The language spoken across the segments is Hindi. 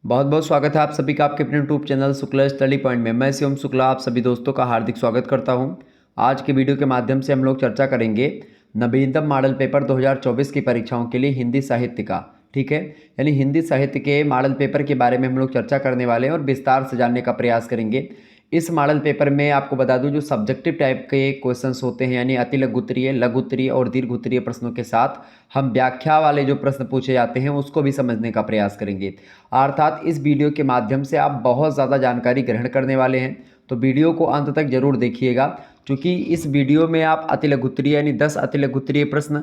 बहुत बहुत स्वागत है आप सभी का आपके अपने YouTube channel Shukla study point में। मैं शिवम शुक्ला आप सभी दोस्तों का हार्दिक स्वागत करता हूं। आज के वीडियो के माध्यम से हम लोग चर्चा करेंगे नवीनतम मॉडल पेपर 2024 की परीक्षाओं के लिए हिंदी साहित्य का। ठीक है, यानी हिंदी साहित्य के मॉडल पेपर के बारे में हम लोग चर्चा करने वाले हैं और विस्तार से जानने का प्रयास करेंगे। इस मॉडल पेपर में आपको बता दूं जो सब्जेक्टिव टाइप के क्वेश्चंस होते हैं, यानी अति लघु उत्तरीय, लघु उत्तरीय और दीर्घ उत्तरीय प्रश्नों के साथ हम व्याख्या वाले जो प्रश्न पूछे जाते हैं उसको भी समझने का प्रयास करेंगे। अर्थात इस वीडियो के माध्यम से आप बहुत ज़्यादा जानकारी ग्रहण करने वाले हैं, तो वीडियो को अंत तक जरूर देखिएगा, क्योंकि इस वीडियो में आप अति लघु उत्तरीय यानी 10 अति लघु उत्तरीय प्रश्न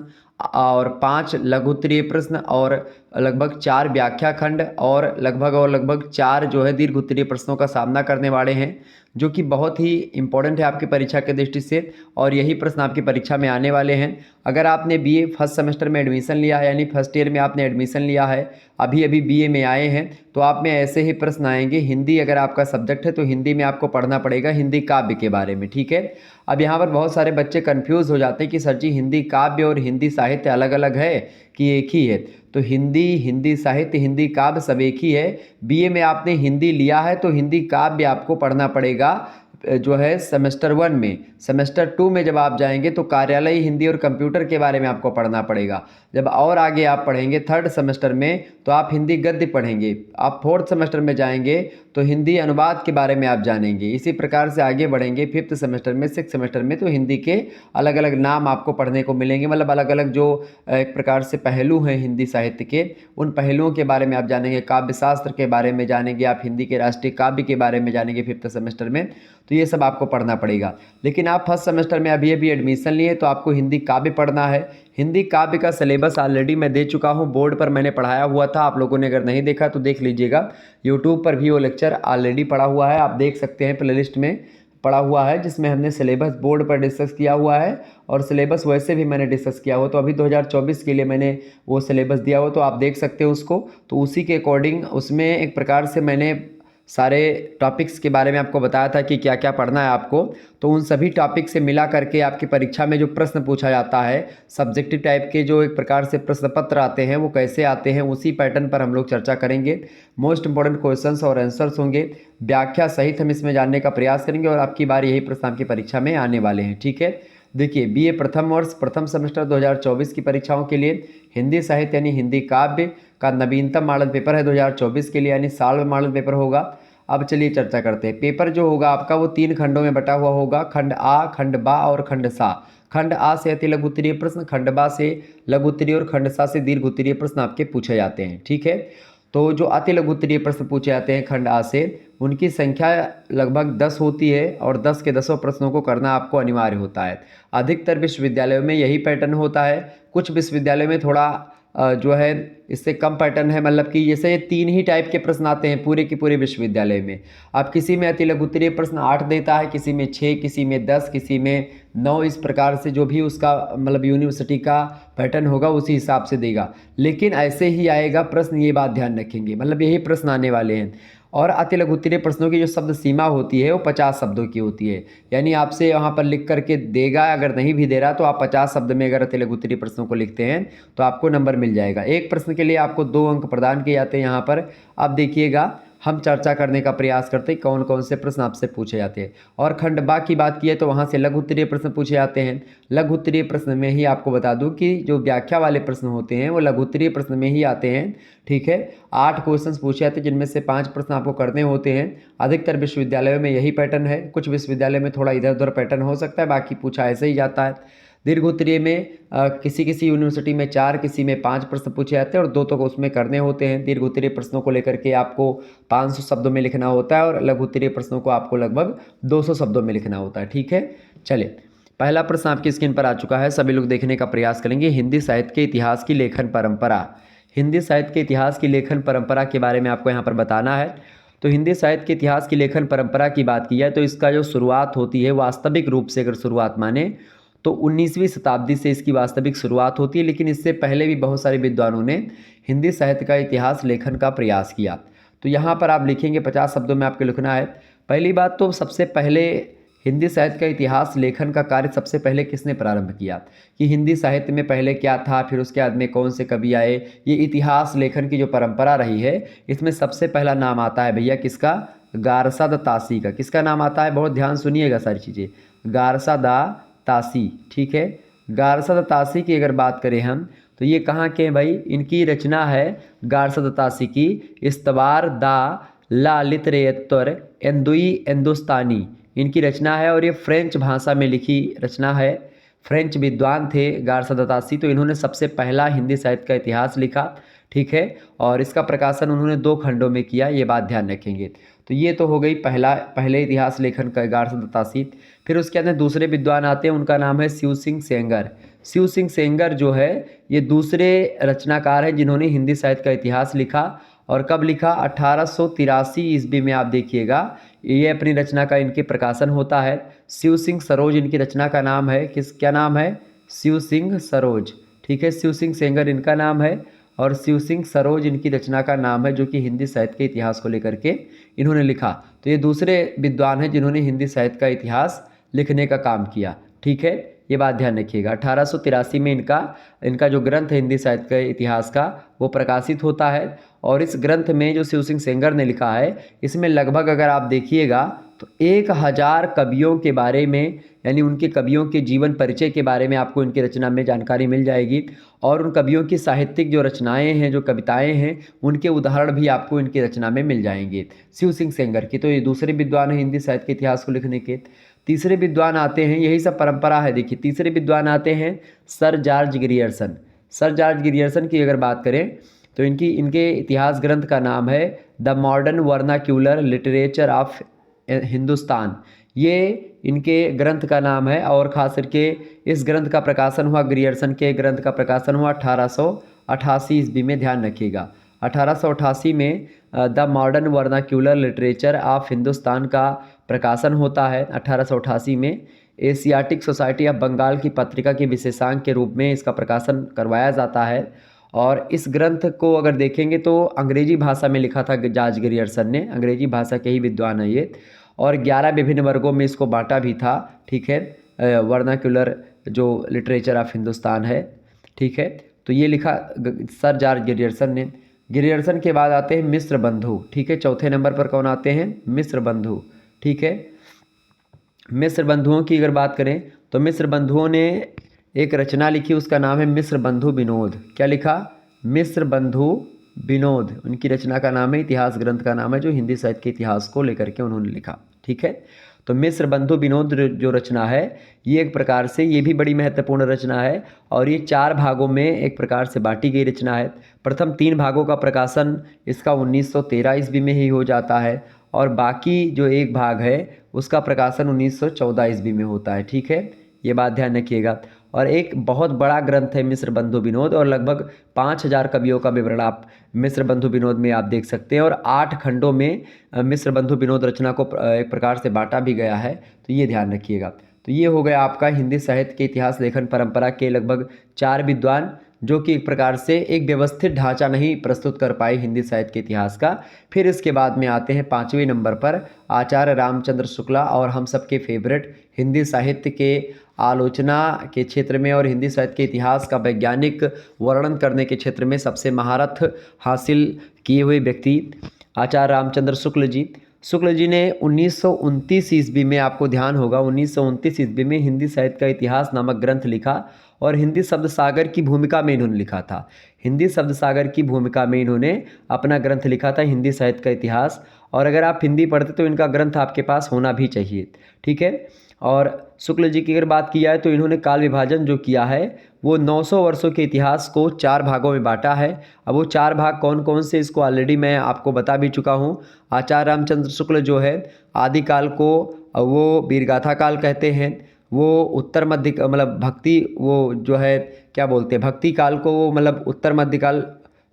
और 5 लघु उत्तरीय प्रश्न और लगभग 4 व्याख्या खंड और लगभग 4 जो है दीर्घ उत्तरीय प्रश्नों का सामना करने वाले हैं, जो कि बहुत ही इंपॉर्टेंट है आपकी परीक्षा के दृष्टि से। और यही प्रश्न आपकी परीक्षा में आने वाले हैं। अगर आपने बीए फर्स्ट सेमेस्टर में एडमिशन लिया है, यानी फर्स्ट ईयर में आपने एडमिशन लिया है, अभी अभी बीए में आए हैं, तो आप में ऐसे ही प्रश्न आएंगे। हिंदी अगर आपका सब्जेक्ट है तो हिंदी में आपको पढ़ना पड़ेगा हिंदी काव्य के बारे में। ठीक है, अब यहाँ पर बहुत सारे बच्चे कंफ्यूज हो जाते हैं कि सर जी हिंदी काव्य और हिंदी साहित्य अलग अलग है कि एक ही है। तो हिंदी साहित्य, हिंदी काव्य सब एक ही है। बीए में आपने हिंदी लिया है तो हिंदी काव्य आपको पढ़ना पड़ेगा जो है सेमेस्टर 1 में। सेमेस्टर 2 में जब आप जाएंगे तो कार्यालय हिंदी और कंप्यूटर के बारे में आपको पढ़ना पड़ेगा। जब और आगे आप पढ़ेंगे थर्ड सेमेस्टर में तो आप हिंदी गद्य पढ़ेंगे। आप फोर्थ सेमेस्टर में जाएंगे तो हिंदी अनुवाद के बारे में आप जानेंगे। इसी प्रकार से आगे बढ़ेंगे फिफ्थ सेमेस्टर में, सिक्स सेमेस्टर में, तो हिंदी के अलग अलग नाम आपको पढ़ने को मिलेंगे। मतलब अलग अलग जो एक प्रकार से पहलू हैं हिंदी साहित्य के, उन पहलुओं के बारे में आप जानेंगे। काव्य शास्त्र के बारे में जानेंगे, आप हिंदी के राष्ट्रीय काव्य के बारे में जानेंगे फिफ्थ सेमेस्टर में। तो ये सब आपको पढ़ना पड़ेगा। लेकिन आप फर्स्ट सेमेस्टर में अभी अभी एडमिशन लिए तो आपको हिंदी काव्य पढ़ना है। हिंदी काव्य का सिलेबस ऑलरेडी मैं दे चुका हूँ, बोर्ड पर मैंने पढ़ाया हुआ था। आप लोगों ने अगर नहीं देखा तो देख लीजिएगा, यूट्यूब पर भी वो लेक्चर ऑलरेडी पड़ा हुआ है, आप देख सकते हैं। प्लेलिस्ट में पड़ा हुआ है जिसमें हमने सिलेबस बोर्ड पर डिस्कस किया हुआ है और सिलेबस वैसे भी मैंने डिस्कस किया हुआ। तो अभी 2024 के लिए मैंने वो सिलेबस दिया हुआ, तो आप देख सकते हो उसको। तो उसी के अकॉर्डिंग उसमें एक प्रकार से मैंने सारे टॉपिक्स के बारे में आपको बताया था कि क्या क्या पढ़ना है आपको। तो उन सभी टॉपिक से मिला करके आपकी परीक्षा में जो प्रश्न पूछा जाता है, सब्जेक्टिव टाइप के जो एक प्रकार से प्रश्न पत्र आते हैं, वो कैसे आते हैं, उसी पैटर्न पर हम लोग चर्चा करेंगे। मोस्ट इंपॉर्टेंट क्वेश्चंस और आंसर्स होंगे, व्याख्या सहित हम इसमें जानने का प्रयास करेंगे और आपकी बार यही प्रश्न आपकी परीक्षा में आने वाले हैं। ठीक है, देखिए बीए प्रथम वर्ष प्रथम सेमेस्टर 2024 की परीक्षाओं के लिए हिंदी साहित्य यानी हिंदी काव्य का नवीनतम मॉडल पेपर है 2024 के लिए, यानी साल मॉडल पेपर होगा। अब चलिए चर्चा करते हैं। पेपर जो होगा आपका वो 3 खंडों में बटा हुआ होगा, खंड आ, खंड बा और खंड सा। खंड आ से अति लघु उत्तरीय प्रश्न, खंड बा से लघु उत्तरीय और खंड सा से दीर्घ उत्तरीय प्रश्न आपके पूछे जाते हैं। ठीक है, तो जो अति लघु उत्तरीय प्रश्न पूछे जाते हैं खंड आ से, उनकी संख्या लगभग 10 होती है और 10 के 10 प्रश्नों को करना आपको अनिवार्य होता है। अधिकतर विश्वविद्यालयों में यही पैटर्न होता है। कुछ विश्वविद्यालयों में थोड़ा जो है इससे कम पैटर्न है, मतलब कि जैसे 3 ही टाइप के प्रश्न आते हैं पूरे के पूरे विश्वविद्यालय में। अब किसी में अति लघु उत्तरीय प्रश्न 8 देता है, किसी में 6, किसी में 10, किसी में 9। इस प्रकार से जो भी उसका मतलब यूनिवर्सिटी का पैटर्न होगा उसी हिसाब से देगा। लेकिन ऐसे ही आएगा प्रश्न, ये बात ध्यान रखेंगे, मतलब यही प्रश्न आने वाले हैं। और अति लघु उत्तरीय प्रश्नों की जो शब्द सीमा होती है वो 50 शब्दों की होती है। यानी आपसे वहाँ पर लिख करके देगा, अगर नहीं भी दे रहा तो आप 50 शब्द में अगर अति लघु उत्तरीय प्रश्नों को लिखते हैं तो आपको नंबर मिल जाएगा। एक प्रश्न के लिए आपको 2 अंक प्रदान किए जाते हैं यहाँ पर। अब देखिएगा, हम चर्चा करने का प्रयास करते हैं कौन कौन से प्रश्न आपसे पूछे जाते हैं। और खंड बा की बात की है तो वहाँ से लघु उत्तरीय प्रश्न पूछे जाते हैं। लघु उत्तरीय प्रश्न में ही आपको बता दूं कि जो व्याख्या वाले प्रश्न होते हैं वो लघु उत्तरीय प्रश्न में ही आते हैं। ठीक है, 8 क्वेश्चंस पूछे जाते हैं जिनमें से 5 प्रश्न आपको करने होते हैं। अधिकतर विश्वविद्यालयों में यही पैटर्न है, कुछ विश्वविद्यालय में थोड़ा इधर उधर पैटर्न हो सकता है, बाकी पूछा ऐसे ही जाता है। दीर्घ उत्तरीय में किसी किसी यूनिवर्सिटी में 4, किसी में 5 प्रश्न पूछे जाते हैं और 2 तो उसमें करने होते हैं। दीर्घ उत्तरीय प्रश्नों को लेकर के आपको 500 शब्दों में लिखना होता है और लघु उत्तरीय प्रश्नों को आपको लगभग 200 शब्दों में लिखना होता है। ठीक है, चलिए पहला प्रश्न आपकी स्क्रीन पर आ चुका है, सभी लोग देखने का प्रयास करेंगे। हिंदी साहित्य के इतिहास की लेखन परंपरा। हिंदी साहित्य के इतिहास की लेखन परंपरा के बारे में आपको यहाँ पर बताना है। तो हिंदी साहित्य के इतिहास की लेखन परंपरा की बात की जाए तो इसका जो शुरुआत होती है वास्तविक रूप से अगर शुरुआत माने तो 19वीं शताब्दी से इसकी वास्तविक शुरुआत होती है। लेकिन इससे पहले भी बहुत सारे विद्वानों ने हिंदी साहित्य का इतिहास लेखन का प्रयास किया। तो यहाँ पर आप लिखेंगे 50 शब्दों में आपको लिखना है। पहली बात तो सबसे पहले हिंदी साहित्य का इतिहास लेखन का कार्य सबसे पहले किसने प्रारंभ किया, कि हिंदी साहित्य में पहले क्या था, फिर उसके बाद में कौन से कवि आए। ये इतिहास लेखन की जो परंपरा रही है इसमें सबसे पहला नाम आता है भैया किसका, गारसा द तासी का। किसका नाम आता है, बहुत ध्यान सुनिएगा सारी चीज़ें, गारसा द तासी। ठीक है, गारसा द तासी की अगर बात करें हम तो ये कहाँ के हैं भाई, इनकी रचना है गारसा द तासी की इस्तवार दा ला लितरेतर एंदुई हिंदुस्तानी, इनकी रचना है और ये फ्रेंच भाषा में लिखी रचना है। फ्रेंच विद्वान थे गारसा द तासी, तो इन्होंने सबसे पहला हिंदी साहित्य का इतिहास लिखा। ठीक है, और इसका प्रकाशन उन्होंने 2 खंडों में किया, ये बात ध्यान रखेंगे। तो ये तो हो गई पहले इतिहास लेखन का गारसा द तासी। फिर उसके अंदर दूसरे विद्वान आते हैं, उनका नाम है शिव सिंह सेंगर। शिव सिंह सेंगर जो है ये दूसरे रचनाकार हैं जिन्होंने हिंदी साहित्य का इतिहास लिखा। और कब लिखा, 1883 ईस्वी में। आप देखिएगा ये अपनी रचना का इनके प्रकाशन होता है। शिव सिंह सरोज इनकी रचना का नाम है, क्या नाम है, शिव सिंह सरोज। ठीक है, शिव सिंह सेंगर इनका नाम है और शिव सिंह सरोज इनकी रचना का नाम है, जो कि हिंदी साहित्य के इतिहास को लेकर के इन्होंने लिखा। तो ये दूसरे विद्वान हैं जिन्होंने हिंदी साहित्य का इतिहास लिखने का काम किया। ठीक है, ये बात ध्यान रखिएगा। 1883 में इनका जो ग्रंथ है हिंदी साहित्य के इतिहास का वो प्रकाशित होता है। और इस ग्रंथ में जो शिव सिंह सेंगर ने लिखा है इसमें लगभग अगर आप देखिएगा तो 1000 कवियों के बारे में, यानी उनके कवियों के जीवन परिचय के बारे में आपको इनकी रचना में जानकारी मिल जाएगी। और उन कवियों की साहित्यिक जो रचनाएं हैं, जो कविताएं हैं, उनके उदाहरण भी आपको इनकी रचना में मिल जाएंगे शिव सिंह सेंगर की। तो ये दूसरे विद्वान हैं हिंदी साहित्य के इतिहास को लिखने के। तीसरे विद्वान आते हैं, यही सब परंपरा है। देखिए तीसरे विद्वान आते हैं sir George Grierson. Sir George Grierson की अगर बात करें तो इनके इतिहास ग्रंथ का नाम है the modern vernacular literature of Hindustan. ये इनके ग्रंथ का नाम है और ख़ास करके इस ग्रंथ का प्रकाशन हुआ, ग्रियर्सन के ग्रंथ का प्रकाशन हुआ 1888 ईस्वी में। ध्यान रखिएगा 1888 में the modern vernacular literature of Hindustan का प्रकाशन होता है। 1888 में एशियाटिक सोसाइटी ऑफ बंगाल की पत्रिका के विशेषांक के रूप में इसका प्रकाशन करवाया जाता है। और इस ग्रंथ को अगर देखेंगे तो अंग्रेजी भाषा में लिखा था जॉर्ज ग्रियर्सन ने, अंग्रेजी भाषा के ही विद्वान है ये। और 11 विभिन्न वर्गों में इसको बांटा भी था। ठीक है, वर्नाक्यूलर जो लिटरेचर ऑफ हिंदुस्तान है। ठीक है, तो ये लिखा सर जॉर्ज ग्रियर्सन ने। ग्रियर्सन के बाद आते हैं मिस्र बंधु। ठीक है, चौथे नंबर पर कौन आते हैं, मिस्र बंधु। ठीक है, मिस्र बंधुओं की अगर बात करें तो मिस्र बंधुओं ने एक रचना लिखी, उसका नाम है मिस्र बंधु विनोद। क्या लिखा, मिस्र बंधु विनोद उनकी रचना का नाम है, इतिहास ग्रंथ का नाम है, जो हिंदी साहित्य के इतिहास को लेकर के उन्होंने लिखा। ठीक है, तो मिस्र बंधु विनोद जो रचना है ये एक प्रकार से ये भी बड़ी महत्वपूर्ण रचना है और ये 4 भागों में एक प्रकार से बांटी गई रचना है। प्रथम 3 भागों का प्रकाशन इसका 1913 ईस्वी में ही हो जाता है और बाकी जो एक भाग है उसका प्रकाशन 1914 ईस्वी में होता है। ठीक है, ये बात ध्यान रखिएगा। और एक बहुत बड़ा ग्रंथ है मिस्र बंधु विनोद और लगभग 5000 कवियों का विवरण आप मिस्र बंधु विनोद में आप देख सकते हैं। और 8 खंडों में मिस्र बंधु विनोद रचना को एक प्रकार से बांटा भी गया है, तो ये ध्यान रखिएगा। तो ये हो गया आपका हिंदी साहित्य के इतिहास लेखन परंपरा के लगभग 4 विद्वान, जो कि एक प्रकार से एक व्यवस्थित ढांचा नहीं प्रस्तुत कर पाए हिंदी साहित्य के इतिहास का। फिर इसके बाद में आते हैं 5वें नंबर पर आचार्य रामचंद्र शुक्ला, और हम सबके फेवरेट हिंदी साहित्य के आलोचना के क्षेत्र में और हिंदी साहित्य के इतिहास का वैज्ञानिक वर्णन करने के क्षेत्र में सबसे महारथ हासिल किए हुए व्यक्ति आचार्य रामचंद्र शुक्ल जी ने 1929 ईस्वी में, आपको ध्यान होगा 1929 ईस्वी में हिंदी साहित्य का इतिहास नामक ग्रंथ लिखा और हिंदी शब्द सागर की भूमिका में इन्होंने लिखा था। हिंदी शब्द सागर की भूमिका में इन्होंने अपना ग्रंथ लिखा था, हिंदी साहित्य का इतिहास। और अगर आप हिंदी पढ़ते तो इनका ग्रंथ आपके पास होना भी चाहिए। ठीक है, और शुक्ल जी की अगर बात की जाए तो इन्होंने काल विभाजन जो किया है वो 900 वर्षों के इतिहास को 4 भागों में बांटा है। अब वो 4 भाग कौन कौन से, इसको ऑलरेडी मैं आपको बता भी चुका हूँ। आचार्य रामचंद्र शुक्ल जो है आदिकाल को वो वीरगाथा काल कहते हैं, वो उत्तर मध्य मतलब भक्ति, वो जो है क्या बोलते हैं, भक्ति काल को वो मतलब उत्तर मध्यकाल,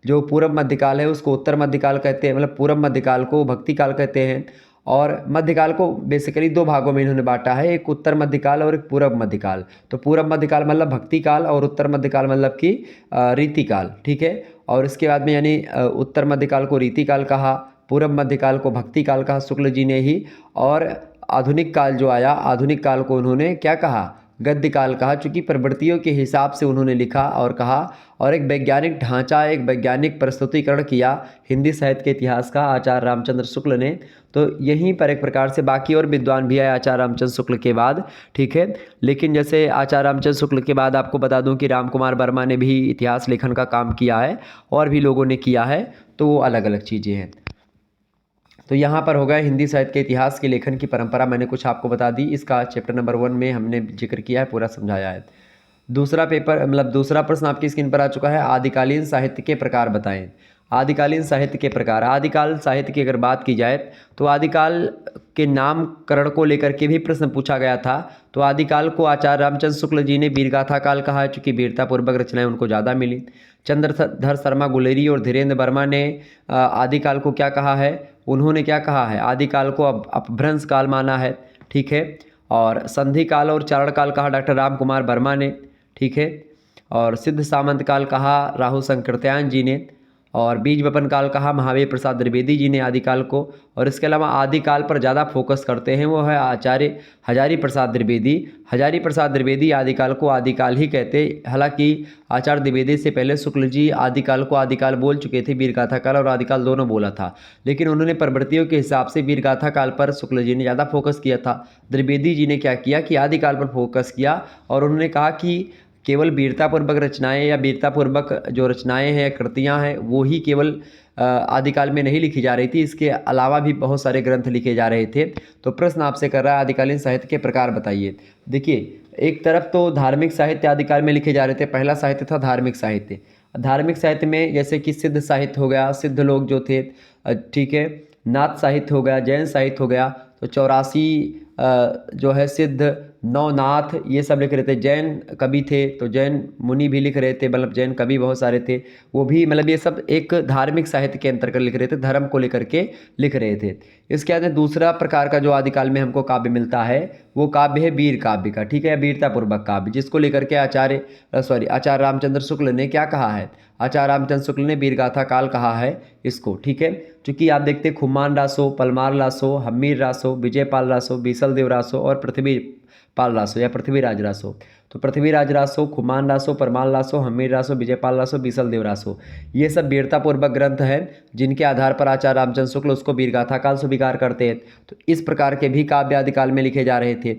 जो पूर्व मध्यकाल है उसको उत्तर मध्यकाल कहते हैं, मतलब पूर्व मध्यकाल को भक्ति काल कहते हैं। और मध्यकाल को बेसिकली 2 भागों में इन्होंने बांटा है, एक उत्तर मध्यकाल और एक पूर्व मध्यकाल। तो पूर्व मध्यकाल मतलब भक्ति काल और उत्तर मध्यकाल मतलब कि रीतिकाल। ठीक है, और इसके बाद में यानी उत्तर मध्यकाल को रीतिकाल कहा, पूर्व मध्यकाल को भक्ति काल कहा शुक्ल जी ने ही, और आधुनिक काल जो आया, आधुनिक काल को उन्होंने क्या कहा, गद्य काल कहा, चूँकि प्रवृत्तियों के हिसाब से उन्होंने लिखा और कहा और एक वैज्ञानिक ढांचा, एक वैज्ञानिक प्रस्तुतिकरण किया हिंदी साहित्य के इतिहास का आचार्य रामचंद्र शुक्ल ने। तो यहीं पर एक प्रकार से बाकी और विद्वान भी आए आचार्य रामचंद्र शुक्ल के बाद, ठीक है। लेकिन जैसे आचार्य रामचंद्र शुक्ल के बाद आपको बता दूं कि राम कुमार वर्मा ने भी इतिहास लेखन का काम किया है और भी लोगों ने किया है, तो वो अलग अलग चीज़ें हैं। तो यहाँ पर हो गया हिंदी साहित्य के इतिहास के लेखन की परंपरा, मैंने कुछ आपको बता दी। इसका चैप्टर नंबर 1 में हमने जिक्र किया है, पूरा समझाया है। दूसरा प्रश्न आपकी स्क्रीन पर आ चुका है, आदिकालीन साहित्य के प्रकार बताएं। आदिकालीन साहित्य के प्रकार, आदिकाल साहित्य की अगर बात की जाए तो आदिकाल के नामकरण को लेकर के भी प्रश्न पूछा गया था। तो आदिकाल को आचार्य रामचंद्र शुक्ल जी ने वीरगाथा काल कहा है, चूँकि वीरतापूर्वक रचनाएं उनको ज़्यादा मिली। चंद्रधर शर्मा गुलेरी और धीरेन्द्र वर्मा ने आदिकाल को क्या कहा है, उन्होंने क्या कहा है, आदिकाल को अपभ्रंश काल माना है, ठीक है। और संधि काल और चारण काल कहा डॉक्टर राम कुमार वर्मा ने, ठीक है। और सिद्ध सामंत काल कहा राहु संकृत्यायन जी ने, और बीज वपन काल कहा महावीर प्रसाद द्विवेदी जी ने आदिकाल को। और इसके अलावा आदिकाल पर ज़्यादा फोकस करते हैं, वो है आचार्य हजारी प्रसाद द्विवेदी। हजारी प्रसाद द्विवेदी आदिकाल को आदिकाल ही कहते, हालांकि आचार्य द्विवेदी से पहले शुक्ल जी आदिकाल को आदिकाल बोल चुके थे, वीरगाथा काल और आदिकाल दोनों बोला था, लेकिन उन्होंने प्रवृत्तियों के हिसाब से वीरगाथा काल पर शुक्ल जी ने ज़्यादा फोकस किया था। द्विवेदी जी ने क्या किया कि आदिकाल पर फोकस किया और उन्होंने कहा कि केवल वीरतापूर्वक रचनाएं या वीरतापूर्वक जो रचनाएं हैं, कृतियां हैं, वो ही केवल आदिकाल में नहीं लिखी जा रही थी, इसके अलावा भी बहुत सारे ग्रंथ लिखे जा रहे थे। तो प्रश्न आपसे कर रहा है आदिकालीन साहित्य के प्रकार बताइए। देखिए, एक तरफ तो धार्मिक साहित्य आदिकाल में लिखे जा रहे थे, पहला साहित्य था धार्मिक साहित्य। धार्मिक साहित्य में जैसे कि सिद्ध साहित्य हो गया, सिद्ध लोग जो थे, ठीक है, नाथ साहित्य हो गया, जैन साहित्य हो गया, तो 84 जो है सिद्ध, नवनाथ, ये सब लिख रहे थे। जैन कवि थे तो जैन मुनि भी लिख रहे थे, मतलब जैन कवि बहुत सारे थे, वो भी मतलब ये सब एक धार्मिक साहित्य के अंतर्गत लिख रहे थे, धर्म को लेकर के लिख रहे थे। इसके बाद दूसरा प्रकार का जो आदिकाल में हमको काव्य मिलता है वो काव्य है वीर काव्य का, ठीक है, वीरतापूर्वक काव्य, जिसको लेकर के आचार्य रामचंद्र शुक्ल ने क्या कहा है, आचार्य रामचंद्र शुक्ल ने वीरगाथा काल कहा है इसको, ठीक है। चूँकि आप देखते हैं खुमान रासो, पलमार रासो, हम्मीर रासो, विजयपाल रासो, बीसलदेव रासो और पृथ्वीपाल रासो या पृथ्वीराज रासो। तो पृथ्वीराज रासो, खुमान रासो, परमाल रासो, हम्मीर रासो, विजयपाल रासो, बीसलदेव रासो, ये सब वीरतापूर्वक ग्रंथ हैं जिनके आधार पर आचार्य रामचंद्र शुक्ल उसको वीरगाथा काल स्वीकार करते हैं। तो इस प्रकार के भी काव्य आदिकाल में लिखे जा रहे थे।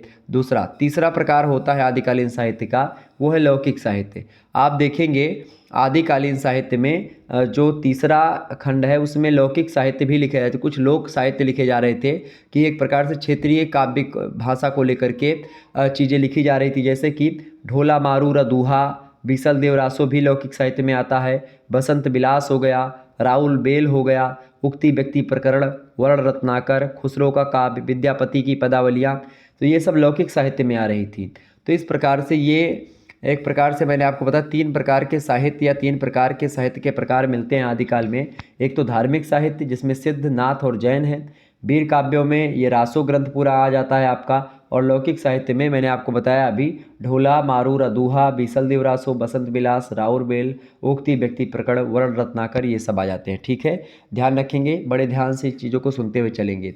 तीसरा प्रकार होता है आदिकालीन साहित्य का, वो है लौकिक साहित्य। आप देखेंगे आदिकालीन साहित्य में जो तीसरा खंड है उसमें लौकिक साहित्य भी लिखे जाते, कुछ लोक साहित्य लिखे जा रहे थे कि एक प्रकार से क्षेत्रीय काव्य भाषा को लेकर के चीज़ें लिखी जा रही थी, जैसे कि ढोला मारू रदूहा, बीसलदेव रासो भी लौकिक साहित्य में आता है, बसंत विलास हो गया, राउल बेल हो गया, उक्ति व्यक्ति प्रकरण, वर्ण रत्नाकर, खुसरो का काव्य, विद्यापति की पदावलियाँ, तो ये सब लौकिक साहित्य में आ रही थी। तो इस प्रकार से ये एक प्रकार से मैंने आपको बताया 3 प्रकार के साहित्य या 3 प्रकार के साहित्य के प्रकार मिलते हैं आदिकाल में। एक तो धार्मिक साहित्य जिसमें सिद्ध, नाथ और जैन है, वीर काव्यों में ये रासो ग्रंथ पूरा आ जाता है आपका, और लौकिक साहित्य में मैंने आपको बताया अभी ढोला मारू रदूहा, बीसलदेव रासो, बसंत विलास, राउर बेल, उक्ति व्यक्ति प्रकरण, वर्ण रत्नाकर, ये सब आ जाते हैं, ठीक है। ध्यान रखेंगे, बड़े ध्यान से चीज़ों को सुनते हुए चलेंगे।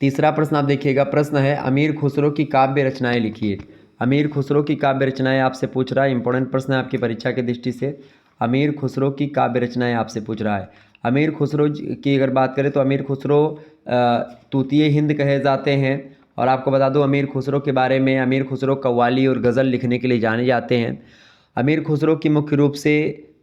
तीसरा प्रश्न आप देखिएगा, प्रश्न है अमीर खुसरो की काव्य रचनाएं लिखिए। अमीर खुसरो की काव्य रचनाएं आपसे पूछ रहा है, इंपॉर्टेंट प्रश्न है आपकी परीक्षा की दृष्टि से। अमीर खुसरो की काव्य रचनाएं आपसे पूछ रहा है। अमीर खुसरो की अगर बात करें तो अमीर खुसरो तूतिए हिंद कहे जाते हैं, और आपको बता दूं अमीर खुसरो के बारे में, अमीर खुसरो कव्वाली और गज़ल लिखने के लिए जाने जाते हैं। अमीर खुसरो की मुख्य रूप से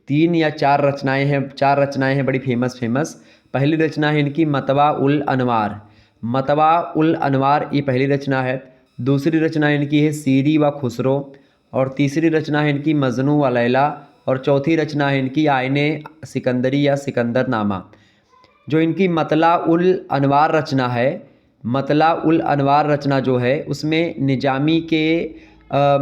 3 या 4 रचनाएँ हैं, 4 रचनाएँ हैं बड़ी फेमस। पहली रचना है इनकी मतवा उल अनवार, मतवा उल अनवार ये पहली रचना है। दूसरी रचना इनकी है सीरी व खुसरो, और तीसरी रचना है इनकी मजनू व लैला, और चौथी रचना है इनकी आयने सिकंदरी या सिकंदरनामा। जो इनकी मतला उल अनवार रचना है, मतला उल अनवार रचना जो है उसमें निजामी के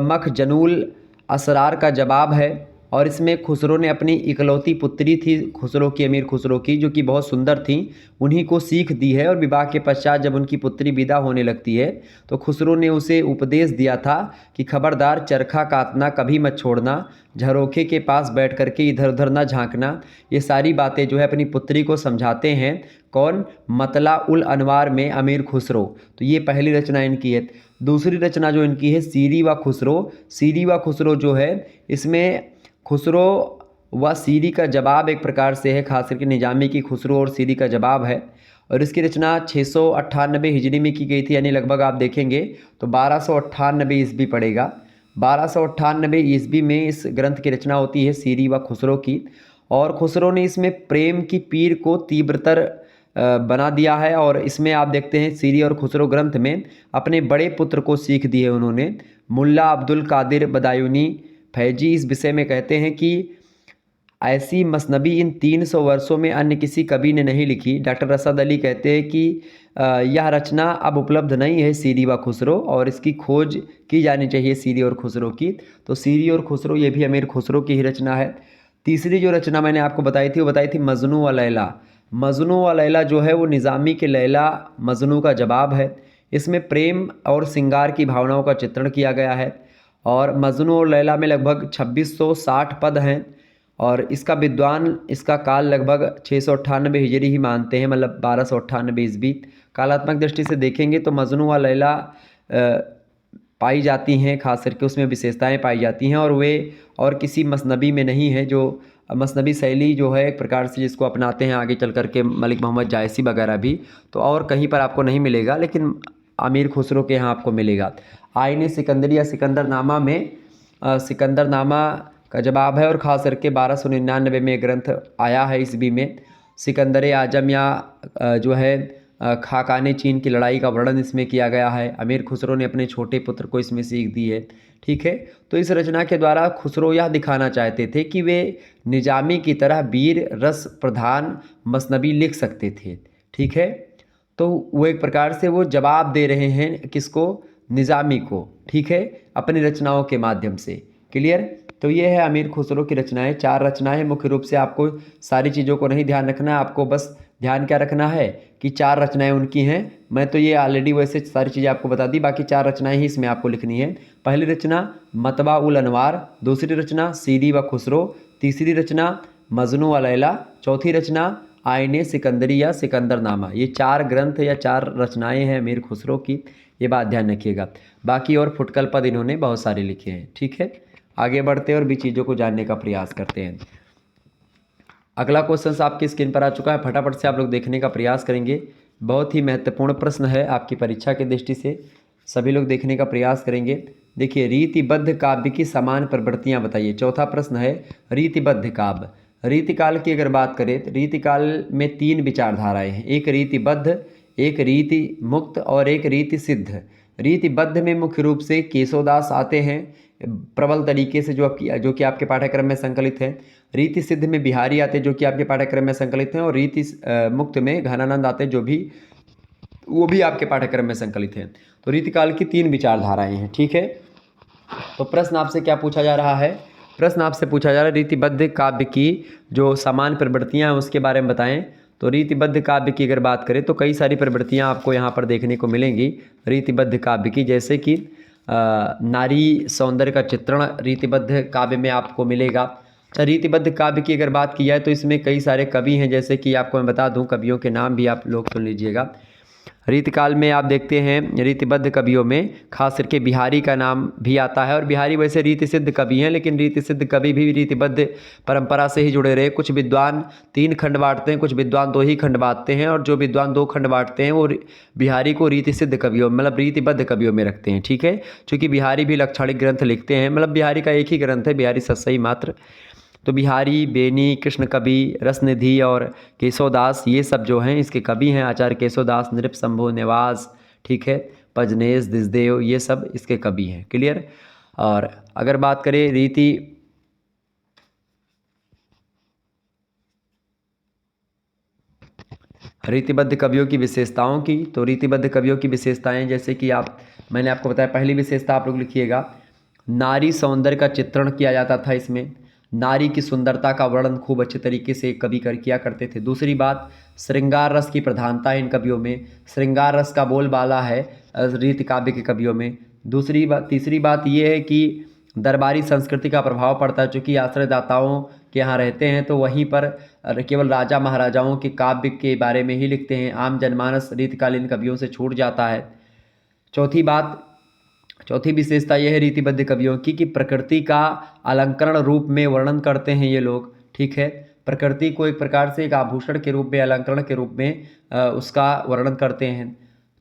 मखजनुल असरार का जवाब है, और इसमें खुसरो ने अपनी इकलौती पुत्री थी खुसरो की, अमीर खुसरो की, जो कि बहुत सुंदर थी, उन्हीं को सीख दी है। और विवाह के पश्चात जब उनकी पुत्री विदा होने लगती है तो खुसरो ने उसे उपदेश दिया था कि खबरदार चरखा काटना कभी मत छोड़ना, झरोखे के पास बैठ करके इधर उधर ना झांकना। ये सारी बातें जो है अपनी पुत्री को समझाते हैं। कौन? मतला उल अनवार में अमीर खुसरो। तो ये पहली रचना इनकी है। दूसरी रचना जो इनकी है सीरी व खुसरो। सीरी व खुसरो जो है, इसमें खुसरो व सीरी का जवाब एक प्रकार से है, खास करके निजामी की खुसरो और सीरी का जवाब है। और इसकी रचना 698 हिजरी में की गई थी, यानी लगभग आप देखेंगे तो 1298 ईस्वी पड़ेगा। 1298 ईस्वी में इस ग्रंथ की रचना होती है सीरी व खुसरो की। और खुसरो ने इसमें प्रेम की पीर को तीव्रतर बना दिया है। और इसमें आप देखते हैं सीरी और खुसरो ग्रंथ में अपने बड़े पुत्र को सीख दी है उन्होंने। मुल्ला अब्दुल कादिर बदायूनी फैजी इस विषय में कहते हैं कि ऐसी मसनबी इन 300 वर्षों में अन्य किसी कवि ने नहीं लिखी। डॉक्टर रसद अली कहते हैं कि यह रचना अब उपलब्ध नहीं है सीरी व खुसरो, और इसकी खोज की जानी चाहिए सीरी और खुसरो की। तो सीरी और खुसरो ये भी अमीर खुसरो की ही रचना है। तीसरी जो रचना मैंने आपको बताई थी वो बताई थी मजनू व लैला। मजनू व लैला जो है वो निज़ामी के लैला मजनू का जवाब है। इसमें प्रेम और श्रृंगार की भावनाओं का चित्रण किया गया है। और मजनू और लैला में लगभग 2660 पद हैं। और इसका विद्वान इसका काल लगभग 698 हिजरी ही मानते हैं, मतलब 1298 ईस्वी। कालात्मक दृष्टि से देखेंगे तो मजनू व लैला पाई जाती हैं, खास करके उसमें विशेषताएं पाई जाती हैं, और वे और किसी मसनबी में नहीं है। जो मसनबी शैली जो है एक प्रकार से जिसको अपनाते हैं आगे चल करके मलिक मोहम्मद जायसी वगैरह भी, तो और कहीं पर आपको नहीं मिलेगा, लेकिन अमीर खुसरो के यहाँ आपको मिलेगा। आईने सिकंदरी या सिकंदरनामा में सिकंदरनामा का जवाब है। और ख़ास करके 1299 में ग्रंथ आया है ईस्वी में। सिकंदर आजम या जो है खाकाने चीन की लड़ाई का वर्णन इसमें किया गया है। अमीर खुसरो ने अपने छोटे पुत्र को इसमें सीख दी है। ठीक है, तो इस रचना के द्वारा खुसरो यह दिखाना चाहते थे कि वे निजामी की तरह वीर रस प्रधान मसनबी लिख सकते थे। ठीक है, तो वो एक प्रकार से वो जवाब दे रहे हैं किसको? निजामी को। ठीक है, अपनी रचनाओं के माध्यम से। क्लियर? तो ये है अमीर खुसरो की रचनाएं। 4 रचनाएं मुख्य रूप से, आपको सारी चीज़ों को नहीं ध्यान रखना है, आपको बस ध्यान क्या रखना है कि 4 रचनाएं उनकी हैं। मैं तो ये ऑलरेडी वैसे सारी चीज़ें आपको बता दी, बाकी 4 रचनाएं ही इसमें आपको लिखनी है। पहली रचना मतबा उल अनवार, दूसरी रचना सीरी व खुसरो, तीसरी रचना मजनू व लैला, चौथी रचना आईने सिकंदरी या सिकंदरनामा। ये 4 ग्रंथ या 4 रचनाएं हैं अमीर खुसरो की, ये बात ध्यान रखिएगा। बाकी और फुटकल पद इन्होंने बहुत सारे लिखे हैं। ठीक है, आगे बढ़ते हैं और भी चीज़ों को जानने का प्रयास करते हैं। अगला क्वेश्चन आपकी स्क्रीन पर आ चुका है, फटाफट से आप लोग देखने का प्रयास करेंगे। बहुत ही महत्वपूर्ण प्रश्न है आपकी परीक्षा की दृष्टि से, सभी लोग देखने का प्रयास करेंगे। देखिए, रीतिबद्ध काव्य की समान प्रवृत्तियाँ बताइए। चौथा प्रश्न है रीतिबद्ध काव्य। रीतिकाल की अगर बात करें तो रीतिकाल में 3 विचारधाराएँ हैं, एक रीतिबद्ध, एक रीति मुक्त और एक रीति सिद्ध। रीतिबद्ध में मुख्य रूप से केशवदास आते हैं प्रबल तरीके से, जो कि आपके पाठ्यक्रम में संकलित है। रीति सिद्ध में बिहारी आते हैं जो कि आपके पाठ्यक्रम में संकलित हैं। और रीति मुक्त में घनानंद आते हैं, वो भी आपके पाठ्यक्रम में संकलित हैं। तो रीतिकाल की 3 विचारधाराएं हैं। ठीक है, तो प्रश्न आपसे क्या पूछा जा रहा है? प्रश्न आपसे पूछा जा रहा है रीतिबद्ध काव्य की जो समान प्रवृत्तियाँ हैं उसके बारे में बताएं। तो रीतिबद्ध काव्य की अगर बात करें तो कई सारी प्रवृत्तियाँ आपको यहाँ पर देखने को मिलेंगी रीतिबद्ध काव्य की, जैसे कि नारी सौंदर्य का चित्रण रीतिबद्ध काव्य में आपको मिलेगा। रीतिबद्ध काव्य की अगर बात की जाए तो इसमें कई सारे कवि हैं, जैसे कि आपको मैं बता दूं, कवियों के नाम भी आप लोग सुन लीजिएगा। रीतिकाल में आप देखते हैं रीतिबद्ध कवियों में खास करके बिहारी का नाम भी आता है। और बिहारी वैसे रीति सिद्ध कवि हैं, लेकिन रीति सिद्ध कवि भी रीतिबद्ध परंपरा से ही जुड़े रहे। कुछ विद्वान 3 खंड बांटते हैं, कुछ विद्वान 2 ही खंड बांटते हैं, और जो विद्वान 2 खंड बांटते हैं वो बिहारी को रीति सिद्ध कवियों मतलब रीतिबद्ध कवियों में रखते हैं। ठीक है, चूँकि बिहारी भी लक्षणिक ग्रंथ लिखते हैं, मतलब बिहारी का एक ही ग्रंथ है, बिहारी सतसई मात्र। तो बिहारी, बेनी, कृष्ण कवि, रसनिधि और केशवदास, ये सब जो हैं इसके कवि हैं। आचार्य केशवदास, नृप शंभु नेवास, ठीक है, पजनेश, दिसदेव, ये सब इसके कवि हैं। क्लियर? और अगर बात करें रीतिबद्ध कवियों की विशेषताओं की, तो रीतिबद्ध कवियों की विशेषताएं जैसे कि मैंने आपको बताया, पहली विशेषता आप लोग लिखिएगा, नारी सौंदर्य का चित्रण किया जाता था इसमें। नारी की सुंदरता का वर्णन खूब अच्छे तरीके से कवि किया करते थे। दूसरी बात, श्रृंगार रस की प्रधानता है इन कवियों में, श्रृंगार रस का बोलबाला है रीति काव्य के कवियों में। तीसरी बात ये है कि दरबारी संस्कृति का प्रभाव पड़ता है, चूँकि आश्रयदाताओं के यहाँ रहते हैं तो वहीं पर केवल राजा महाराजाओं के काव्य के बारे में ही लिखते हैं, आम जनमानस रीतिकालीन कवियों से छूट जाता है। चौथी विशेषता यह है रीतिबद्ध कवियों की कि प्रकृति का अलंकरण रूप में वर्णन करते हैं ये लोग, ठीक है। प्रकृति को एक प्रकार से एक आभूषण के रूप में, अलंकरण के रूप में उसका वर्णन करते हैं।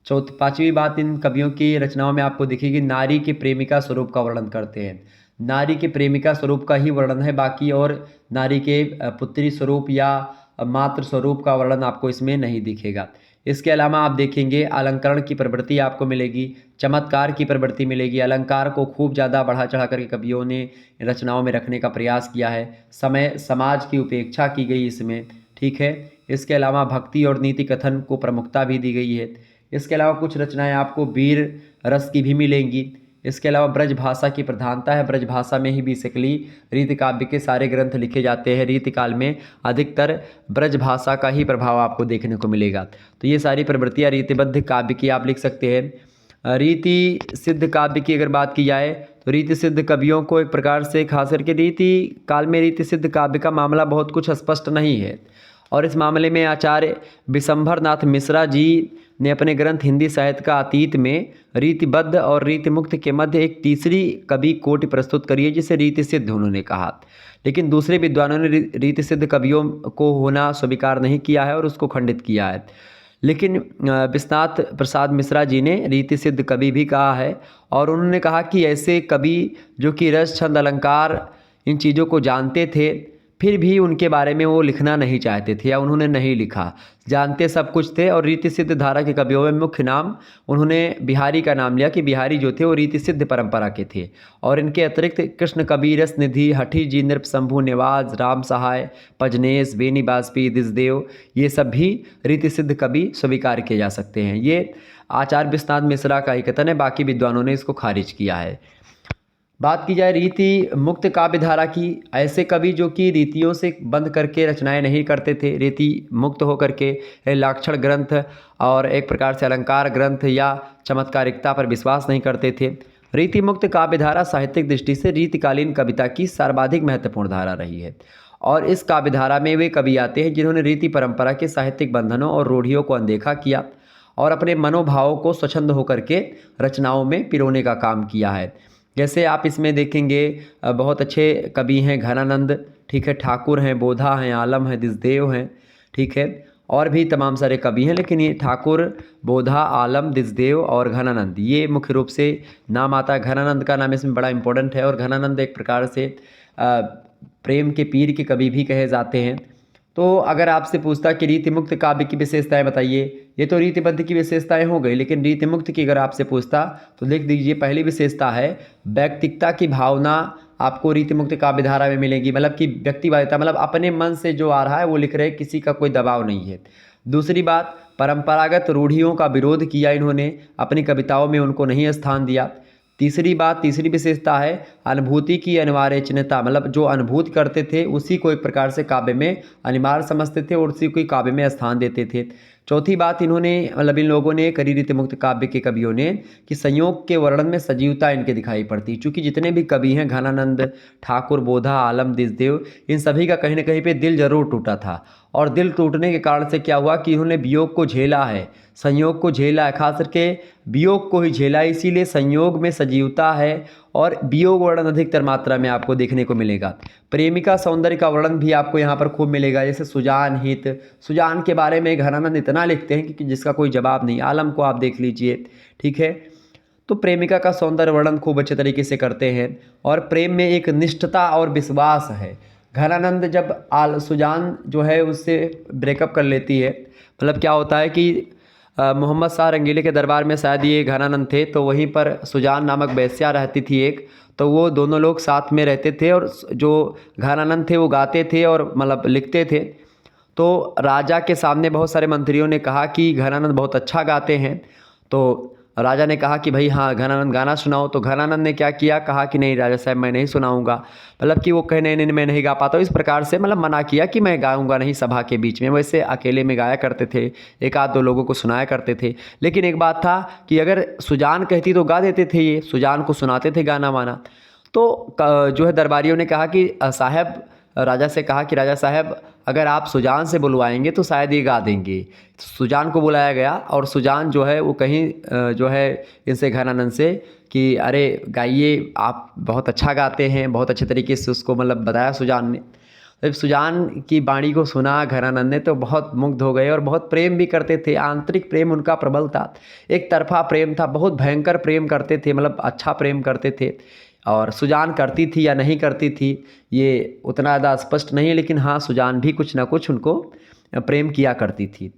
पांचवी बात इन कवियों की रचनाओं में आपको दिखेगी, नारी के प्रेमिका स्वरूप का वर्णन करते हैं। नारी के प्रेमिका स्वरूप का ही वर्णन है, बाकी और नारी के पुत्री स्वरूप या मातृ स्वरूप का वर्णन आपको इसमें नहीं दिखेगा। इसके अलावा आप देखेंगे अलंकरण की प्रवृत्ति आपको मिलेगी, चमत्कार की प्रवृत्ति मिलेगी। अलंकार को खूब ज़्यादा बढ़ा चढ़ा करके कवियों ने रचनाओं में रखने का प्रयास किया है। समाज की उपेक्षा की गई इसमें, ठीक है। इसके अलावा भक्ति और नीति कथन को प्रमुखता भी दी गई है। इसके अलावा कुछ रचनाएं आपको वीर रस की भी मिलेंगी। इसके अलावा ब्रज भाषा की प्रधानता है, ब्रज भाषा में ही बेसिकली रीति काव्य के सारे ग्रंथ लिखे जाते हैं। रीतिकाल में अधिकतर ब्रज भाषा का ही प्रभाव आपको देखने को मिलेगा। तो ये सारी प्रवृत्तियाँ रीतिबद्ध काव्य की आप लिख सकते हैं। रीति सिद्ध काव्य की अगर बात की जाए तो रीति सिद्ध कवियों को एक प्रकार से खास करके रीति काल में रीति सिद्ध काव्य का मामला बहुत कुछ स्पष्ट नहीं है, और इस मामले में आचार्य विशंभरनाथ मिश्रा जी ने अपने ग्रंथ हिंदी साहित्य का अतीत में रीतिबद्ध और रीतिमुक्त के मध्य एक तीसरी कवि कोटि प्रस्तुत करी है, जिसे रीति सिद्ध उन्होंने कहा। लेकिन दूसरे विद्वानों ने रीति सिद्ध कवियों को होना स्वीकार नहीं किया है और उसको खंडित किया है। लेकिन विश्वनाथ प्रसाद मिश्रा जी ने रीति सिद्ध कवि भी कहा है, और उन्होंने कहा कि ऐसे कवि जो कि रस छंद अलंकार इन चीज़ों को जानते थे, फिर भी उनके बारे में वो लिखना नहीं चाहते थे या उन्होंने नहीं लिखा। जानते सब कुछ थे, और रीति सिद्ध धारा के कवियों में मुख्य नाम उन्होंने बिहारी का नाम लिया कि बिहारी जो थे वो रीति सिद्ध परंपरा के थे। और इनके अतिरिक्त कृष्ण कबीर, रस निधि, हठी जी, नृप शंभु, नेवाज, राम सहाय, पजनेश, बेनी बाजपेयी, दिसदेव, ये सब भी रीति सिद्ध कवि स्वीकार किए जा सकते हैं। ये आचार्य विश्वनाथ मिश्रा का ही कथन है, बाकी विद्वानों ने इसको खारिज किया है। बात की जाए रीति मुक्त काव्य धारा की, ऐसे कवि जो कि रीतियों से बंद करके रचनाएं नहीं करते थे, रीति मुक्त होकर के लाक्षण ग्रंथ और एक प्रकार से अलंकार ग्रंथ या चमत्कारिकता पर विश्वास नहीं करते थे। रीति मुक्त काव्य धारा साहित्यिक दृष्टि से रीतिकालीन कविता की सर्वाधिक महत्वपूर्ण धारा रही है, और इस काव्य धारा में वे कवि आते हैं जिन्होंने रीति परंपरा के साहित्यिक बंधनों और रूढ़ियों को अनदेखा किया और अपने मनोभावों को स्वच्छंद होकर के रचनाओं में पिरोने का काम किया है। जैसे आप इसमें देखेंगे बहुत अच्छे कवि हैं घनानंद, ठीक है, ठाकुर हैं, बोधा हैं, आलम हैं, दिसदेव हैं, ठीक है, और भी तमाम सारे कवि हैं। लेकिन ये ठाकुर, बोधा, आलम, दिसदेव और घनानंद, ये मुख्य रूप से नाम आता है। घनानंद का नाम इसमें बड़ा इंपॉर्टेंट है, और घनानंद एक प्रकार से प्रेम के पीर के कवि भी कहे जाते हैं। तो अगर आपसे पूछता कि रीति मुक्त काव्य की विशेषताएं बताइए, ये तो रीतिबद्ध की विशेषताएं हो गई, लेकिन रीति मुक्त की अगर आपसे पूछता तो लिख दीजिए, पहली विशेषता है व्यक्तिकता की भावना आपको रीति मुक्त काव्य धारा में मिलेगी, मतलब कि व्यक्तिवादिता, मतलब अपने मन से जो आ रहा है वो लिख रहे, किसी का कोई दबाव नहीं है। दूसरी बात, परंपरागत रूढ़ियों का विरोध किया इन्होंने, अपनी कविताओं में उनको नहीं स्थान दिया। तीसरी विशेषता है अनुभूति की अनिवार्य चिन्हता, मतलब जो अनुभूति करते थे उसी को एक प्रकार से काव्य में अनिवार्य समझते थे और उसी को काव्य में स्थान देते थे। चौथी बात इन्होंने, मतलब इन लोगों ने करी रीति मुक्त काव्य के कवियों ने, कि संयोग के वर्णन में सजीवता इनके दिखाई पड़ती। चूँकि जितने भी कवि हैं, घनानंद, ठाकुर, बोधा, आलम, दिसदेव, इन सभी का कहीं ना कहीं पे दिल जरूर टूटा था, और दिल टूटने के कारण से क्या हुआ कि इन्होंने वियोग को झेला है, संयोग को झेला है, खास करके वियोग को ही झेला, इसीलिए संयोग में सजीवता है और वियोग वर्णन अधिकतर मात्रा में आपको देखने को मिलेगा। प्रेमिका सौंदर्य का वर्णन भी आपको यहाँ पर खूब मिलेगा, जैसे सुजान हित, सुजान के बारे में घनानंद इतना लिखते हैं कि जिसका कोई जवाब नहीं। आलम को आप देख लीजिए, ठीक है। तो प्रेमिका का सौंदर्य वर्णन खूब अच्छे तरीके से करते हैं, और प्रेम में एक निष्ठता और विश्वास है। घनानंद जब सुजान जो है उससे ब्रेकअप कर लेती है, मतलब क्या होता है कि मोहम्मद शाह रंगीले के दरबार में शायद ये घनानंद थे, तो वहीं पर सुजान नामक वेश्या रहती थी एक, तो वो दोनों लोग साथ में रहते थे, और जो घनानंद थे वो गाते थे और मतलब लिखते थे। तो राजा के सामने बहुत सारे मंत्रियों ने कहा कि घनानंद बहुत अच्छा गाते हैं, तो राजा ने कहा कि भाई हाँ घनानंद गाना सुनाओ। तो घनानंद ने क्या किया, कहा कि नहीं राजा साहब मैं नहीं सुनाऊंगा, मतलब कि वो कहे नहीं नहीं मैं नहीं गा पाता हूँ, इस प्रकार से मतलब मना किया कि मैं गाऊंगा नहीं सभा के बीच में। वैसे अकेले में गाया करते थे, एक आध दो लोगों को सुनाया करते थे। लेकिन एक बात था कि अगर सुजान कहती तो गा देते थे, ये सुजान को सुनाते थे गाना वाना। तो जो है दरबारियों ने कहा कि साहब, राजा से कहा कि राजा साहब अगर आप सुजान से बुलवाएंगे तो शायद ये गा देंगे। सुजान को बुलाया गया और सुजान जो है वो कहीं जो है इनसे घनानंद से कि अरे गाइए, आप बहुत अच्छा गाते हैं, बहुत अच्छे तरीके से उसको मतलब बताया सुजान ने। जब सुजान की वाणी को सुना घनानंद ने तो बहुत मुग्ध हो गए और बहुत प्रेम भी करते थे, आंतरिक प्रेम उनका प्रबल था, एक तरफा प्रेम था, बहुत भयंकर प्रेम करते थे, मतलब अच्छा प्रेम करते थे। और सुजान करती थी या नहीं करती थी ये उतना ज़्यादा स्पष्ट नहीं है, लेकिन हाँ सुजान भी कुछ ना कुछ उनको प्रेम किया करती थी।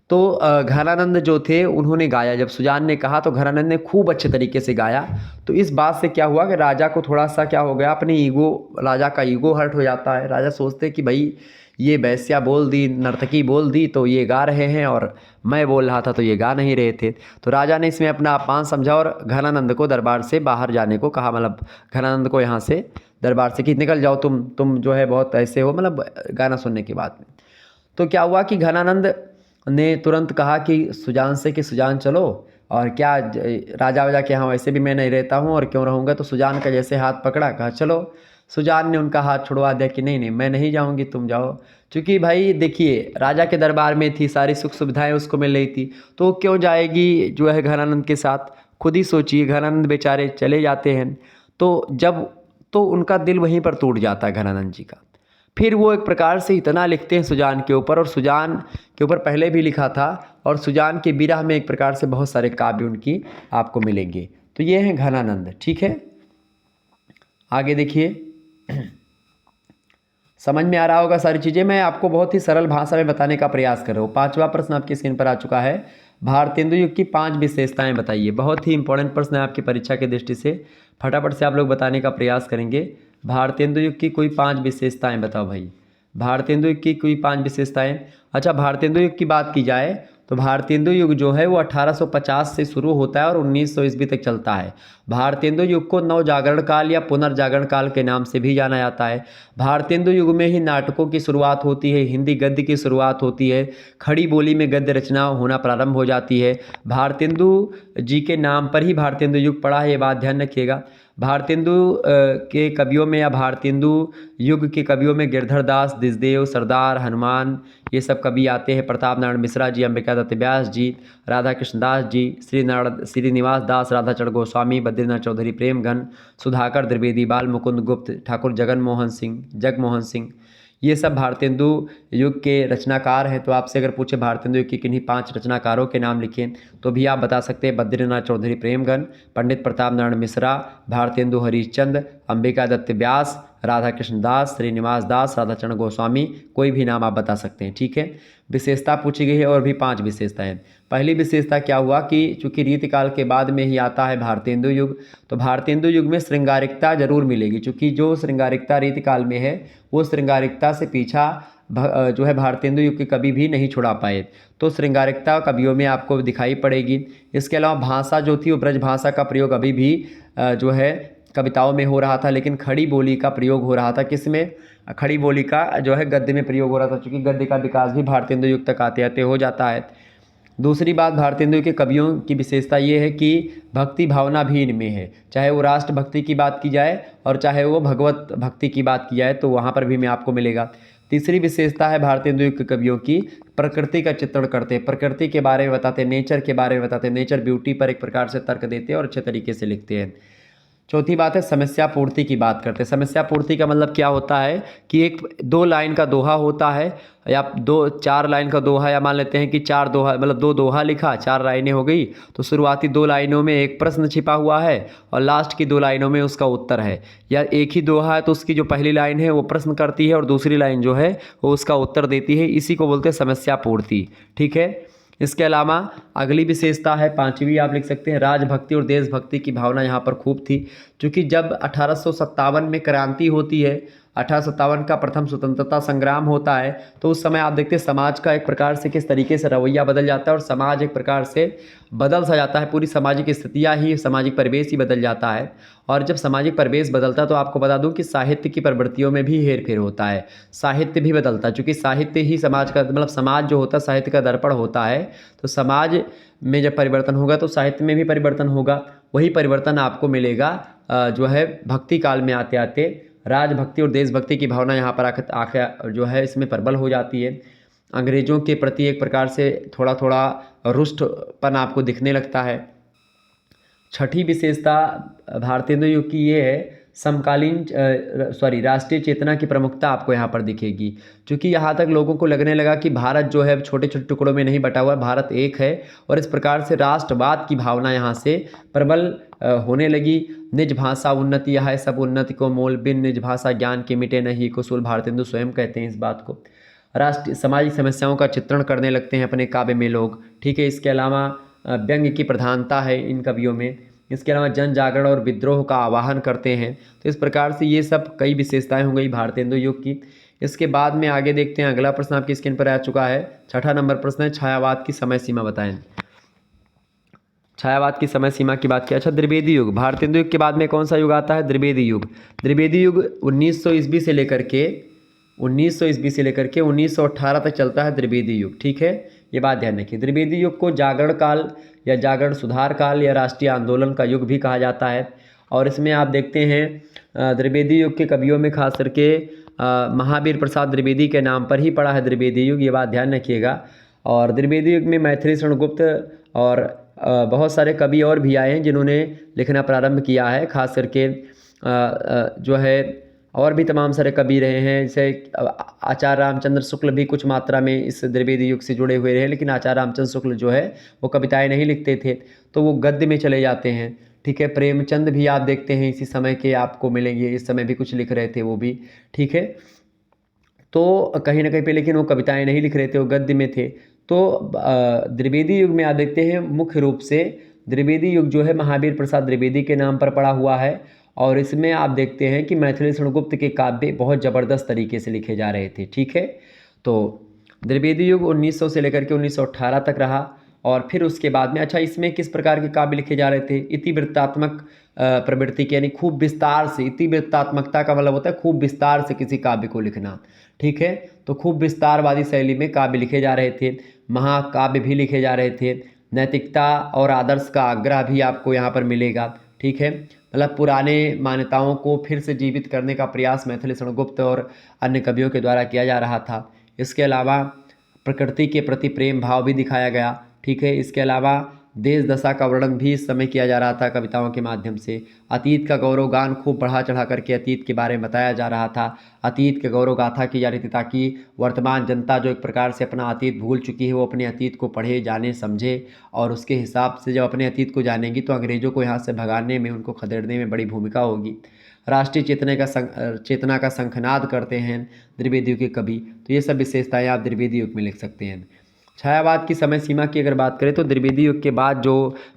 तो घनानंद जो थे उन्होंने गाया, जब सुजान ने कहा तो घनानंद ने खूब अच्छे तरीके से गाया। तो इस बात से क्या हुआ कि राजा को थोड़ा सा क्या हो गया, अपनी ईगो, राजा का ईगो हर्ट हो जाता है। राजा सोचते कि भाई ये वैश्या बोल दी, नर्तकी बोल दी तो ये गा रहे हैं और मैं बोल रहा था तो ये गा नहीं रहे थे। तो राजा ने इसमें अपना अपमान समझा और घनानंद को दरबार से बाहर जाने को कहा, मतलब घनानंद को यहाँ से दरबार से कि निकल जाओ, तुम जो है बहुत ऐसे हो, मतलब गाना सुनने के बाद में। तो क्या हुआ कि घनानंद ने तुरंत कहा कि सुजान से कि सुजान चलो, और क्या राजा वाजा के यहाँ वैसे भी मैं नहीं रहता हूँ और क्यों रहूँगा। तो सुजान का जैसे हाथ पकड़ा, कहा चलो। सुजान ने उनका हाथ छुड़वा दिया कि नहीं नहीं मैं नहीं जाऊँगी, तुम जाओ। क्योंकि भाई देखिए राजा के दरबार में थी, सारी सुख सुविधाएं उसको मिल रही थी, तो क्यों जाएगी जो है घनानंद के साथ। खुद ही सोचिए, घनानंद बेचारे चले जाते हैं तो जब तो उनका दिल वहीं पर टूट जाता है घनानंद जी का। फिर वो एक प्रकार से इतना लिखते हैं सुजान के ऊपर, और सुजान के ऊपर पहले भी लिखा था, और सुजान के विरह में एक प्रकार से बहुत सारे काव्य उनकी आपको मिलेंगे। तो ये हैं घनानंद। ठीक है, आगे देखिए। समझ में आ रहा होगा सारी चीज़ें, मैं आपको बहुत ही सरल भाषा में बताने का प्रयास कर रहा हूँ। 5वां प्रश्न आपकी स्क्रीन पर आ चुका है, भारतेंदु युग की 5 विशेषताएं बताइए। बहुत ही इंपॉर्टेंट प्रश्न है आपकी परीक्षा की दृष्टि से, फटाफट से आप लोग बताने का प्रयास करेंगे। भारतेंदु युग की कोई 5 विशेषताएं बताओ भाई, भारतेंदु युग की कोई 5 विशेषताएं। अच्छा, भारतेंदु युग की बात की जाए तो भारतेंदु युग जो है वो 1850 से शुरू होता है और 1900 ईस्वी तक चलता है। भारतेंदु युग को नवजागरण काल या पुनर्जागरण काल के नाम से भी जाना जाता है। भारतेंदु युग में ही नाटकों की शुरुआत होती है, हिंदी गद्य की शुरुआत होती है, खड़ी बोली में गद्य रचना होना प्रारंभ हो जाती है। भारतेंदु जी के नाम पर ही भारतेंदु युग पड़ा है, ये बात ध्यान रखिएगा। भारतेंदु के कवियों में या भारतेंदु युग के कवियों में गिरधर दास, दिशदेव, सरदार, हनुमान, ये सब कवि आते हैं। प्रताप नारायण मिश्रा जी, अंबिका दत्त व्यास जी, राधा कृष्ण दास जी, श्रीनिवास दास, राधाचरण गोस्वामी, बद्रीनाथ चौधरी प्रेमघन, सुधाकर द्विवेदी, बाल मुकुंद गुप्त, ठाकुर जगमोहन सिंह, ये सब भारतेंदु युग के रचनाकार हैं। तो आपसे अगर पूछे भारतेंदु युग के किन्हीं 5 रचनाकारों के नाम लिखें तो भी आप बता सकते हैं बद्रीनाथ चौधरी प्रेमघन, पंडित प्रताप नारायण मिश्रा, भारतेंदु हरिश्चंद्र, अंबिका दत्त व्यास, राधा कृष्ण दास, श्रीनिवास दास, राधाचरण गोस्वामी, कोई भी नाम आप बता सकते हैं। ठीक है, विशेषता पूछी गई है और भी 5 विशेषताएं। पहली विशेषता क्या हुआ कि चूंकि रीतिकाल के बाद में ही आता है भारतेंदु युग, तो भारतेंदु युग में श्रृंगारिकता जरूर मिलेगी। चूंकि जो श्रृंगारिकता रीतिकाल में है वो श्रृंगारिकता से पीछा जो है भारतेंदु युग के कवि भी नहीं छुड़ा पाए, तो श्रृंगारिकता कवियों में आपको दिखाई पड़ेगी। इसके अलावा भाषा जो थी वो ब्रज भाषा का प्रयोग अभी भी जो है कविताओं में हो रहा था, लेकिन खड़ी बोली का प्रयोग हो रहा था। किसमें? खड़ी बोली का जो है गद्य में प्रयोग हो रहा था, क्योंकि गद्य का विकास भी भारतेंदु युग तक आते आते हो जाता है। दूसरी बात, भारतेंदु के कवियों की विशेषता ये है कि भक्ति भावना भी इनमें है, चाहे वो राष्ट्र भक्ति की बात की जाए और चाहे वो भगवत भक्ति की बात की जाए, तो वहाँ पर भी में आपको मिलेगा। तीसरी विशेषता है भारतेंदु के कवियों की, प्रकृति का चित्रण करते हैं, प्रकृति के बारे में बताते हैं, नेचर के बारे में बताते हैं, नेचर ब्यूटी पर एक प्रकार से तर्क देते हैं और अच्छे तरीके से लिखते हैं। चौथी बात है समस्या पूर्ति की बात करते हैं। समस्या पूर्ति का मतलब क्या होता है कि एक 2 लाइन का दोहा होता है या 4 लाइन का दोहा, या मान लेते हैं कि 4 दोहा, मतलब 2 दोहा लिखा, 4 लाइनें हो गई, तो शुरुआती 2 लाइनों में एक प्रश्न छिपा हुआ है और लास्ट की 2 लाइनों में उसका उत्तर है। या एक ही दोहा है तो उसकी जो पहली लाइन है वो प्रश्न करती है और दूसरी लाइन जो है वो उसका उत्तर देती है, इसी को बोलते हैं समस्या पूर्ति। ठीक है, इसके अलावा अगली विशेषता है 5वीं, आप लिख सकते हैं राजभक्ति और देशभक्ति की भावना यहाँ पर खूब थी। क्योंकि जब 1857 में क्रांति होती है, 1857 का प्रथम स्वतंत्रता संग्राम होता है, तो उस समय आप देखते हैं समाज का एक प्रकार से किस तरीके से रवैया बदल जाता है और समाज एक प्रकार से बदल सा जाता है, पूरी सामाजिक स्थितियाँ ही, सामाजिक परिवेश ही बदल जाता है। और जब सामाजिक परिवेश बदलता है तो आपको बता दूं कि साहित्य की प्रवृत्तियों में भी हेर फेर होता है, साहित्य भी बदलता है, चूँकि साहित्य ही समाज का मतलब समाज जो होता है साहित्य का दर्पण होता है, तो समाज में जब परिवर्तन होगा तो साहित्य में भी परिवर्तन होगा। वही परिवर्तन आपको मिलेगा जो है भक्ति काल में आते आते राजभक्ति और देशभक्ति की भावना यहाँ पर आकर जो है इसमें प्रबल हो जाती है। अंग्रेज़ों के प्रति एक प्रकार से थोड़ा थोड़ा रुष्टपन आपको दिखने लगता है। छठी विशेषता भारतेंदु युग की ये है, समकालीन राष्ट्रीय चेतना की प्रमुखता आपको यहाँ पर दिखेगी, क्योंकि यहाँ तक लोगों को लगने लगा कि भारत जो है छोटे छोटे टुकड़ों में नहीं बटा हुआ है, भारत एक है, और इस प्रकार से राष्ट्रवाद की भावना यहाँ से प्रबल होने लगी। निज भाषा उन्नति यह है सब उन्नति को मोल, बिन निज भाषा ज्ञान के मिटे नहीं कुसूल, भारतेंदु स्वयं कहते हैं इस बात को। राष्ट्रीय सामाजिक समस्याओं का चित्रण करने लगते हैं अपने काव्य में लोग, ठीक है। इसके अलावा व्यंग्य की प्रधानता है इन कवियों में। इसके अलावा जन जागरण और विद्रोह का आवाहन करते हैं। तो इस प्रकार से ये सब कई विशेषताएं हो गई भारतेंदु युग की। इसके बाद में आगे देखते हैं, अगला प्रश्न आपकी स्क्रीन पर आ चुका है। छठा नंबर प्रश्न है, छायावाद की समय सीमा बताएं। छायावाद की समय सीमा की बात की। अच्छा, द्विवेदी युग, भारतेंदु युग के बाद में कौन सा युग आता है? द्विवेदी युग। द्विवेदी युग 1900 ईस्वी से लेकर के 1918 तक चलता है द्विवेदी युग, ठीक है। ये बात ध्यान रखिए। द्विवेदी युग को जागरण काल या जागरण सुधार काल या राष्ट्रीय आंदोलन का युग भी कहा जाता है। और इसमें आप देखते हैं द्विवेदी युग के कवियों में खास करके महावीर प्रसाद द्विवेदी के नाम पर ही पड़ा है द्विवेदी युग, ये बात ध्यान रखिएगा। और द्विवेदी युग में मैथिली शरण गुप्त और बहुत सारे कवि और भी आए हैं जिन्होंने लिखना प्रारंभ किया है, खास करके जो है और भी तमाम सारे कवि रहे हैं, जैसे आचार्य रामचंद्र शुक्ल भी कुछ मात्रा में इस द्विवेदी युग से जुड़े हुए रहे, लेकिन आचार्य रामचंद्र शुक्ल जो है वो कविताएं नहीं लिखते थे, तो वो गद्य में चले जाते हैं, ठीक है। प्रेमचंद भी आप देखते हैं इसी समय के आपको मिलेंगे, इस समय भी कुछ लिख रहे थे वो भी, ठीक है। तो कहीं ना कहीं पे लेकिन वो कविताएं नहीं लिख रहे थे, वो गद्य में थे। तो द्विवेदी युग में आप देखते हैं मुख्य रूप से द्विवेदी युग जो है महावीर प्रसाद द्विवेदी के नाम पर पड़ा हुआ है। और इसमें आप देखते हैं कि मैथिली शरण गुप्त के काव्य बहुत ज़बरदस्त तरीके से लिखे जा रहे थे, ठीक है। तो द्विवेदी युग 1900 से लेकर के 1918 तक रहा। और फिर उसके बाद में, अच्छा, इसमें किस प्रकार के काव्य लिखे जा रहे थे? इतिवृत्तात्मक प्रवृत्ति की, यानी खूब विस्तार से, इतिवृत्तात्मकता का मतलब होता है खूब विस्तार से किसी काव्य को लिखना, ठीक है। तो खूब विस्तारवादी शैली में काव्य लिखे जा रहे थे, महाकाव्य भी लिखे जा रहे थे, नैतिकता और आदर्श का आग्रह भी आपको यहाँ पर मिलेगा, ठीक है। मतलब पुराने मान्यताओं को फिर से जीवित करने का प्रयास मैथिली शरण गुप्त और अन्य कवियों के द्वारा किया जा रहा था। इसके अलावा प्रकृति के प्रति प्रेम भाव भी दिखाया गया, ठीक है। इसके अलावा देश दशा का वर्णन भी इस समय किया जा रहा था कविताओं के माध्यम से। अतीत का गौरव गान खूब बढ़ा चढ़ा करके अतीत के बारे में बताया जा रहा था, अतीत के गौरव गाथा की जा रही थी, ताकि वर्तमान जनता जो एक प्रकार से अपना अतीत भूल चुकी है वो अपने अतीत को पढ़े, जाने, समझे, और उसके हिसाब से जब अपने अतीत को जानेंगी तो अंग्रेज़ों को यहाँ से भगाने में, उनको खदेड़ने में बड़ी भूमिका होगी। राष्ट्रीय चेतना का शंखनाद करते हैं द्विवेदी युग के कवि। तो ये सब विशेषताएँ आप द्विवेदी युग में लिख सकते हैं। छायावाद की समय सीमा की अगर बात करें तो द्विवेदी युग के बाद जो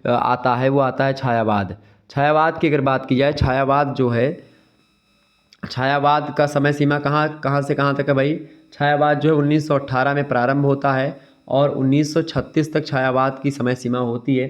आता है वो आता है छायावाद। छायावाद की अगर बात की जाए, छायावाद जो है, छायावाद का समय सीमा कहाँ से कहाँ तक है भाई? छायावाद जो है 1918 में प्रारंभ होता है और 1936 तक छायावाद की समय सीमा होती है।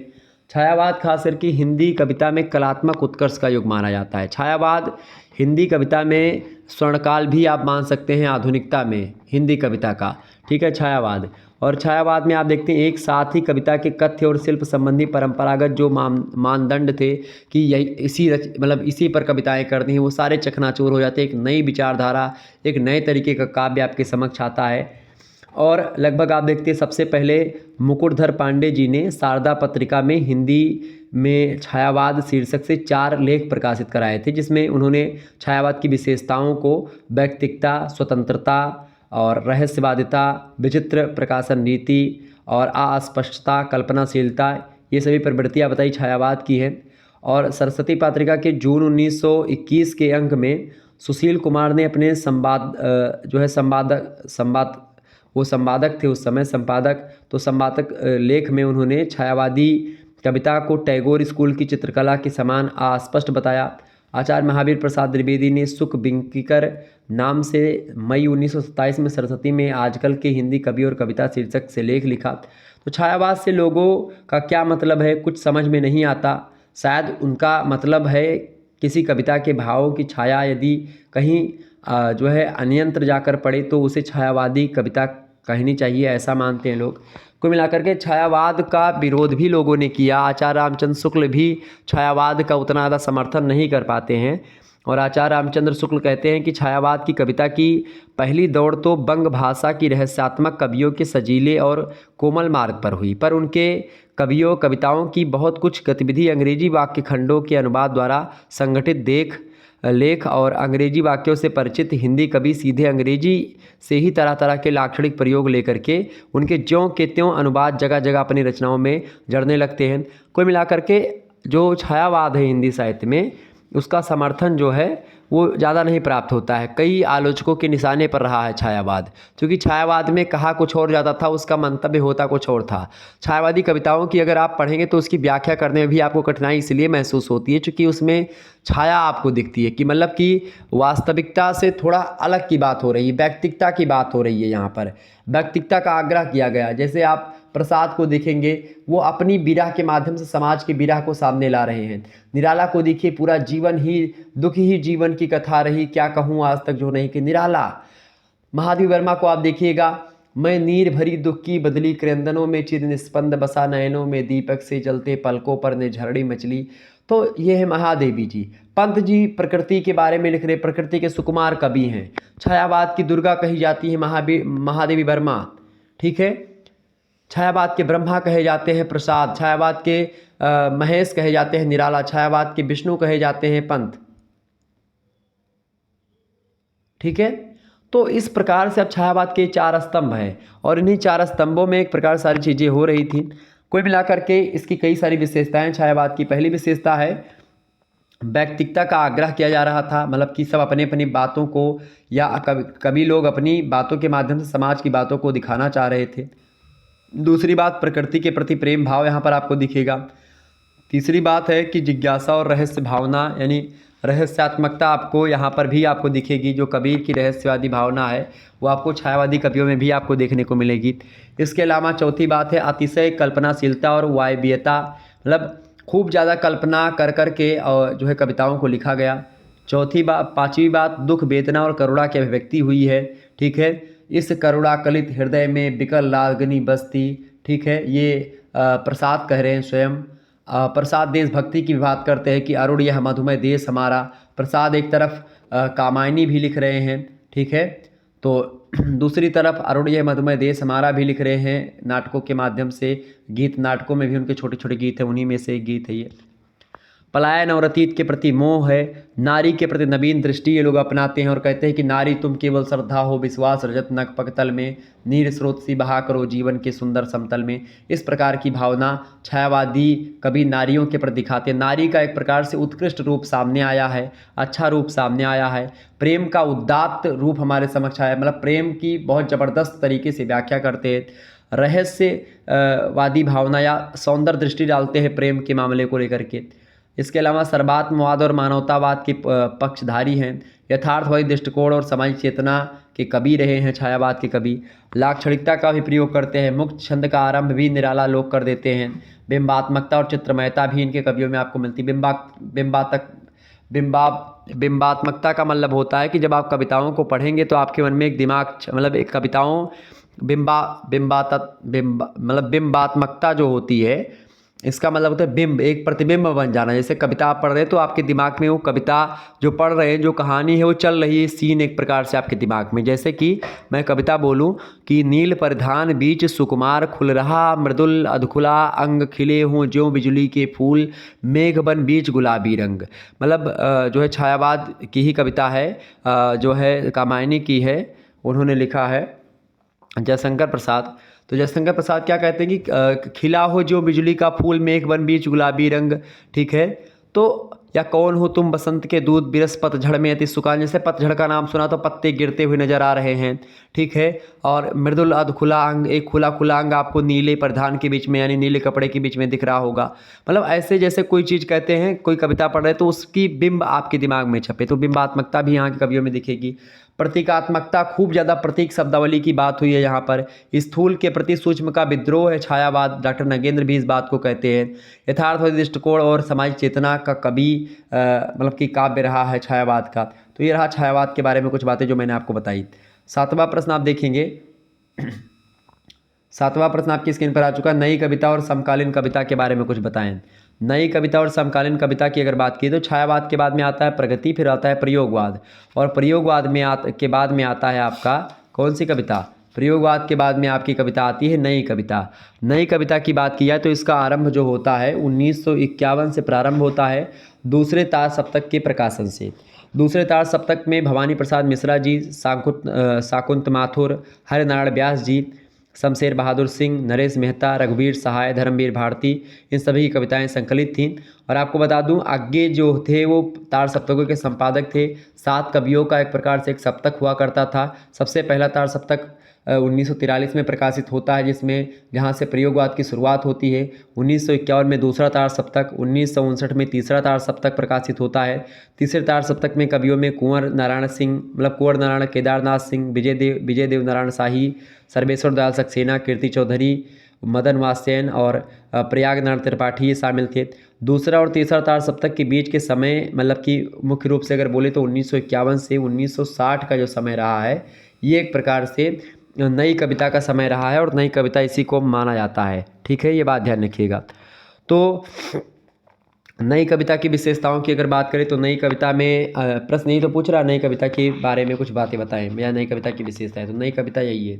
छायावाद खास करके हिंदी कविता में कलात्मक उत्कर्ष का युग माना जाता है। छायावाद हिंदी कविता में स्वर्णकाल भी आप मान सकते हैं आधुनिकता में हिंदी कविता का, ठीक है, छायावाद। और छायावाद में आप देखते हैं एक साथ ही कविता के कथ्य और शिल्प संबंधी परंपरागत जो मानदंड थे कि यही इसी पर कविताएं करनी है, वो सारे चकनाचूर हो जाते हैं। एक नई विचारधारा, एक नए तरीके का काव्य आपके समक्ष आता है। और लगभग आप देखते हैं सबसे पहले मुकुटधर पांडे जी ने शारदा पत्रिका में हिंदी में छायावाद शीर्षक से 4 लेख प्रकाशित कराए थे, जिसमें उन्होंने छायावाद की विशेषताओं को व्यक्तिकता, स्वतंत्रता और रहस्यवादिता, विचित्र प्रकाशन रीति और अस्पष्टता, कल्पनाशीलता, ये सभी प्रवृत्तियाँ बताई छायावाद की है। और सरस्वती पत्रिका के जून 1921 के अंक में सुशील कुमार ने अपने वो संपादक थे उस समय, संपादक, तो संपादक लेख में उन्होंने छायावादी कविता को टैगोर स्कूल की चित्रकला के समान अस्पष्ट बताया। आचार्य महावीर प्रसाद द्विवेदी ने सुख बिंकिकर नाम से मई 1927 में सरस्वती में आजकल के हिंदी कवि और कविता शीर्षक से लेख लिखा। तो छायावाद से लोगों का क्या मतलब है, कुछ समझ में नहीं आता। शायद उनका मतलब है किसी कविता के भावों की छाया यदि कहीं जो है अन्यंत्र जाकर पड़े तो उसे छायावादी कविता कहनी चाहिए, ऐसा मानते हैं लोग। कुल मिलाकर के छायावाद का विरोध भी लोगों ने किया। आचार्य रामचंद्र शुक्ल भी छायावाद का उतना ज़्यादा समर्थन नहीं कर पाते हैं और आचार्य रामचंद्र शुक्ल कहते हैं कि छायावाद की कविता की पहली दौड़ तो बंग भाषा की रहस्यात्मक कवियों के सजीले और कोमल मार्ग पर हुई, पर उनके कविताओं की बहुत कुछ गतिविधि अंग्रेजी वाक्य खंडों के अनुवाद द्वारा संगठित लेख और अंग्रेजी वाक्यों से परिचित हिंदी कवि सीधे अंग्रेजी से ही तरह तरह के लाक्षणिक प्रयोग लेकर के उनके ज्यों के त्यों अनुवाद जगह जगह अपनी रचनाओं में जड़ने लगते हैं। कुल मिलाकर के जो छायावाद है हिंदी साहित्य में, उसका समर्थन जो है वो ज़्यादा नहीं प्राप्त होता है। कई आलोचकों के निशाने पर रहा है छायावाद, क्योंकि छायावाद में कहा कुछ और ज़्यादा था, उसका मंतव्य होता कुछ और था। छायावादी कविताओं की अगर आप पढ़ेंगे तो उसकी व्याख्या करने में भी आपको कठिनाई इसलिए महसूस होती है क्योंकि उसमें छाया आपको दिखती है कि मतलब कि वास्तविकता से थोड़ा अलग की बात हो रही है, व्यक्तिकता की बात हो रही है। यहाँ पर व्यक्तिकता का आग्रह किया गया। जैसे आप प्रसाद को देखेंगे, वो अपनी विरह के माध्यम से समाज की विरह को सामने ला रहे हैं। निराला को देखिए, पूरा जीवन ही दुख ही जीवन की कथा रही, क्या कहूँ आज तक जो नहीं कि निराला। महादेवी वर्मा को आप देखिएगा, मैं नीर भरी दुख की बदली क्रंदनों में चिर निस्पंद बसा नयनों में दीपक से जलते पलकों पर ने झरड़ी मचली। तो ये है महादेवी जी। पंत जी प्रकृति के बारे में लिख रहे, प्रकृति के सुकुमार कवि हैं। छायावाद की दुर्गा कही जाती है महादेवी वर्मा, ठीक है। छायावाद के ब्रह्मा कहे जाते हैं प्रसाद, छायावाद के महेश कहे जाते हैं निराला, छायावाद के विष्णु कहे जाते हैं पंत, ठीक है। तो इस प्रकार से अब छायावाद के 4 स्तंभ हैं और इन्हीं 4 स्तंभों में एक प्रकार सारी चीज़ें हो रही थी। कुल मिलाकर के इसकी कई सारी विशेषताएं छायावाद की। पहली विशेषता है व्यक्तिकता का आग्रह किया जा रहा था, मतलब कि सब अपनी अपनी बातों को या कभी लोग अपनी बातों के माध्यम से समाज की बातों को दिखाना चाह रहे थे। दूसरी बात, प्रकृति के प्रति प्रेम भाव यहाँ पर आपको दिखेगा। तीसरी बात है कि जिज्ञासा और रहस्य भावना यानी रहस्यात्मकता आपको यहाँ पर भी आपको दिखेगी। जो कबीर की रहस्यवादी भावना है वो आपको छायावादी कवियों में भी आपको देखने को मिलेगी। इसके अलावा चौथी बात है अतिशय कल्पनाशीलता और वायवीयता, मतलब खूब ज़्यादा कल्पना कर कर के और जो है कविताओं को लिखा गया। पांचवी बात, दुख वेदना और करुणा की अभिव्यक्ति हुई है, ठीक है। इस करुणाकलित हृदय में बिकल रागनी बस्ती, ठीक है। ये प्रसाद कह रहे हैं स्वयं। प्रसाद देशभक्ति की बात करते हैं कि अरुण यह मधुमय देश हमारा। प्रसाद एक तरफ कामायनी भी लिख रहे हैं, ठीक है। तो दूसरी तरफ अरुण यह मधुमय देश हमारा भी लिख रहे हैं नाटकों के माध्यम से। गीत नाटकों में भी उनके छोटे छोटे गीत हैं, उन्हीं में से एक गीत है ये। पलायन और अतीत के प्रति मोह है, नारी के प्रति नवीन दृष्टि ये लोग अपनाते हैं और कहते हैं कि नारी तुम केवल श्रद्धा हो, विश्वास रजत नक पकतल में, नीर स्रोत सी बहा करो जीवन के सुंदर समतल में। इस प्रकार की भावना छायावादी कभी नारियों के प्रति दिखाते हैं। नारी का एक प्रकार से उत्कृष्ट रूप सामने आया है, अच्छा रूप सामने आया है। प्रेम का उदात्त रूप हमारे समक्ष आया, मतलब प्रेम की बहुत ज़बरदस्त तरीके से व्याख्या करते हैं। रहस्यवादी भावना या सौंदर्य दृष्टि डालते हैं प्रेम के मामले को लेकर के। इसके अलावा सर्वात्मवाद और मानवतावाद के पक्षधारी हैं। यथार्थवादी दृष्टिकोण और समाज चेतना के कवि रहे हैं छायावाद के कवि। लाक्षणिकता का भी प्रयोग करते हैं। मुक्त छंद का आरंभ भी निराला लोग कर देते हैं। बिंबात्मकता और चित्रमयता भी इनके कवियों में आपको मिलती। बिंबात्मकता का मतलब होता है कि जब आप कविताओं को पढ़ेंगे तो आपके मन में एक दिमाग, मतलब एक कविताओं बिंबात्मकता जो होती है, इसका मतलब होता है बिंब, एक प्रतिबिंब बन जाना। जैसे कविता आप पढ़ रहे हैं तो आपके दिमाग में वो कविता जो पढ़ रहे हैं, जो कहानी है वो चल रही है, सीन एक प्रकार से आपके दिमाग में। जैसे कि मैं कविता बोलूं कि नील परिधान बीच सुकुमार खुल रहा, मृदुल अधखुला अंग खिले हों ज्यों बिजली के फूल, मेघ बन बीच गुलाबी रंग। मतलब जो है छायावाद की ही कविता है, जो है कामायनी की है, उन्होंने लिखा है जयशंकर प्रसाद। तो जयशंकर प्रसाद क्या कहते हैं कि खिला हो जो बिजली का फूल, मेघ बन बीच गुलाबी रंग, ठीक है। तो या कौन हो तुम बसंत के दूत बिरस पतझड़ में अति सुखान। जैसे पतझड़ का नाम सुना तो पत्ते गिरते हुए नजर आ रहे हैं, ठीक है। और मृदुल अध खुला अंग, एक खुला खुला अंग आपको नीले परिधान के बीच में यानी नीले कपड़े के बीच में दिख रहा होगा। मतलब ऐसे जैसे कोई चीज़ कहते हैं, कोई कविता पढ़ रहे तो उसकी बिंब आपके दिमाग में छपे, तो बिंबात्मकता भी यहाँ के कवियों में दिखेगी। प्रतीकात्मकता, खूब ज़्यादा प्रतीक शब्दावली की बात हुई है यहाँ पर। स्थूल के प्रति सूक्ष्म का विद्रोह है छायावाद, डॉक्टर नगेंद्र भी इस बात को कहते हैं। यथार्थवादी दृष्टिकोण और समाज चेतना का कवि मतलब कि काव्य रहा है छायावाद का। तो ये रहा छायावाद के बारे में कुछ बातें जो मैंने आपको बताई। सातवां प्रश्न आप देखेंगे। सातवां प्रश्न आपकी स्क्रीन पर आ चुका। नई कविता और समकालीन कविता के बारे में कुछ बताएं। नई कविता और समकालीन कविता की अगर बात की तो छायावाद के बाद में आता है प्रगति, फिर आता है प्रयोगवाद, और प्रयोगवाद के बाद में आता है आपका कौन सी कविता? प्रयोगवाद के बाद में आपकी कविता आती है नई कविता। नई कविता की बात की जाए तो इसका आरंभ जो होता है 1951 से प्रारंभ होता है, दूसरे तार सप्तक के प्रकाशन से। दूसरे तार सप्तक में भवानी प्रसाद मिश्रा जी, शाकुंत माथुर, हरिनारायण व्यास जी, शमशेर बहादुर सिंह, नरेश मेहता, रघुवीर सहाय, धर्मवीर भारती, इन सभी की कविताएं संकलित थीं। और आपको बता दूं आगे जो थे वो तार सप्तकों के संपादक थे। 7 कवियों का एक प्रकार से एक सप्तक हुआ करता था। सबसे पहला तार सप्तक 1943 में प्रकाशित होता है, जिसमें जहाँ से प्रयोगवाद की शुरुआत होती है। 1951 में दूसरा तार सप्तक, 1959 में तीसरा तार सप्तक प्रकाशित होता है। तीसरे तार सप्तक में कवियों में कुंवर नारायण सिंह, मतलब कुंवर नारायण केदारनाथ सिंह, विजय देव नारायण शाही, सर्वेश्वर दयाल सक्सेना, कीर्ति चौधरी, मदन वात्स्ययन और प्रयाग नारायण त्रिपाठी ये शामिल थे। दूसरा और तीसरा तार सप्तक के बीच के समय, मतलब कि मुख्य रूप से अगर बोले तो 1951 से 1960 का जो समय रहा है, ये एक प्रकार से नई कविता का समय रहा है और नई कविता इसी को माना जाता है, ठीक है, ये बात ध्यान रखिएगा। तो नई कविता की विशेषताओं की अगर बात करें तो नई कविता में प्रश्न यही तो पूछ रहा, नई कविता के बारे में कुछ बातें बताएं या नई कविता की विशेषता है। तो नई कविता यही है।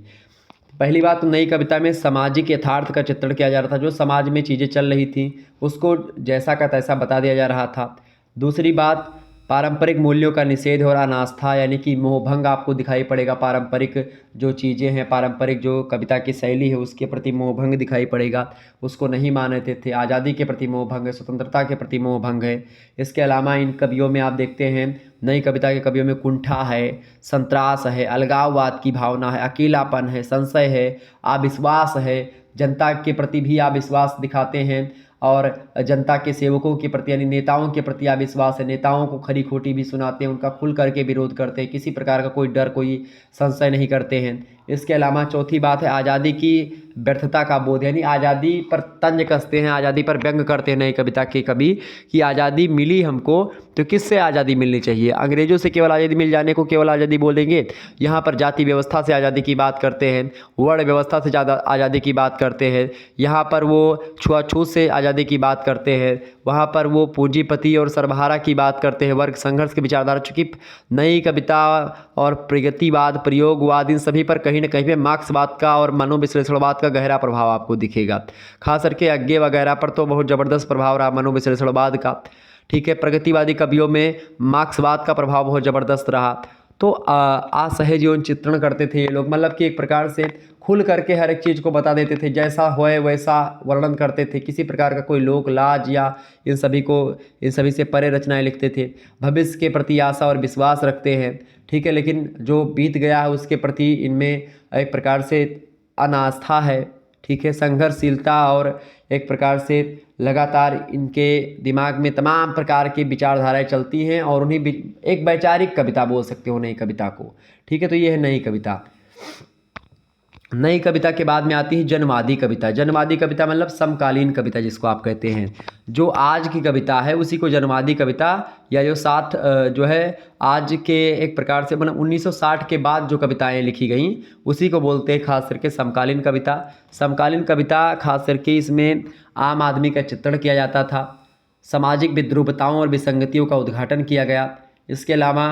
पहली बात तो नई कविता में सामाजिक यथार्थ का चित्रण किया जा रहा था, जो समाज में चीज़ें चल रही थी उसको जैसा का तैसा बता दिया जा रहा था। दूसरी बात, पारंपरिक मूल्यों का निषेध और अनास्था, यानी कि मोहभंग आपको दिखाई पड़ेगा। पारंपरिक जो चीज़ें हैं, पारंपरिक जो कविता की शैली है उसके प्रति मोहभंग दिखाई पड़ेगा, उसको नहीं मानते थे। आज़ादी के प्रति मोहभंग है, स्वतंत्रता के प्रति मोहभंग है। इसके अलावा इन कवियों में आप देखते हैं, नई कविता के कवियों में कुंठा है, संत्रास है, अलगाववाद की भावना है, अकेलापन है, संशय है, अविश्वास है, जनता के प्रति भी अविश्वास दिखाते हैं, और जनता के सेवकों के प्रति यानी नेताओं के प्रति अविश्वास है। नेताओं को खरी खोटी भी सुनाते हैं, उनका खुल करके विरोध करते हैं, किसी प्रकार का कोई डर, कोई संशय नहीं करते हैं। इसके अलावा चौथी बात है आज़ादी की व्यर्थता का बोध, यानी आज़ादी पर तंज कसते हैं, आज़ादी पर व्यंग करते हैं नई कविता के कवि कि आज़ादी मिली हमको तो किससे आज़ादी मिलनी चाहिए। अंग्रेजों से केवल आज़ादी मिल जाने को केवल आज़ादी बोलेंगे, यहाँ पर जाति व्यवस्था से आज़ादी की बात करते हैं, वर्ण व्यवस्था से ज़्यादा आज़ादी की बात करते हैं, यहाँ पर वो छुआछूत से आज़ादी की बात करते हैं, वहाँ पर वो पूंजीपति और सर्वहारा की बात करते हैं, वर्ग संघर्ष की विचारधारा। चूँकि नई कविता और प्रगतिवाद, प्रयोगवाद, इन सभी पर कहीं ना कहीं पे मार्क्सवाद का और मनोविश्लेषणवाद का गहरा प्रभाव आपको दिखेगा। खास करके अज्ञे वगैरह पर तो बहुत ज़बरदस्त प्रभाव रहा मनोविश्लेषणवाद का, ठीक है। प्रगतिवादी कवियों में मार्क्सवाद का प्रभाव बहुत ज़बरदस्त रहा। तो असहज जीवन चित्रण करते थे ये लोग, मतलब कि एक प्रकार से खुल करके हर एक चीज़ को बता देते थे, जैसा होए वैसा वर्णन करते थे, किसी प्रकार का कोई लोक लाज या इन सभी से परे रचनाएं लिखते थे। भविष्य के प्रति आशा और विश्वास रखते हैं, ठीक है, लेकिन जो बीत गया है उसके प्रति इनमें एक प्रकार से अनास्था है, ठीक है। संघर्षशीलता और एक प्रकार से लगातार इनके दिमाग में तमाम प्रकार की विचारधाराएं चलती हैं और उन्हीं एक वैचारिक कविता बोल सकते हो नई कविता को, ठीक है। तो ये है नई कविता। नई कविता के बाद में आती है जनवादी कविता। जनवादी कविता मतलब समकालीन कविता जिसको आप कहते हैं, जो आज की कविता है उसी को जनवादी कविता या जो है आज के एक प्रकार से मतलब 1960 के बाद जो कविताएं लिखी गई उसी को बोलते हैं खास करके समकालीन कविता। समकालीन कविता खास करके इसमें आम आदमी का चित्रण किया जाता था, सामाजिक विद्रूपताओं और विसंगतियों का उद्घाटन किया गया। इसके अलावा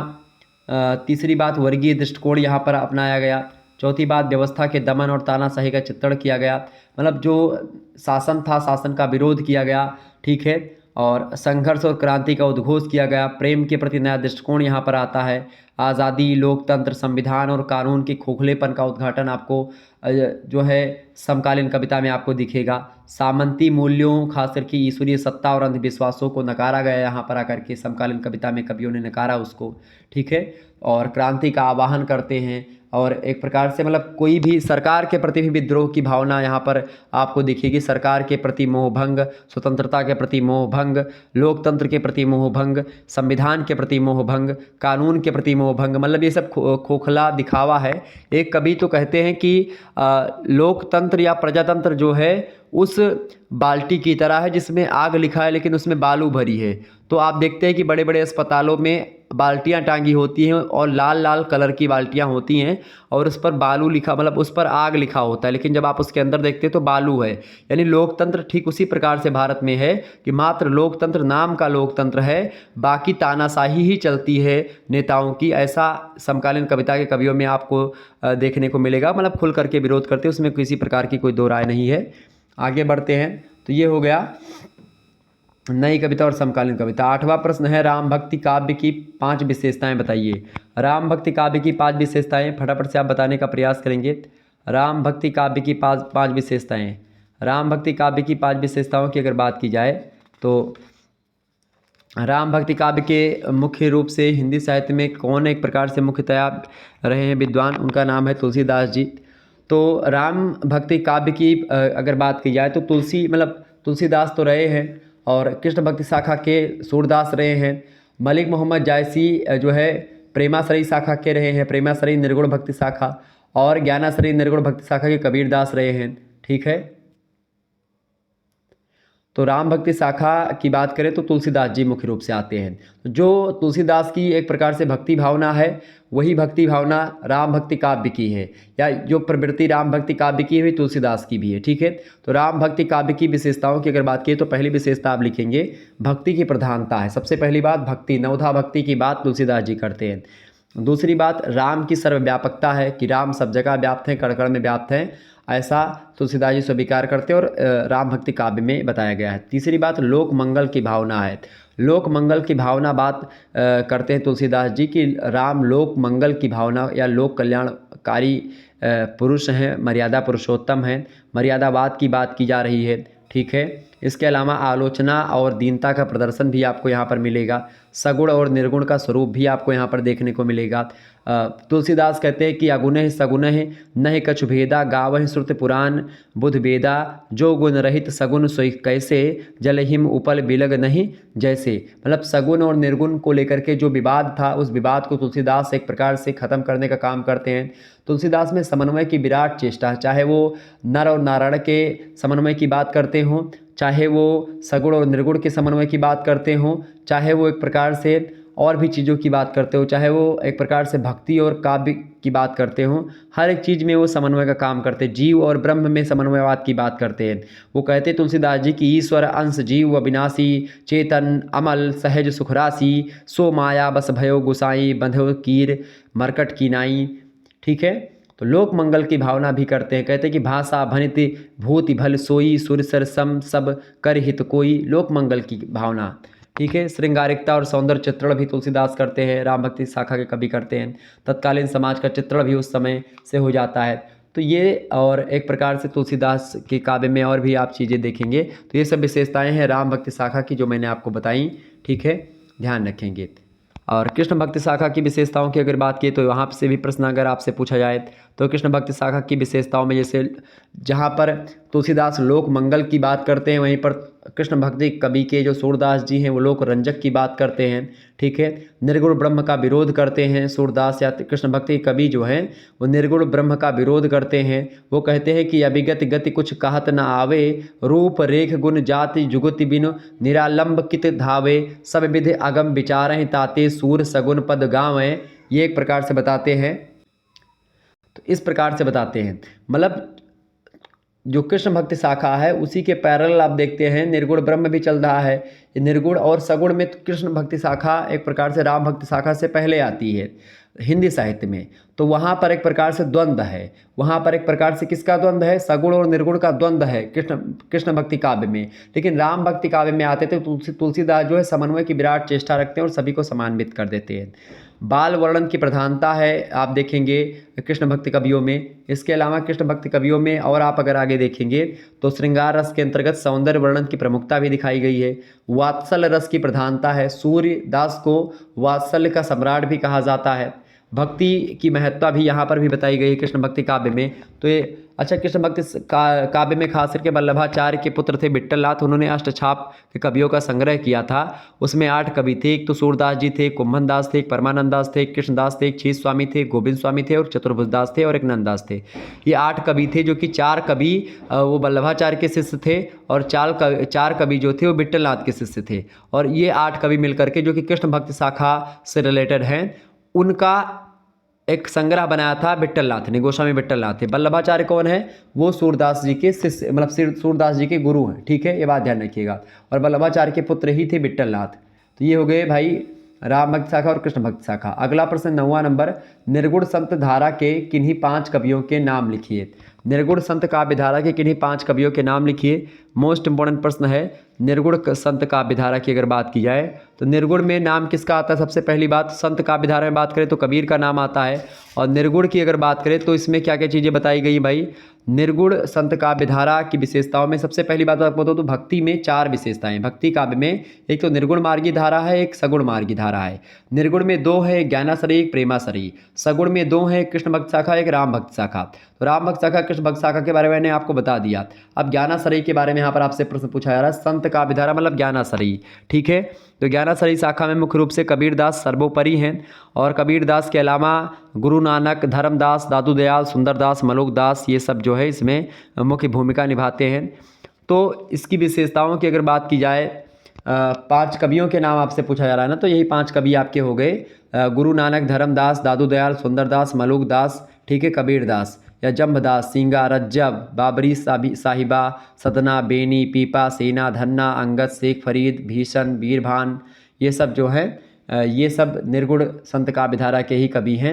तीसरी बात, वर्गीय दृष्टिकोण यहाँ पर अपनाया गया। चौथी बात, व्यवस्था के दमन और तानाशाही का चित्रण किया गया, मतलब जो शासन था शासन का विरोध किया गया, ठीक है। और संघर्ष और क्रांति का उद्घोष किया गया। प्रेम के प्रति नया दृष्टिकोण यहाँ पर आता है। आज़ादी, लोकतंत्र, संविधान और कानून के खोखलेपन का उद्घाटन आपको जो है समकालीन कविता में आपको दिखेगा। सामंती मूल्यों, खास करके ईश्वरीय सत्ता और अंधविश्वासों को नकारा गया यहाँ पर आकर के, समकालीन कविता में कवियों ने नकारा उसको, ठीक है। और क्रांति का आह्वान करते हैं और एक प्रकार से मतलब कोई भी सरकार के प्रति भी विद्रोह की भावना यहाँ पर आपको दिखेगी। सरकार के प्रति मोहभंग, स्वतंत्रता के प्रति मोहभंग, लोकतंत्र के प्रति मोहभंग, संविधान के प्रति मोहभंग, कानून के प्रति मोहभंग, मतलब ये सब खोखला दिखावा है। एक कवि तो कहते हैं कि लोकतंत्र या प्रजातंत्र जो है उस बाल्टी की तरह है जिसमें आग लिखा है लेकिन उसमें बालू भरी है। तो आप देखते हैं कि बड़े बड़े अस्पतालों में बाल्टियां टांगी होती हैं और लाल लाल कलर की बाल्टियां होती हैं और उस पर बालू लिखा, मतलब उस पर आग लिखा होता है, लेकिन जब आप उसके अंदर देखते हैं तो बालू है। यानी लोकतंत्र ठीक उसी प्रकार से भारत में है कि मात्र लोकतंत्र नाम का लोकतंत्र है, बाकी तानाशाही ही चलती है नेताओं की। ऐसा समकालीन कविता के कवियों में आपको देखने को मिलेगा, मतलब खुल करके विरोध करते हैं, उसमें किसी प्रकार की कोई दो राय नहीं है। आगे बढ़ते हैं। तो ये हो गया नई कविता और समकालीन कविता। 8वां प्रश्न है, राम भक्ति काव्य की 5 विशेषताएं बताइए। राम भक्ति काव्य की 5 विशेषताएं फटाफट से आप बताने का प्रयास करेंगे। राम भक्ति काव्य की 5 विशेषताएं। राम भक्ति काव्य की 5 विशेषताओं की अगर बात की जाए तो राम भक्ति काव्य के मुख्य रूप से हिंदी साहित्य में कौन एक प्रकार से मुख्यतया रहे हैं विद्वान, उनका नाम है तुलसीदास जी। तो राम भक्ति काव्य की अगर बात की जाए तो तुलसीदास तो रहे हैं और कृष्ण भक्ति शाखा के सूरदास रहे हैं। मलिक मोहम्मद जायसी जो है प्रेमाश्रयी शाखा के रहे हैं, प्रेमाश्रयी निर्गुण भक्ति शाखा, और ज्ञानाश्रयी निर्गुण भक्ति शाखा के कबीरदास रहे हैं, ठीक है। तो राम भक्ति शाखा की बात करें तो तुलसीदास जी मुख्य रूप से आते हैं। जो तुलसीदास की एक प्रकार से भक्ति भावना है वही भक्ति भावना राम भक्ति काव्य की है, या जो प्रवृत्ति राम भक्ति काव्य की है तुलसीदास की भी है, ठीक है। तो राम भक्ति काव्य की विशेषताओं की अगर बात की तो पहली विशेषता आप लिखेंगे भक्ति की प्रधानता है। सबसे पहली बात भक्ति, नवधा भक्ति की बात तुलसीदास जी करते हैं। दूसरी बात राम की सर्वव्यापकता है कि राम सब जगह व्याप्त हैं, कण कण में व्याप्त हैं, ऐसा तुलसीदास जी स्वीकार करते हैं और राम भक्ति काव्य में बताया गया है। तीसरी बात लोक मंगल की भावना है। लोक मंगल की भावना बात करते हैं तुलसीदास जी कि राम लोक मंगल की भावना या लोक कल्याणकारी पुरुष हैं, मर्यादा पुरुषोत्तम हैं, मर्यादावाद की बात की जा रही है, ठीक है। इसके अलावा आलोचना और दीनता का प्रदर्शन भी आपको यहाँ पर मिलेगा। सगुण और निर्गुण का स्वरूप भी आपको यहाँ पर देखने को मिलेगा। तुलसीदास कहते हैं कि अगुण सगुण नह कछु भेदा, गावह श्रुत पुराण बुध वेदा, जो गुण रहित सगुण सोई कैसे, जल हिम उपल बिलग नहीं जैसे। मतलब सगुण और निर्गुण को लेकर के जो विवाद था उस विवाद को तुलसीदास एक प्रकार से ख़त्म करने का काम करते हैं। तुलसीदास में समन्वय की विराट चेष्टा है, चाहे वो नर और नारायण के समन्वय की बात करते हों, चाहे वो सगुण और निर्गुण के समन्वय की बात करते हों, चाहे वो एक प्रकार से और भी चीज़ों की बात करते हो, चाहे वो एक प्रकार से भक्ति और काव्य की बात करते हों, हर एक चीज़ में वो समन्वय का काम करते हैं। जीव और ब्रह्म में समन्वयवाद की बात करते हैं। वो कहते हैं तुलसीदास जी की ईश्वर अंश जीव अविनाशी, चेतन अमल सहज सुखराशि, सो माया बस भयो गुसाई, बंधो कीर मरकट की नाई, ठीक है। तो लोक मंगल की भावना भी करते हैं। कहते हैं कि भाषा भनित भूति भल सोई, सुर सर सम सब कर हित कोई, लोक मंगल की भावना, ठीक है। श्रृंगारिकता और सौंदर्य चित्रण भी तुलसीदास करते हैं, राम भक्ति शाखा के कवि करते हैं। तत्कालीन समाज का चित्रण भी उस समय से हो जाता है। तो ये और एक प्रकार से तुलसीदास के काव्य में और भी आप चीज़ें देखेंगे। तो ये सब विशेषताएँ हैं राम भक्ति शाखा की जो मैंने आपको बताई, ठीक है, ध्यान रखेंगे। और कृष्ण भक्ति शाखा की विशेषताओं की अगर बात की तो वहाँ से भी प्रश्न अगर आपसे पूछा जाए तो कृष्ण भक्ति शाखा की विशेषताओं में जैसे जहाँ पर तुलसीदास लोक मंगल की बात करते हैं वहीं पर कृष्ण भक्ति कवि के जो सूरदास जी हैं वो लोक रंजक की बात करते हैं, ठीक है। निर्गुण ब्रह्म का विरोध करते हैं सूरदास या कृष्ण भक्ति कवि जो हैं वो निर्गुण ब्रह्म का विरोध करते हैं। वो कहते हैं कि अभिगत गति कुछ कहत न आवे, रूप रेख गुण जाति जुगति बिनु निरालंब कित धावे, सब विधि अगम विचार ताते सूर सगुन पद गावें। ये एक प्रकार से बताते हैं। तो इस प्रकार से बताते हैं, मतलब जो कृष्ण भक्ति शाखा है उसी के पैरेलल आप देखते हैं निर्गुण ब्रह्म भी चल रहा है। ये निर्गुण और सगुण में तो कृष्ण भक्ति शाखा एक प्रकार से राम भक्ति शाखा से पहले आती है हिंदी साहित्य में। तो वहाँ पर एक प्रकार से द्वंद्व है, वहाँ पर एक प्रकार से किसका द्वंद्व है, सगुण और निर्गुण का द्वंद्व है कृष्ण भक्ति काव्य में। लेकिन राम भक्ति काव्य में आते थे तुलसीदास जो है समन्वय की विराट चेष्टा रखते हैं और सभी को समान्वित कर देते हैं। बाल वर्णन की प्रधानता है आप देखेंगे कृष्ण भक्ति कवियों में। इसके अलावा कृष्ण भक्ति कवियों में और आप अगर आगे देखेंगे तो श्रृंगार रस के अंतर्गत सौंदर्य वर्णन की प्रमुखता भी दिखाई गई है। वात्सल्य रस की प्रधानता है, सूर्यदास को वात्सल्य का सम्राट भी कहा जाता है। भक्ति की महत्ता भी यहाँ पर भी बताई गई है कृष्ण भक्ति काव्य में। तो ये अच्छा, कृष्ण भक्ति काव्य में खास करके वल्लभाचार्य के पुत्र थे विट्ठलनाथ, उन्होंने अष्टछाप के कवियों का संग्रह किया था। उसमें 8 कवि थे, एक तो सूरदास जी थे, कुंभन दास थे, एक परमानंद दास थे, कृष्णदास थे, एक छीस स्वामी थे, गोविंद स्वामी थे और चतुर्भुज दास थे और एक नंददास थे। ये 8 कवि थे, जो कि 4 कवि वो वल्लभाचार्य के शिष्य थे और 4 कवि जो थे वो विट्ठलनाथ के शिष्य थे। और ये 8 कवि मिलकर के जो कि कृष्ण भक्ति शाखा से रिलेटेड हैं, उनका एक संग्रह बनाया था विट्ठलनाथ ने, गोस्वामी विट्ठलनाथ थे। वल्लभाचार्य कौन है, वो सूरदास जी के शिष्य, मतलब सूरदास जी के गुरु हैं, ठीक है, ये बात ध्यान रखिएगा। और वल्लभाचार्य के पुत्र ही थे विट्ठलनाथ। तो ये हो गए भाई राम भक्ति शाखा और कृष्ण भक्ति शाखा। अगला प्रश्न 9वां नंबर, निर्गुण संत धारा के किन्हीं 5 कवियों के नाम लिखिए। निर्गुण संत काव्य धारा के किन्हीं 5 कवियों के नाम लिखिए। मोस्ट इंपॉर्टेंट प्रश्न है। निर्गुण संत काव्य धारा की अगर बात की जाए तो निर्गुण में नाम किसका आता है, सबसे पहली बात संत काव्य धारा में बात करें तो कबीर का नाम आता है। और निर्गुण की अगर बात करें तो इसमें क्या क्या चीज़ें बताई गई भाई। निर्गुण संत काव्य धारा की विशेषताओं में सबसे पहली बात आपको बताऊं तो भक्ति में 4 विशेषताएं। भक्ति काव्य में एक तो निर्गुण मार्गी धारा है, एक सगुण मार्गी धारा है। निर्गुण में 2 है, एक ज्ञानाश्रयी एक प्रेमाश्रयी। सगुण में 2 है, कृष्ण भक्ति शाखा एक राम भक्ति शाखा। तो राम भक्ति शाखा कृष्ण भक्ति शाखा के बारे में मैंने आपको बता दिया। अब ज्ञानाश्रयी के बारे में यहाँ पर आपसे प्रश्न पूछा जा रहा है। संत काव्य धारा मतलब ज्ञानाश्रयी, ठीक है। तो ज्ञानाश्रयी शाखा में मुख्य रूप से कबीरदास सर्वोपरि हैं। और कबीरदास के अलावा गुरु नानक, धर्मदास, दादू दयाल, सुंदरदास, मलुकदास, ये सब जो है इसमें मुख्य भूमिका निभाते हैं। तो इसकी विशेषताओं की अगर बात की जाए, 5 कवियों के नाम आपसे पूछा जा रहा है ना, तो यही 5 कवि आपके हो गए, गुरु नानक, धर्मदास, दादू दयाल, सुंदरदास, मलुकदास, ठीक है, कबीरदास या जम्भदास, सिंगा, रज्जब, बाबरी साहिबा, सदना, बेनी, पीपा, सेना, धन्ना, अंगद, शेख फरीद, भीषण, बीरभान, ये सब जो है ये सब निर्गुण संत काव्य धारा के ही कवि हैं।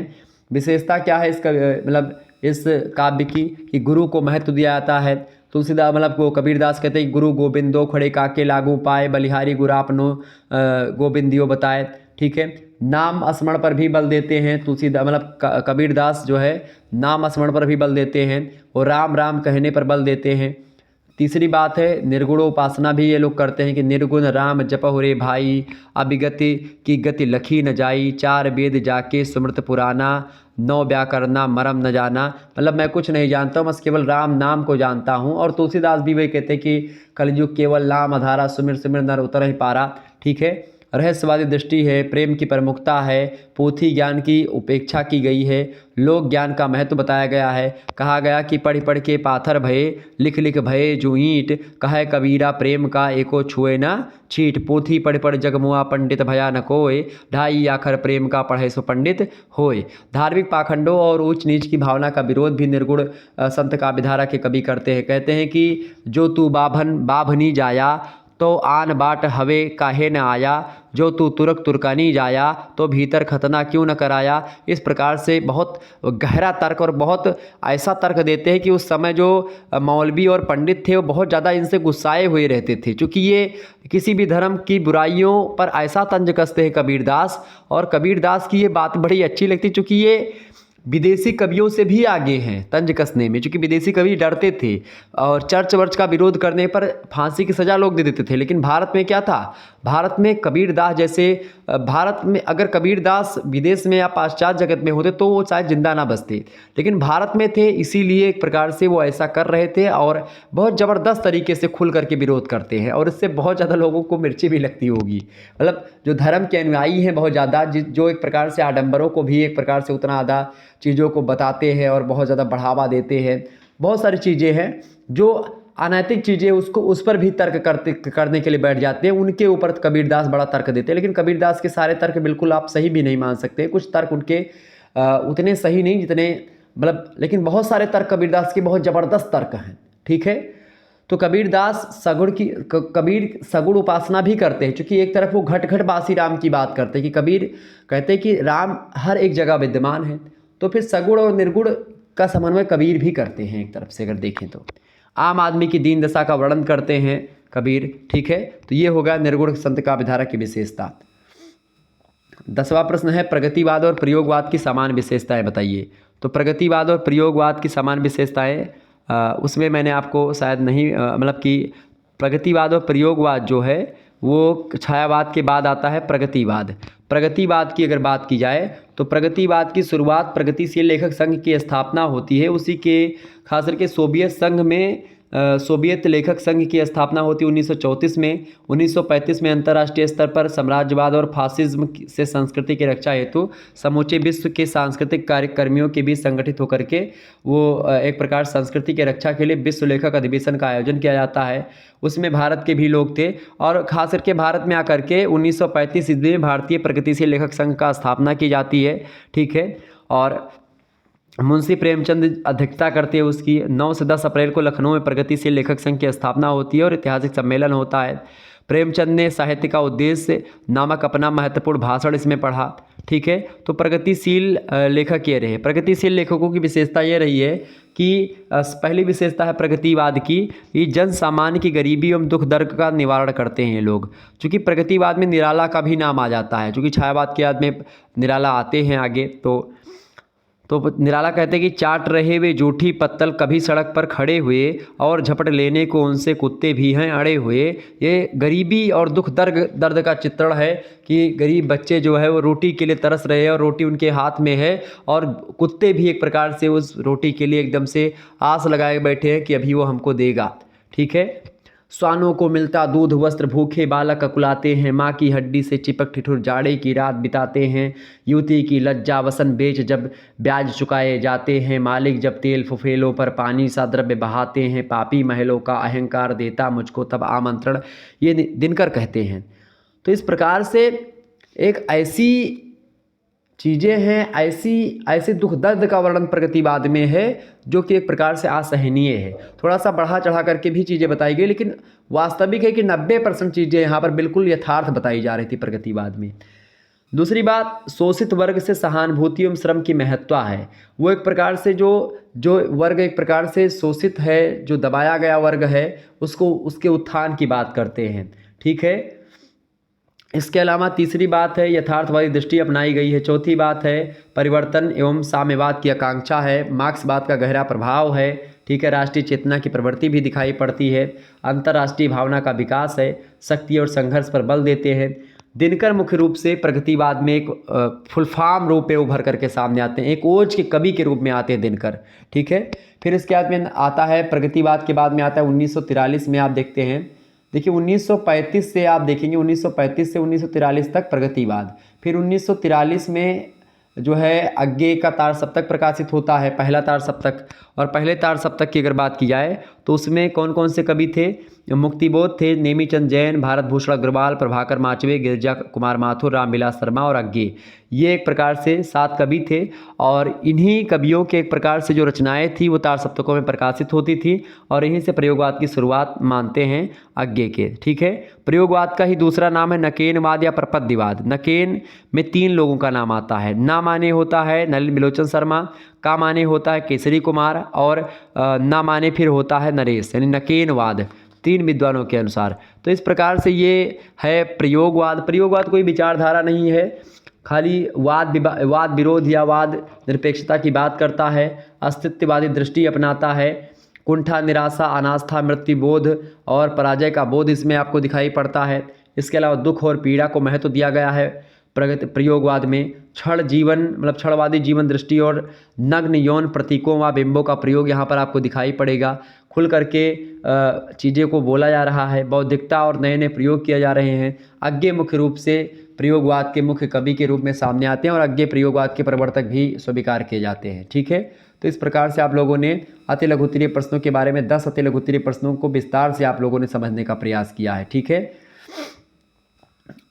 विशेषता क्या है इसका, मतलब इस काव्य की कि गुरु को महत्व दिया जाता है। तुलसीदास मतलब को कबीरदास कहते हैं गुरु गोविंदो खड़े काके लागू पाए, बलिहारी गुरापनो गोविंदियो बताए, ठीक है। नाम स्मरण पर भी बल देते हैं तुलसीदास, मतलब कबीरदास जो है नाम स्मरण पर भी बल देते हैं और राम राम कहने पर बल देते हैं। तीसरी बात है निर्गुणोपासना भी ये लोग करते हैं कि निर्गुण राम जपहु रे भाई, अभिगति की गति लखी न जाई, 4 वेद जाके सुमृत पुराना, 9 व्याकरणा मरम न जाना। मतलब मैं कुछ नहीं जानता हूँ, बस केवल राम नाम को जानता हूँ। और तुलसीदास भी वही कहते हैं कि कलयुग केवल नाम आधारा, सुमिर सुमिर नर उतर ही पारा, ठीक है। रहस्यवादी दृष्टि है, प्रेम की प्रमुखता है, पोथी ज्ञान की उपेक्षा की गई है, लोक ज्ञान का महत्व बताया गया है। कहा गया कि पढ़ पढ़ के पाथर भये, लिख लिख भये जो ईंट, कहे कबीरा प्रेम का एको छुए न छीट, पोथी पढ़ पढ़ जगमुआ पंडित भया न कोय, ढाई आखर प्रेम का पढ़े सो पंडित होय। धार्मिक पाखंडों और ऊंच नीच की भावना का विरोध भी निर्गुण संत काव्य धारा के कवि करते हैं। कहते हैं कि जो तू बाभनी जाया, तो आन बाट हवे काहे न आया, जो तू तुरक तुरकानी जाया, तो भीतर खतना क्यों न कराया। इस प्रकार से बहुत गहरा तर्क और बहुत ऐसा तर्क देते हैं कि उस समय जो मौलवी और पंडित थे वो बहुत ज़्यादा इनसे गुस्साए हुए रहते थे, क्योंकि ये किसी भी धर्म की बुराइयों पर ऐसा तंज कसते हैं कबीरदास। और कबीरदास की ये बात बड़ी अच्छी लगती, चूँकि ये विदेशी कवियों से भी आगे हैं तंज कसने में, क्योंकि विदेशी कवि डरते थे और चर्च वर्च का विरोध करने पर फांसी की सज़ा लोग दे देते थे। लेकिन भारत में क्या था, भारत में कबीरदास जैसे, भारत में अगर कबीरदास विदेश में या पाश्चात्य जगत में होते तो वो शायद जिंदा ना बचते, लेकिन भारत में थे, इसीलिए एक प्रकार से वो ऐसा कर रहे थे और बहुत ज़बरदस्त तरीके से खुल करके विरोध करते हैं। और इससे बहुत ज़्यादा लोगों को मिर्ची भी लगती होगी, मतलब जो धर्म के अनुयायी हैं बहुत ज़्यादा, जो एक प्रकार से आडंबरों को भी एक प्रकार से उतना ज़्यादा चीज़ों को बताते हैं और बहुत ज़्यादा बढ़ावा देते हैं। बहुत सारी चीज़ें हैं जो अनैतिक चीज़ें उसको उस पर भी तर्क करने के लिए बैठ जाते हैं, उनके ऊपर कबीरदास बड़ा तर्क देते हैं। लेकिन कबीरदास के सारे तर्क बिल्कुल आप सही भी नहीं मान सकते, कुछ तर्क उनके उतने सही नहीं जितने, मतलब लेकिन बहुत सारे तर्क कबीरदास के बहुत ज़बरदस्त तर्क हैं, ठीक है। तो कबीरदास कबीर सगुण उपासना भी करते हैं, क्योंकि एक तरफ वो घट घट बासी राम की बात करते हैं कि कबीर कहते हैं कि राम हर एक जगह विद्यमान है, तो फिर सगुण और निर्गुण का समन्वय कबीर भी करते हैं एक तरफ से अगर देखें तो। आम आदमी की दीन दशा का वर्णन करते हैं कबीर, ठीक है। तो ये होगा निर्गुण संत का विधारा की विशेषता। 10वां प्रश्न है प्रगतिवाद और प्रयोगवाद की समान विशेषताएं बताइए। तो प्रगतिवाद और प्रयोगवाद की समान विशेषताएं उसमें मैंने आपको शायद नहीं मतलब कि प्रगतिवाद और प्रयोगवाद जो है वो छायावाद के बाद आता है प्रगतिवाद। प्रगतिवाद की अगर बात की जाए तो प्रगतिवाद की शुरुआत प्रगतिशील लेखक संघ की स्थापना होती है, उसी के खास करके सोवियत संघ में सोवियत लेखक संघ की स्थापना होती है 1934 में। 1935 में अंतर्राष्ट्रीय स्तर पर साम्राज्यवाद और फासिज्म से संस्कृति की रक्षा हेतु समूचे विश्व के सांस्कृतिक कार्यकर्मियों के बीच संगठित होकर के वो एक प्रकार संस्कृति की रक्षा के लिए विश्व लेखक अधिवेशन का आयोजन किया जाता है। उसमें भारत के भी लोग थे और खास करके भारत में आकर के 1935 ईस्वी में भारतीय प्रगतिशील लेखक संघ का स्थापना की जाती है, ठीक है। और मुंशी प्रेमचंद अध्यक्षता करते हैं उसकी। 9 से 10 अप्रैल को लखनऊ में प्रगतिशील लेखक संघ की स्थापना होती है और ऐतिहासिक सम्मेलन होता है। प्रेमचंद ने साहित्य का उद्देश्य नामक अपना महत्वपूर्ण भाषण इसमें पढ़ा, ठीक है। तो प्रगतिशील लेखक ये रहे। प्रगतिशील लेखकों की विशेषता ये रही है कि पहली विशेषता है प्रगतिवाद की, ये जन सामान्य की गरीबी एवं दुख दर्द का निवारण करते हैं लोग। चूँकि प्रगतिवाद में निराला का भी नाम आ जाता है, चूँकि छायावाद के बाद में निराला आते हैं आगे। तो निराला कहते हैं कि चाट रहे वे जूठी पत्तल कभी सड़क पर खड़े हुए और झपट लेने को उनसे कुत्ते भी हैं अड़े हुए। ये गरीबी और दुख दर्द का चित्रण है कि गरीब बच्चे जो है वो रोटी के लिए तरस रहे हैं और रोटी उनके हाथ में है और कुत्ते भी एक प्रकार से उस रोटी के लिए एकदम से आस लगाए बैठे हैं कि अभी वो हमको देगा, ठीक है। स्वानों को मिलता दूध वस्त्र भूखे बालक अकुलाते हैं, माँ की हड्डी से चिपक ठिठुर जाड़े की रात बिताते हैं। युवती की लज्जा वसन बेच जब ब्याज चुकाए जाते हैं, मालिक जब तेल फुफेलों पर पानी सा द्रव्य बहाते हैं, पापी महलों का अहंकार देता मुझको तब आमंत्रण, ये दिनकर कहते हैं। तो इस प्रकार से एक ऐसी चीज़ें हैं, ऐसे दुख दर्द का वर्णन प्रगतिवाद में है जो कि एक प्रकार से असहनीय है। थोड़ा सा बढ़ा चढ़ा करके भी चीज़ें बताई गई, लेकिन वास्तविक है कि 90% चीज़ें यहाँ पर बिल्कुल यथार्थ बताई जा रही थी प्रगतिवाद में। दूसरी बात, शोषित वर्ग से सहानुभूति एवं श्रम की महत्ता है। वो एक प्रकार से जो वर्ग एक प्रकार से शोषित है, जो दबाया गया वर्ग है, उसके उत्थान की बात करते हैं, ठीक है। इसके अलावा तीसरी बात है यथार्थवादी दृष्टि अपनाई गई है। चौथी बात है परिवर्तन एवं साम्यवाद की आकांक्षा है। मार्क्सवाद का गहरा प्रभाव है, ठीक है। राष्ट्रीय चेतना की प्रवृत्ति भी दिखाई पड़ती है। अंतर्राष्ट्रीय भावना का विकास है। शक्ति और संघर्ष पर बल देते हैं। दिनकर मुख्य रूप से प्रगतिवाद में एक फुलफार्म रूप में उभर करके सामने आते हैं, एक ओज के कवि के रूप में आते हैं दिनकर, ठीक है। फिर इसके बाद में आता है प्रगतिवाद के बाद में आता है 1943 में। आप देखते हैं, देखिए 1935 से आप देखेंगे 1935 से 1943 तक प्रगतिवाद। फिर 1943 में जो है अज्ञे का तार सप्तक प्रकाशित होता है, पहला तार सप्तक। और पहले तार सप्तक की अगर बात की जाए तो उसमें कौन कौन से कवि थे? मुक्तिबोध थे, नेमीचंद जैन, भारत भूषण अग्रवाल, प्रभाकर माचवे, गिरिजा कुमार माथुर, रामविलास शर्मा और अज्ञे। ये एक प्रकार से 7 कवि थे और इन्हीं कवियों के एक प्रकार से जो रचनाएं थी वो तार सप्तकों में प्रकाशित होती थी और यहीं से प्रयोगवाद की शुरुआत मानते हैं अज्ञे के, ठीक है। प्रयोगवाद का ही दूसरा नाम है नकेनवाद या प्रपद्यवाद। नकेन में 3 लोगों का नाम आता है। ना माने होता है नलिन बिलोचन शर्मा, का माने होता है केसरी कुमार और ना माने फिर होता है नरेश, यानी नकेनवाद 3 विद्वानों के अनुसार। तो इस प्रकार से ये है प्रयोगवाद। प्रयोगवाद कोई विचारधारा नहीं है, खाली वाद विरोध या वाद निरपेक्षता की बात करता है, अस्तित्ववादी दृष्टि अपनाता है, कुंठा निराशा अनास्था मृत्यु बोध और पराजय का बोध इसमें आपको दिखाई पड़ता है। इसके अलावा दुख और पीड़ा को महत्व दिया गया है प्रयोगवाद में। क्षण जीवन मतलब क्षणवादी जीवन दृष्टि और नग्न यौन प्रतीकों व बिंबों का प्रयोग यहाँ पर आपको दिखाई पड़ेगा। खुल करके चीज़ें को बोला जा रहा है, बौद्धिकता और नए नए प्रयोग किए जा रहे हैं। अज्ञे मुख्य रूप से प्रयोगवाद के मुख्य कवि के रूप में सामने आते हैं और अज्ञे प्रयोगवाद के प्रवर्तक भी स्वीकार किए जाते हैं, ठीक है। तो इस प्रकार से आप लोगों ने अति लघुत्तरीय प्रश्नों के बारे में 10 अति लघुत्तरीय प्रश्नों को विस्तार से आप लोगों ने समझने का प्रयास किया है, ठीक है।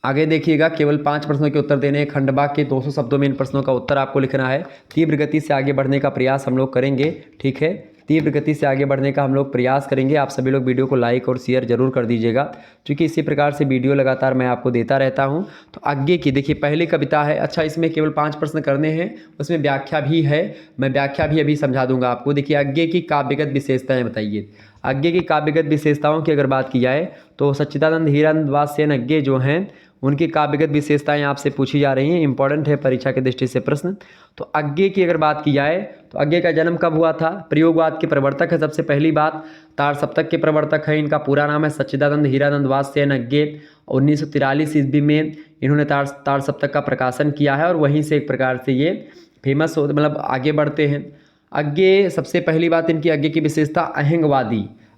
आगे देखिएगा, केवल 5 प्रश्नों के उत्तर देने हैं। खंडवा के 200 शब्दों में इन प्रश्नों का उत्तर आपको लिखना है। तीव्र गति से आगे बढ़ने का प्रयास हम लोग करेंगे, ठीक है। तीव्र गति से आगे बढ़ने का हम लोग प्रयास करेंगे। आप सभी लोग वीडियो को लाइक और शेयर जरूर कर दीजिएगा, क्योंकि इसी प्रकार से वीडियो लगातार मैं आपको देता रहता हूँ। तो आगे की देखिए पहली कविता है। अच्छा, इसमें केवल 5 प्रश्न करने हैं, उसमें व्याख्या भी है, मैं व्याख्या भी अभी समझा दूंगा आपको। देखिए आगे की काव्यगत विशेषताएं बताइए। आगे की काव्यगत विशेषताओं की अगर बात की जाए तो सच्चिदानंद हीरानंद व सेन अज्ञे जो हैं उनकी काव्यगत विशेषताएं आपसे पूछी जा रही हैं। इंपॉर्टेंट है परीक्षा की दृष्टि से प्रश्न। तो अज्ञे की अगर बात की जाए तो अज्ञे का जन्म कब हुआ था? प्रयोगवाद के प्रवर्तक है सबसे पहली बात। तार सप्तक के प्रवर्तक है। इनका पूरा नाम है सच्चिदानंद हीरानंद व सेन अज्ञे। 1943 ईस्वी में इन्होंने तार सप्तक का प्रकाशन किया है और वहीं से एक प्रकार से ये फेमस हो, मतलब आगे बढ़ते हैं। अज्ञे सबसे पहली बात इनकी आगे की विशेषता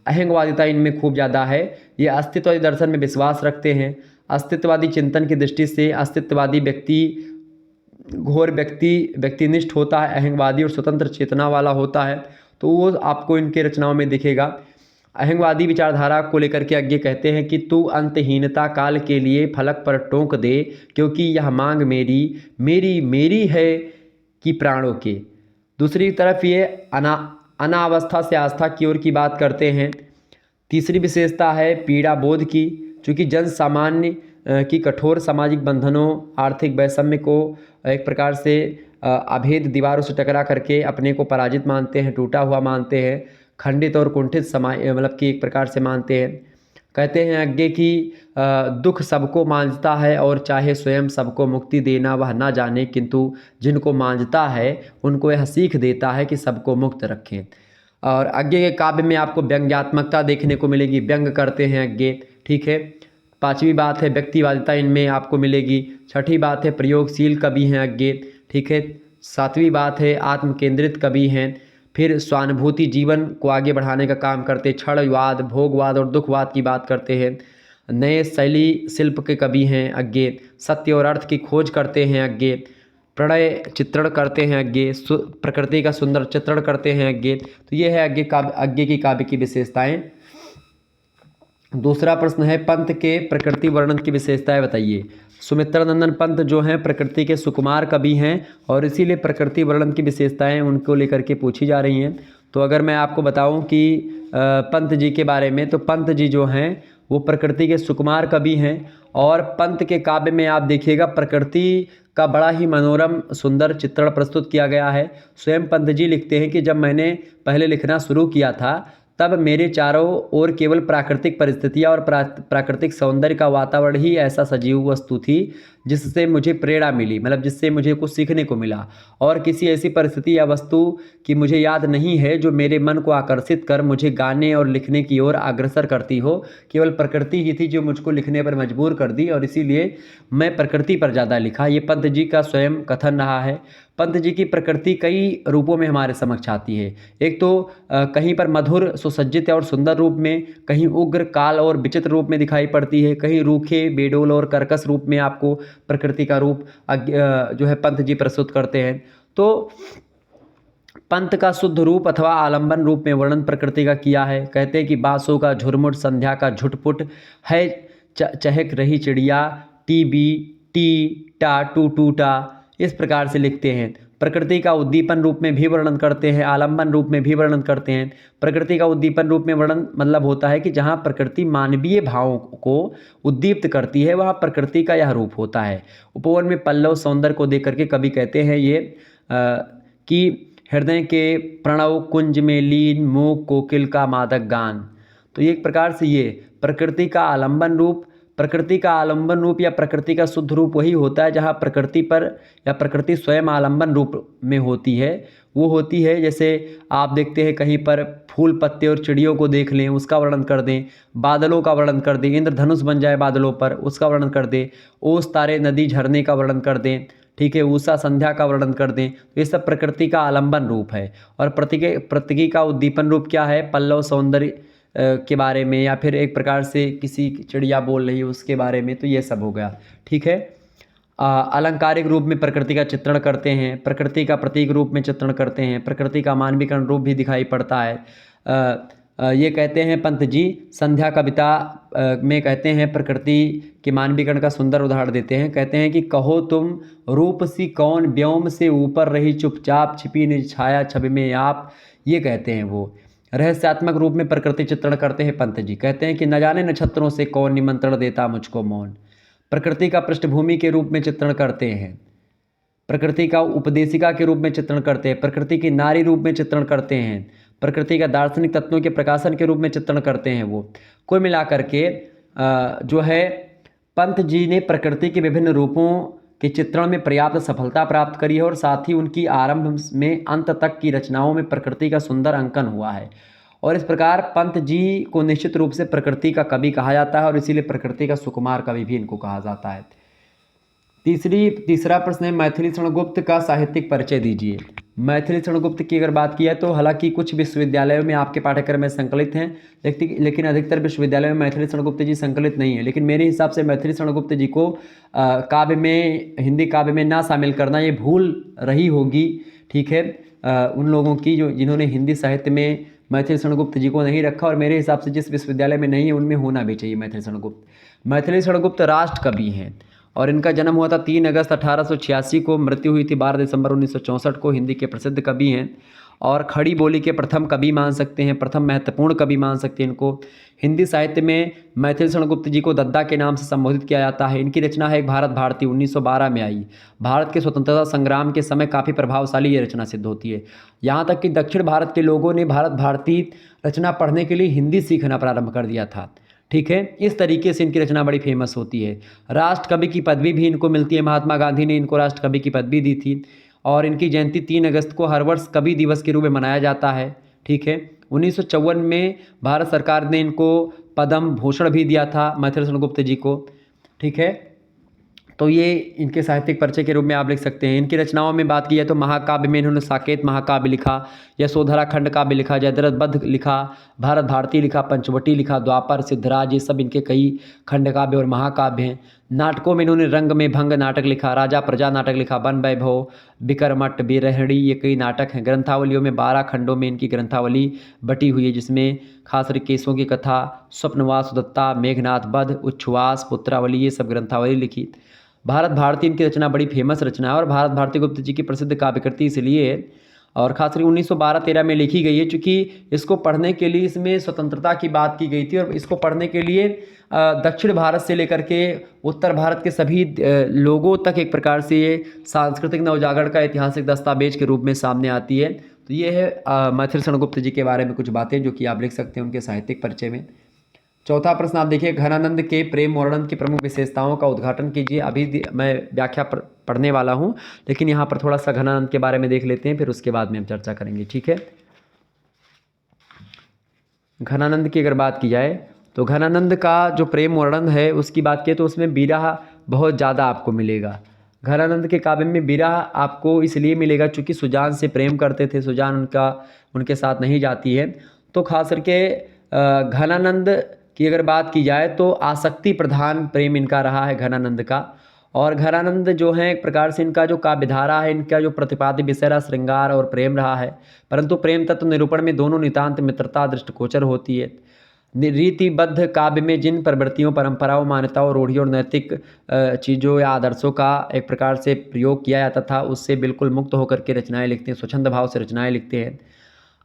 अहंगवादिता इनमें खूब ज़्यादा है। ये अस्तित्ववादी दर्शन में विश्वास रखते हैं। अस्तित्ववादी चिंतन की दृष्टि से अस्तित्ववादी व्यक्ति घोर व्यक्तिनिष्ठ होता है, अहंगवादी और स्वतंत्र चेतना वाला होता है। तो वो आपको इनके रचनाओं में दिखेगा। अहंगवादी विचारधारा को लेकर के अज्ञे कहते हैं कि तू अंतहीनता काल के लिए फलक पर टोंक दे, क्योंकि यह मांग मेरी मेरी मेरी है कि प्राणों के। दूसरी तरफ ये अनावस्था से आस्था की ओर की बात करते हैं। तीसरी विशेषता है पीड़ा बोध की, चूँकि जन सामान्य की कठोर सामाजिक बंधनों, आर्थिक वैषम्य को एक प्रकार से अभेद दीवारों से टकरा करके अपने को पराजित मानते हैं, टूटा हुआ मानते हैं, खंडित और कुंठित समाज मतलब कि एक प्रकार से मानते हैं। कहते हैं अज्ञे की दुख सबको मांझता है और चाहे स्वयं सबको मुक्ति देना वह ना जाने, किंतु जिनको मांझता है उनको यह सीख देता है कि सबको मुक्त रखें। और अज्ञे के काव्य में आपको व्यंग्यात्मकता देखने को मिलेगी, व्यंग करते हैं अज्ञे, ठीक है। पांचवी बात है व्यक्तिवादिता इनमें आपको मिलेगी। छठी बात है प्रयोगशील कवि हैं अज्ञे, ठीक है। सातवीं बात है आत्म केंद्रित कवि हैं। फिर स्वानुभूति जीवन को आगे बढ़ाने का काम करते, क्षणवाद, भोगवाद और दुखवाद की बात करते हैं। नए शैली शिल्प के कवि हैं अज्ञे। सत्य और अर्थ की खोज करते हैं अज्ञे। प्रणय चित्रण करते हैं अज्ञे। प्रकृति का सुंदर चित्रण करते हैं अज्ञे। तो ये है अज्ञे की काव्य की विशेषताएं। दूसरा प्रश्न है पंत के प्रकृति वर्णन की विशेषताएं बताइए। सुमित्रानंदन पंत जो हैं प्रकृति के सुकुमार कवि हैं और इसीलिए प्रकृति वर्णन की विशेषताएं उनको लेकर के पूछी जा रही हैं। तो अगर मैं आपको बताऊं कि पंत जी के बारे में, तो पंत जी जो हैं वो प्रकृति के सुकुमार कवि हैं। और पंत के काव्य में आप देखिएगा प्रकृति का बड़ा ही मनोरम सुंदर चित्रण प्रस्तुत किया गया है। स्वयं पंत जी लिखते हैं कि जब मैंने पहले लिखना शुरू किया था तब मेरे चारों ओर केवल प्राकृतिक परिस्थितियाँ और प्राकृतिक सौंदर्य का वातावरण ही ऐसा सजीव वस्तु थी जिससे मुझे प्रेरणा मिली, मतलब जिससे मुझे कुछ सीखने को मिला। और किसी ऐसी परिस्थिति या वस्तु की मुझे याद नहीं है जो मेरे मन को आकर्षित कर मुझे गाने और लिखने की ओर अग्रसर करती हो। केवल प्रकृति ही थी जो मुझको लिखने पर मजबूर कर दी और इसीलिए मैं प्रकृति पर ज़्यादा लिखा। ये पंत जी का स्वयं कथन रहा है। पंत जी की प्रकृति कई रूपों में हमारे समक्ष आती है। एक तो कहीं पर मधुर सुसज्जित और सुंदर रूप में, कहीं उग्र काल और विचित्र रूप में दिखाई पड़ती है, कहीं रूखे बेडोल और कर्कश रूप में आपको प्रकृति का रूप जो है पंत जी प्रस्तुत करते हैं। तो पंत का शुद्ध रूप अथवा आलंबन रूप में वर्णन प्रकृति का किया है। कहते हैं कि बांसों का झुरमुट, संध्या का झुटपुट है, चहक रही चिड़िया, टी बी टी टा टू टूटा, इस प्रकार से लिखते हैं। प्रकृति का उद्दीपन रूप में भी वर्णन करते हैं, आलंबन रूप में भी वर्णन करते हैं। प्रकृति का उद्दीपन रूप में वर्णन मतलब होता है कि जहाँ प्रकृति मानवीय भावों को उद्दीप्त करती है वहाँ प्रकृति का यह रूप होता है। उपवन में पल्लव सौंदर्य को देख करके कवि कहते हैं ये कि हृदय के प्रणव कुंज में लीन मूक कोकिल का मादक गान। तो ये एक प्रकार से ये प्रकृति का आलंबन रूप, प्रकृति का आलंबन रूप या प्रकृति का शुद्ध रूप वही होता है जहाँ प्रकृति पर या प्रकृति स्वयं आलंबन रूप में होती है। वो होती है जैसे आप देखते हैं कहीं पर फूल पत्ते और चिड़ियों को देख लें, उसका वर्णन कर दें, बादलों का वर्णन कर दें, इंद्रधनुष बन जाए बादलों पर उसका वर्णन कर दें, ओस तारे नदी झरने का वर्णन कर दें, ठीक है, उषा संध्या का वर्णन कर दें। तो ये सब प्रकृति का आलंबन रूप है। और प्रकृति का उद्दीपन रूप क्या है? पल्लव सौंदर्य के बारे में या फिर एक प्रकार से किसी चिड़िया बोल रही है उसके बारे में, तो ये सब हो गया, ठीक है। अलंकारिक रूप में प्रकृति का चित्रण करते हैं, प्रकृति का प्रतीक रूप में चित्रण करते हैं, प्रकृति का मानवीकरण रूप भी दिखाई पड़ता है। ये कहते हैं पंत जी संध्या कविता में कहते हैं प्रकृति के मानवीकरण का सुंदर उदाहरण देते हैं। कहते हैं कि कहो तुम रूप सी कौन व्योम से ऊपर रही चुपचाप छिपी निज छाया छवि में आप, ये कहते हैं वो। रहस्यात्मक रूप में प्रकृति चित्रण करते हैं पंत जी। कहते हैं कि न जाने नक्षत्रों से कौन निमंत्रण देता मुझको मौन। प्रकृति का पृष्ठभूमि के रूप में चित्रण करते हैं, प्रकृति का उपदेशिका के रूप में चित्रण करते हैं, प्रकृति की नारी रूप में चित्रण करते हैं, प्रकृति का दार्शनिक तत्वों के प्रकाशन के रूप में चित्रण करते हैं वो। कुल मिलाकर के जो है पंत जी ने प्रकृति के विभिन्न रूपों के चित्रण में पर्याप्त सफलता प्राप्त करी है और साथ ही उनकी आरंभ में अंत तक की रचनाओं में प्रकृति का सुंदर अंकन हुआ है। और इस प्रकार पंत जी को निश्चित रूप से प्रकृति का कवि कहा जाता है और इसीलिए प्रकृति का सुकुमार कवि भी इनको कहा जाता है। तीसरा प्रश्न है मैथिली क्षणगुप्त का साहित्यिक परिचय दीजिए। मैथिली क्षणगुप्त की अगर बात की जाए तो हालांकि कुछ विश्वविद्यालयों में आपके पाठ्यक्रम में संकलित हैं, लेकिन अधिकतर विश्वविद्यालयों में मैथिली क्षणगुप्त जी संकलित नहीं है। लेकिन मेरे हिसाब से मैथिली क्षणगुप्त जी को काव्य में, हिंदी काव्य में ना शामिल करना ये भूल रही होगी, ठीक है, उन लोगों की जिन्होंने हिंदी साहित्य में मैथिली क्षणगुप्त जी को नहीं रखा। और मेरे हिसाब से जिस विश्वविद्यालय में नहीं है उनमें होना भी चाहिए मैथिली क्षणगुप्त। मैथिली क्षणगुप्त राष्ट्र कवि हैं और इनका जन्म हुआ था 3 अगस्त 1886 को, मृत्यु हुई थी 12 दिसंबर 1964 को। हिंदी के प्रसिद्ध कवि हैं और खड़ी बोली के प्रथम कवि मान सकते हैं, प्रथम महत्वपूर्ण कवि मान सकते हैं इनको। हिंदी साहित्य में मैथिली क्षणगुप्त जी को दद्दा के नाम से संबोधित किया जाता है। इनकी रचना है एक भारत भारती, 1912 में आई। भारत के स्वतंत्रता संग्राम के समय काफ़ी प्रभावशाली ये रचना सिद्ध होती है। यहाँ तक कि दक्षिण भारत के लोगों ने भारत भारती रचना पढ़ने के लिए हिंदी सीखना प्रारंभ कर दिया था, ठीक है। इस तरीके से इनकी रचना बड़ी फेमस होती है। राष्ट्र कवि की पदवी भी इनको मिलती है, महात्मा गांधी ने इनको राष्ट्र कवि की पदवी दी थी और इनकी जयंती 3 अगस्त को हर वर्ष कवि दिवस के रूप में मनाया जाता है, ठीक है। 1954 में भारत सरकार ने इनको पद्म भूषण भी दिया था मैथिली क्षणगुप्त जी को, ठीक है। तो ये इनके साहित्यिक परिचय के रूप में आप लिख सकते हैं। इनकी रचनाओं में बात की जाए तो महाकाव्य में इन्होंने साकेत महाकाव्य लिखा, यशोधरा खंड काव्य लिखा, जयद्रथ बद्ध लिखा, भारत भारती लिखा, पंचवटी लिखा, द्वापर, सिद्धराज, ये सब इनके कई खंड काव्य और महाकाव्य हैं। नाटकों में इन्होंने रंग में भंग नाटक लिखा, राजा प्रजा नाटक लिखा, वन वैभव, बिकरमट, बिरहणी, ये कई नाटक हैं। ग्रंथावलियों में 12 खंडों में इनकी ग्रंथावली बटी हुई है, जिसमें खास केसों की कथा, स्वप्नवास दत्ता, मेघनाथ वध, उच्छ्वास, पुत्रावली, ये सब ग्रंथावली लिखी। भारत भारती इनकी रचना बड़ी फेमस रचना है और भारत भारती गुप्त जी की प्रसिद्ध काव्यकृति इसलिए है और खासकर 1912-13 में लिखी गई है, चूँकि इसको पढ़ने के लिए इसमें स्वतंत्रता की बात की गई थी और इसको पढ़ने के लिए दक्षिण भारत से लेकर के उत्तर भारत के सभी लोगों तक एक प्रकार से ये सांस्कृतिक नवजागरण का ऐतिहासिक दस्तावेज के रूप में सामने आती है। तो ये है मैथिली क्षणगुप्त जी के बारे में कुछ बातें जो कि आप लिख सकते हैं उनके साहित्यिक परिचय में। चौथा प्रश्न आप देखिए, घनानंद के प्रेम वर्णन की प्रमुख विशेषताओं का उद्घाटन कीजिए। अभी मैं व्याख्या पढ़ने वाला हूँ, लेकिन यहाँ पर थोड़ा सा घनानंद के बारे में देख लेते हैं, फिर उसके बाद में हम चर्चा करेंगे, ठीक है। घनानंद की अगर बात की जाए तो घनानंद का जो प्रेम वर्णन है उसकी बात की तो उसमें विरह बहुत ज़्यादा आपको मिलेगा। घनानंद के काव्य में विरह आपको इसलिए मिलेगा चूँकि सुजान से प्रेम करते थे, सुजान उनके साथ नहीं जाती है। तो खास करके घनानंद की अगर बात की जाए तो आसक्ति प्रधान प्रेम इनका रहा है घनानंद का। और घनानंद जो है एक प्रकार से इनका जो काव्यधारा है, इनका जो प्रतिपाद्य विषय रहा श्रृंगार और प्रेम रहा है, परंतु प्रेम तत्व निरूपण में दोनों नितांत मित्रता दृष्टिगोचर होती है। रीतिबद्ध काव्य में जिन प्रवृत्तियों, परंपराओं, मान्यताओं, रूढ़ियों और नैतिक चीज़ों या आदर्शों का एक प्रकार से प्रयोग किया जाता था, उससे बिल्कुल मुक्त होकर के रचनाएँ लिखते हैं, स्वच्छंद भाव से रचनाएँ लिखते हैं।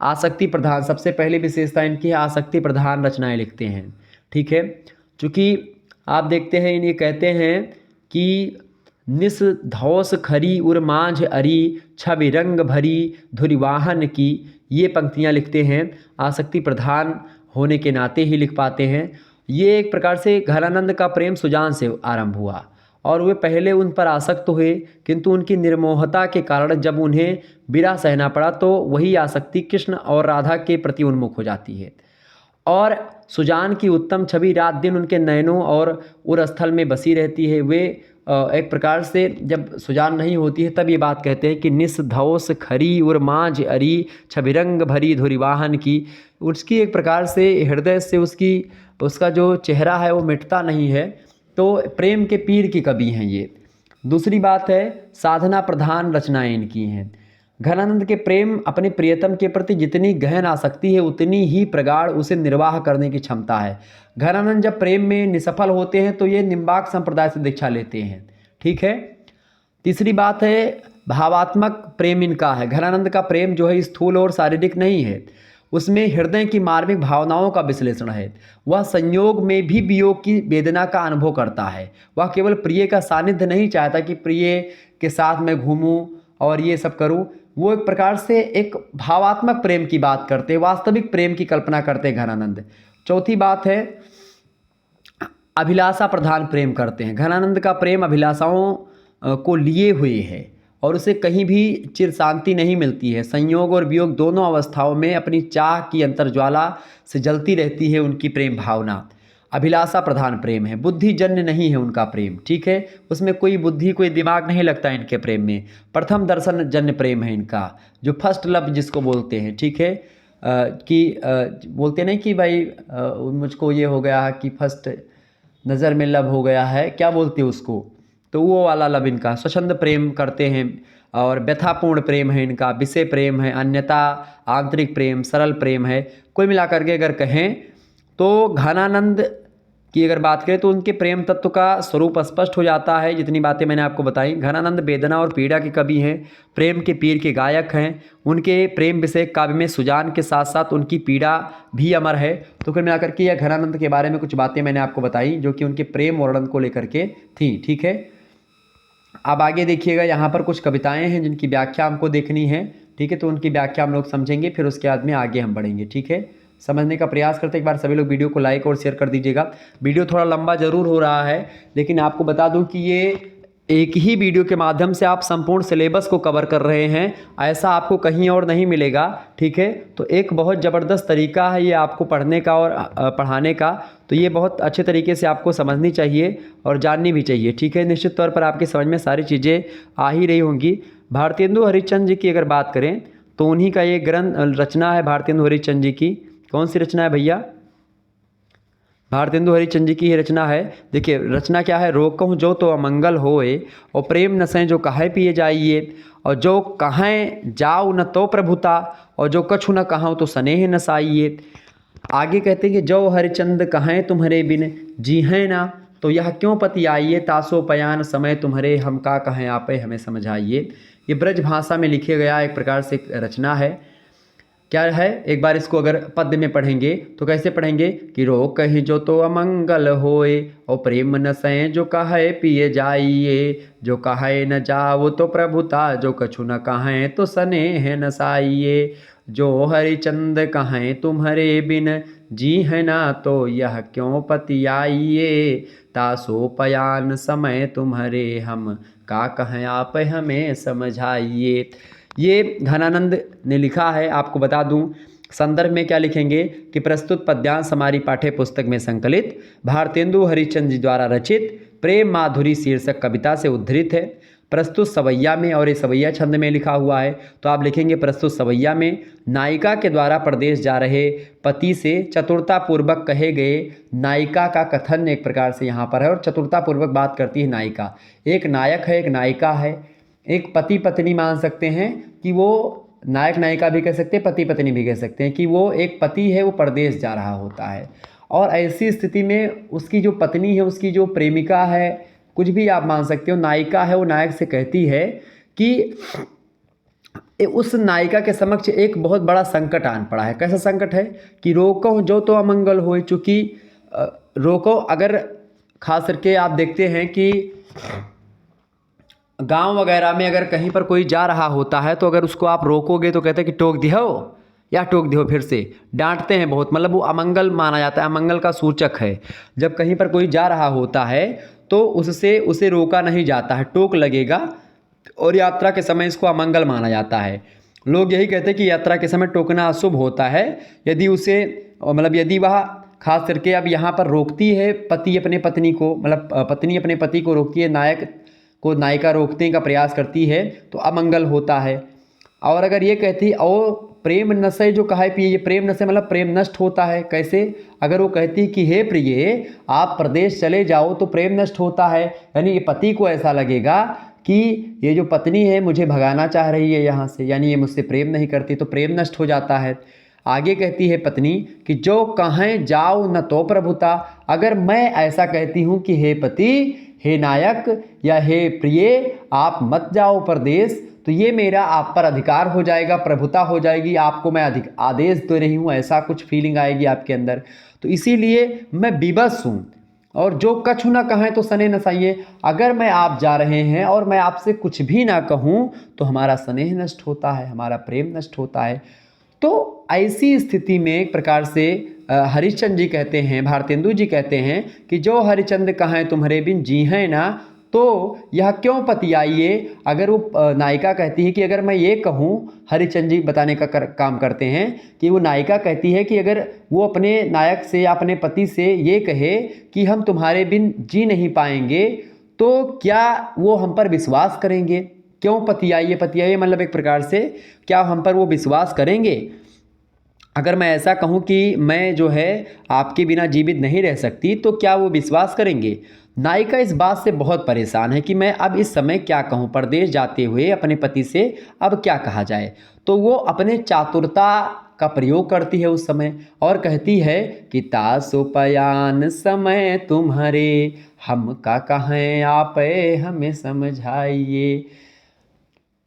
आसक्ति प्रधान, सबसे पहली विशेषता इनकी है, आसक्ति प्रधान रचनाएँ लिखते हैं, ठीक है। चूँकि आप देखते हैं ये कहते हैं कि निस धौस खरी उर मांझ अरी, छवि रंग भरी धुरिवाहन की, ये पंक्तियाँ लिखते हैं। आसक्ति प्रधान होने के नाते ही लिख पाते हैं। ये एक प्रकार से घनानंद का प्रेम सुजान से आरंभ हुआ और वे पहले उन पर आसक्त हुए, किंतु उनकी निर्मोहता के कारण जब उन्हें विरह सहना पड़ा तो वही आसक्ति कृष्ण और राधा के प्रति उन्मुख हो जाती है और सुजान की उत्तम छवि रात दिन उनके नयनों और उर स्थल में बसी रहती है। वे एक प्रकार से जब सुजान नहीं होती है तब ये बात कहते हैं कि निस धौस खरी उर मांझ अरी, छबिरंग भरी धुरिवाहन की। उसकी एक प्रकार से हृदय से उसका जो चेहरा है वो मिटता नहीं है। तो प्रेम के पीर की कवि हैं ये। दूसरी बात है, साधना प्रधान रचनाएं इनकी हैं। घनानंद के प्रेम अपने प्रियतम के प्रति जितनी गहन आसक्ति है उतनी ही प्रगाढ़ उसे निर्वाह करने की क्षमता है। घनानंद जब प्रेम में निसफल होते हैं तो ये निम्बार्क संप्रदाय से दीक्षा लेते हैं, ठीक है। तीसरी बात है, भावात्मक प्रेम इनका है। घनानंद का प्रेम जो है स्थूल और शारीरिक नहीं है, उसमें हृदय की मार्मिक भावनाओं का विश्लेषण है। वह संयोग में भी वियोग की वेदना का अनुभव करता है। वह केवल प्रिय का सानिध्य नहीं चाहता कि प्रिय के साथ मैं घूमूं और ये सब करूं। वो एक प्रकार से एक भावात्मक प्रेम की बात करते हैं, वास्तविक प्रेम की कल्पना करते हैं घनानंद। चौथी बात है अभिलाषा प्रधान प्रेम करते हैं। घनानंद का प्रेम अभिलाषाओं को लिए हुए है और उसे कहीं भी चिर शांति नहीं मिलती है। संयोग और वियोग दोनों अवस्थाओं में अपनी चाह की अंतर्ज्वाला से जलती रहती है उनकी प्रेम भावना। अभिलाषा प्रधान प्रेम है, बुद्धिजन्य नहीं है उनका प्रेम, ठीक है। उसमें कोई बुद्धि कोई दिमाग नहीं लगता इनके प्रेम में। प्रथम दर्शन जन्य प्रेम है इनका, जो फर्स्ट लव जिसको बोलते हैं, ठीक है। बोलते नहीं कि भाई मुझको ये हो गया कि फर्स्ट नज़र में लव हो गया है, क्या बोलते हैं उसको, तो वो वाला लव इनका। स्वच्छंद प्रेम करते हैं और व्यथापूर्ण प्रेम है इनका, विषय प्रेम है, अन्यथा आंतरिक प्रेम, सरल प्रेम है। कोई मिलाकर के अगर कहें तो घनानंद की अगर बात करें तो उनके प्रेम तत्व का स्वरूप स्पष्ट हो जाता है। जितनी बातें मैंने आपको बताई, घनानंद वेदना और पीड़ा के कवि हैं, प्रेम के पीर के गायक हैं। उनके प्रेम विषय काव्य में सुजान के साथ साथ उनकी पीड़ा भी अमर है। तो कुल मिलाकर के यह घनानंद के बारे में कुछ बातें मैंने आपको बताई जो कि उनके प्रेम वर्णन को लेकर के थी, ठीक है। अब आगे देखिएगा, यहाँ पर कुछ कविताएँ हैं जिनकी व्याख्या हमको देखनी है, ठीक है। तो उनकी व्याख्या हम लोग समझेंगे, फिर उसके बाद में आगे हम बढ़ेंगे, ठीक है। समझने का प्रयास करते एक बार सभी लोग वीडियो को लाइक और शेयर कर दीजिएगा। वीडियो थोड़ा लंबा जरूर हो रहा है, लेकिन आपको बता दूं कि ये एक ही वीडियो के माध्यम से आप संपूर्ण सिलेबस को कवर कर रहे हैं, ऐसा आपको कहीं और नहीं मिलेगा, ठीक है। तो एक बहुत ज़बरदस्त तरीका है ये आपको पढ़ने का और पढ़ाने का, तो ये बहुत अच्छे तरीके से आपको समझनी चाहिए और जाननी भी चाहिए, ठीक है। निश्चित तौर पर आपकी समझ में सारी चीज़ें आ ही रही होंगी। भारतेंदु हरिश्चंद्र जी की अगर बात करें तो उन्हीं का ये ग्रंथ रचना है भारतेंदु हरिश्चंद्र जी की। कौन सी रचना है भैया? भारतेंदु हरिश्चंद्र जी की ही रचना है। देखिए रचना क्या है, रोकहूँ जो तो अमंगल होए और प्रेम नसें जो कहे पिए जाइए, और जो कहें जाओ न तो प्रभुता, और जो कछु न कहाऊँ तो स्नेह नसाइए। आगे कहते हैं कि जो हरिचंद कहें तुम्हारे बिन जी हैं ना, तो यह क्यों पति आइए, तासो पयान समय तुम्हारे हम का कहें आपे हमें समझाइए। ये ब्रज भाषा में लिखे गया एक प्रकार से रचना है। क्या है, एक बार इसको अगर पद्य में पढ़ेंगे तो कैसे पढ़ेंगे कि रोक कहीं जो तो अमंगल होए और प्रेम नसें जो कहे पिए जाइए, जो कहे न जाओ तो प्रभुता, जो कछु न कहें तो स्नेह नसाइए। जो हरिचंद कहें तुम्हारे बिन जी है ना, तो यह क्यों पति आइए, तासो पयान समय तुम्हारे हम का कहें आप हमें समझाइए। ये घनानंद ने लिखा है। आपको बता दूं संदर्भ में क्या लिखेंगे कि प्रस्तुत पद्यांश हमारी पाठ्य पुस्तक में संकलित भारतेंदु हरिश्चंद्र जी द्वारा रचित प्रेम माधुरी शीर्षक कविता से उद्धृत है। प्रस्तुत सवैया में, और ये सवैया छंद में लिखा हुआ है, तो आप लिखेंगे प्रस्तुत सवैया में नायिका के द्वारा प्रदेश जा रहे पति से चतुरतापूर्वक कहे गए नायिका का कथन एक प्रकार से यहाँ पर है। और चतुरतापूर्वक बात करती है नायिका, एक नायक है एक नायिका है, एक पति पत्नी मान सकते हैं कि वो नायक नायिका भी कह सकते हैं, पति पत्नी भी कह सकते हैं कि वो एक पति है, वो परदेश जा रहा होता है, और ऐसी स्थिति में उसकी जो पत्नी है, उसकी जो प्रेमिका है, कुछ भी आप मान सकते हो, नायिका है, वो नायक से कहती है कि उस नायिका के समक्ष एक बहुत बड़ा संकट आन पड़ा है। कैसा संकट है कि रोको जो तो अमंगल होए, चूँकि रोको, अगर खास करके आप देखते हैं कि गांव वगैरह में अगर कहीं पर कोई जा रहा होता है तो अगर उसको आप रोकोगे तो कहते हैं कि टोक दिहो या टोक दिहो, फिर से डांटते हैं बहुत, मतलब वो अमंगल माना जाता है, अमंगल का सूचक है। जब कहीं पर कोई जा रहा होता है तो उसे रोका नहीं जाता है, टोक लगेगा, और यात्रा के समय इसको अमंगल माना जाता है। लोग यही कहते हैं कि यात्रा के समय टोकना अशुभ होता है। यदि उसे मतलब यदि वह खास करके अब यहाँ पर रोकती है पति अपने पत्नी को, मतलब पत्नी अपने पति को रोकती है, नायक को नायिका रोकने का प्रयास करती है, तो अमंगल होता है। और अगर ये कहती है और प्रेम नशे जो कहा पिए, ये प्रेम नशे मतलब प्रेम नष्ट होता है। कैसे? अगर वो कहती कि हे प्रिय आप प्रदेश चले जाओ तो प्रेम नष्ट होता है, यानी ये पति को ऐसा लगेगा कि ये जो पत्नी है मुझे भगाना चाह रही है यहाँ से, यानी ये मुझसे प्रेम नहीं करती, तो प्रेम नष्ट हो जाता है। आगे कहती है पत्नी कि जो कहें जाओ न तो प्रभुता, अगर मैं ऐसा कहती हूँ कि हे पति, हे नायक या हे प्रिय आप मत जाओ परदेश, तो ये मेरा आप पर अधिकार हो जाएगा, प्रभुता हो जाएगी, आपको मैं आदेश दे रही हूँ, ऐसा कुछ फीलिंग आएगी आपके अंदर। तो इसीलिए मैं विवश हूँ। और जो कछु ना कहें तो सने न साइए, अगर मैं आप जा रहे हैं और मैं आपसे कुछ भी ना कहूँ तो हमारा स्नेह नष्ट होता है, हमारा प्रेम नष्ट होता है। तो ऐसी स्थिति में एक प्रकार से हरिश्चंद्र जी कहते हैं, भारतेंदु जी कहते हैं कि जो हरिचंद्र कहें तुम्हारे बिन जी हैं ना, तो यह क्यों पतियाइए। अगर वो नायिका कहती है कि अगर मैं ये कहूँ, हरिचंद्र जी बताने का काम करते हैं कि वो नायिका कहती है कि अगर वो अपने नायक से, अपने पति से ये कहे कि हम तुम्हारे बिन जी नहीं पाएंगे, तो क्या वो हम पर विश्वास करेंगे। क्यों पतियाइए, पतियाइए मतलब एक प्रकार से क्या हम पर वो विश्वास करेंगे। अगर मैं ऐसा कहूँ कि मैं जो है आपके बिना जीवित नहीं रह सकती, तो क्या वो विश्वास करेंगे। नायिका इस बात से बहुत परेशान है कि मैं अब इस समय क्या कहूँ, परदेश जाते हुए अपने पति से अब क्या कहा जाए। तो वो अपने चातुरता का प्रयोग करती है उस समय और कहती है कि तासोपयान समय तुम्हारे, हम का कहें आप हमें समझाइए।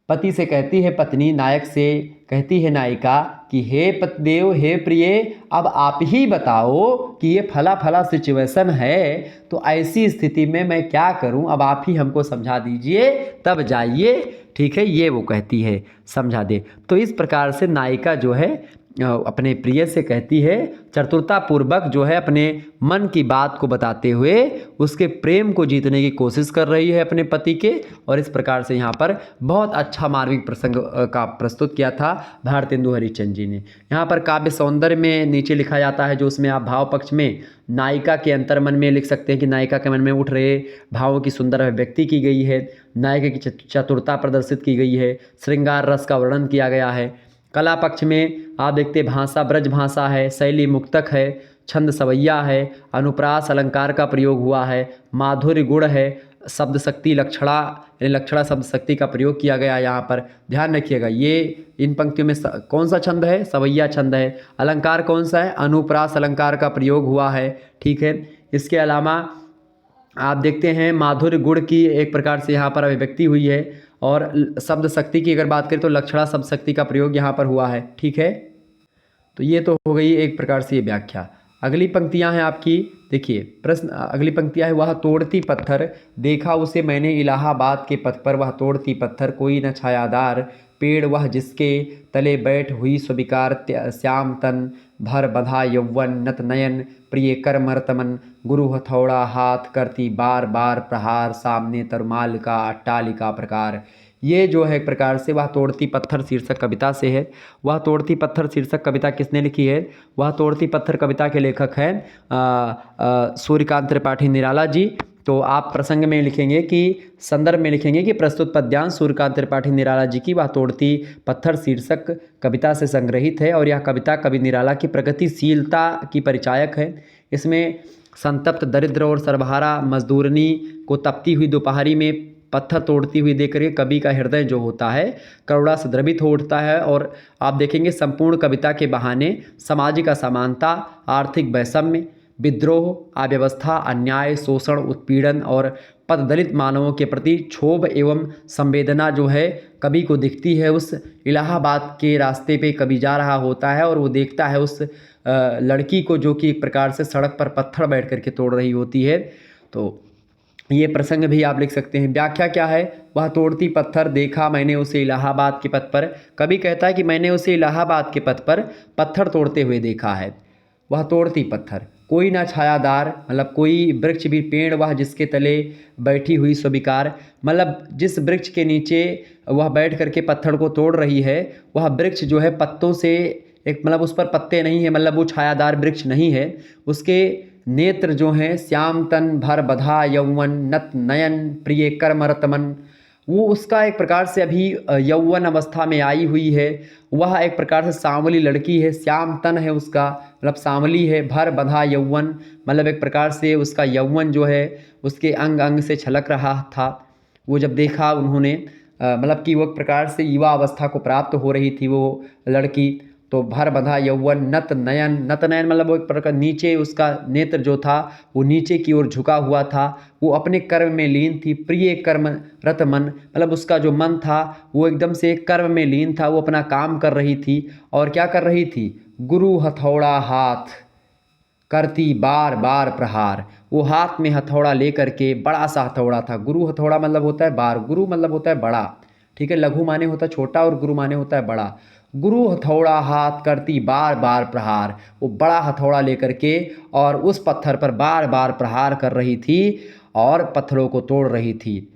पति से कहती है पत्नी, नायक से कहती है नायिका कि हे पतिदेव, हे प्रिय, अब आप ही बताओ कि ये फला फला सिचुएशन है, तो ऐसी स्थिति में मैं क्या करूं, अब आप ही हमको समझा दीजिए तब जाइए। ठीक है, ये वो कहती है समझा दे। तो इस प्रकार से नायिका जो है अपने प्रिय से कहती है, चतुरतापूर्वक जो है अपने मन की बात को बताते हुए उसके प्रेम को जीतने की कोशिश कर रही है अपने पति के। और इस प्रकार से यहाँ पर बहुत अच्छा मार्मिक प्रसंग का प्रस्तुत किया था भारतेंदु हरिश्चंद्र जी ने। यहाँ पर काव्य सौंदर्य में नीचे लिखा जाता है, जो उसमें आप भाव पक्ष में नायिका के अंतर मन में लिख सकते हैं कि नायिका के मन में उठ रहे भावों की सुंदर अभिव्यक्ति की गई है, नायिका की चतुरता प्रदर्शित की गई है, श्रृंगार रस का वर्णन किया गया है। कला पक्ष में आप देखते भाषा ब्रज भाषा है, शैली मुक्तक है, छंद सवैया है, अनुप्रास अलंकार का प्रयोग हुआ है, माधुर्य गुण है, शब्द शक्ति लक्षणा लक्षणा शब्द शक्ति का प्रयोग किया गया। यहाँ पर ध्यान रखिएगा, ये इन पंक्तियों में कौन सा छंद है, सवैया छंद है। अलंकार कौन सा है, अनुप्रास अलंकार का प्रयोग हुआ है। ठीक है, इसके अलावा आप देखते हैं माधुर्य गुण की एक प्रकार से यहाँ पर अभिव्यक्ति हुई है। और शब्द शक्ति की अगर बात करें तो लक्षणा शब्द शक्ति का प्रयोग यहाँ पर हुआ है। ठीक है, तो ये तो हो गई एक प्रकार से ये व्याख्या। अगली पंक्तियाँ हैं आपकी, देखिए प्रश्न, अगली पंक्तियाँ है, वह तोड़ती पत्थर देखा उसे मैंने इलाहाबाद के पथ पर, वह तोड़ती पत्थर कोई न छायादार, पेड़ वह जिसके तले बैठ हुई स्विकार, श्याम तन भर बधा यौवन, नत नयन प्रिय कर मरतमन, गुरु हथौड़ा हाथ करती बार बार प्रहार, सामने तरमाल का अट्टालिका प्रकार। ये जो है एक प्रकार से वह तोड़ती पत्थर शीर्षक कविता से है। वह तोड़ती पत्थर शीर्षक कविता किसने लिखी है, वह तोड़ती पत्थर कविता के लेखक हैं सूर्यकांत त्रिपाठी निराला जी। तो आप प्रसंग में लिखेंगे कि संदर्भ में लिखेंगे कि प्रस्तुत पद्यांश सूर्यकांत त्रिपाठी निराला जी की वह तोड़ती पत्थर शीर्षक कविता से संग्रहित है। और यह कविता कवि निराला की प्रगतिशीलता की परिचायक है। इसमें संतप्त दरिद्र और सर्वहारा मजदूरनी को तपती हुई दोपहरी में पत्थर तोड़ती हुई देख कर कवि का हृदय जो होता है करुणा से द्रवित हो उठता है। और आप देखेंगे संपूर्ण कविता के बहाने सामाजिक असमानता, आर्थिक वैषम्य, विद्रोह, अव्यवस्था, अन्याय, शोषण, उत्पीड़न और पददलित मानवों के प्रति क्षोभ एवं संवेदना जो है कवि को दिखती है। उस इलाहाबाद के रास्ते पे कवि जा रहा होता है और वो देखता है उस लड़की को जो कि एक प्रकार से सड़क पर पत्थर बैठ करके तोड़ रही होती है। तो ये प्रसंग भी आप लिख सकते हैं। व्याख्या क्या है, वह तोड़ती पत्थर देखा मैंने उसे इलाहाबाद के पथ पर। कवि कहता है कि मैंने उसे इलाहाबाद के पथ पर पत्थर तोड़ते हुए देखा है। वह तोड़ती पत्थर कोई ना छायादार, मतलब कोई वृक्ष भी, पेड़ वह जिसके तले बैठी हुई स्विकार, मतलब जिस वृक्ष के नीचे वह बैठ करके पत्थर को तोड़ रही है वह वृक्ष जो है पत्तों से एक, मतलब उस पर पत्ते नहीं है, मतलब वो छायादार वृक्ष नहीं है। उसके नेत्र जो हैं श्याम तन भर बधा यौवन, नत नयन प्रिय कर मरतमन, वो उसका एक प्रकार से अभी यौवन अवस्था में आई हुई है। वह एक प्रकार से सांवली लड़की है, श्याम तन है उसका, मतलब सांवली है, भर बधा यौवन, मतलब एक प्रकार से उसका यौवन जो है उसके अंग अंग से छलक रहा था। वो जब देखा उन्होंने, मतलब कि वो एक प्रकार से युवा अवस्था को प्राप्त हो रही थी वो लड़की। तो भर बंधा यौवन नत नयन, नत नयन मतलब वो एक प्रकार नीचे उसका नेत्र जो था वो नीचे की ओर झुका हुआ था, वो अपने कर्म में लीन थी। प्रिय कर्म रत मन मतलब उसका जो मन था वो एकदम से कर्म में लीन था, वो अपना काम कर रही थी। और क्या कर रही थी? गुरु हथौड़ा हाथ करती बार बार प्रहार, वो हाथ में हथौड़ा लेकर के, बड़ा सा हथौड़ा था। गुरु हथौड़ा मतलब होता है बार, गुरु मतलब होता है बड़ा, ठीक है। लघु माने होता है छोटा और गुरु माने होता है बड़ा। गुरु हथौड़ा हाथ करती बार बार प्रहार, वो बड़ा हथौड़ा लेकर के और उस पत्थर पर बार बार प्रहार कर रही थी और पत्थरों को तोड़ रही थी।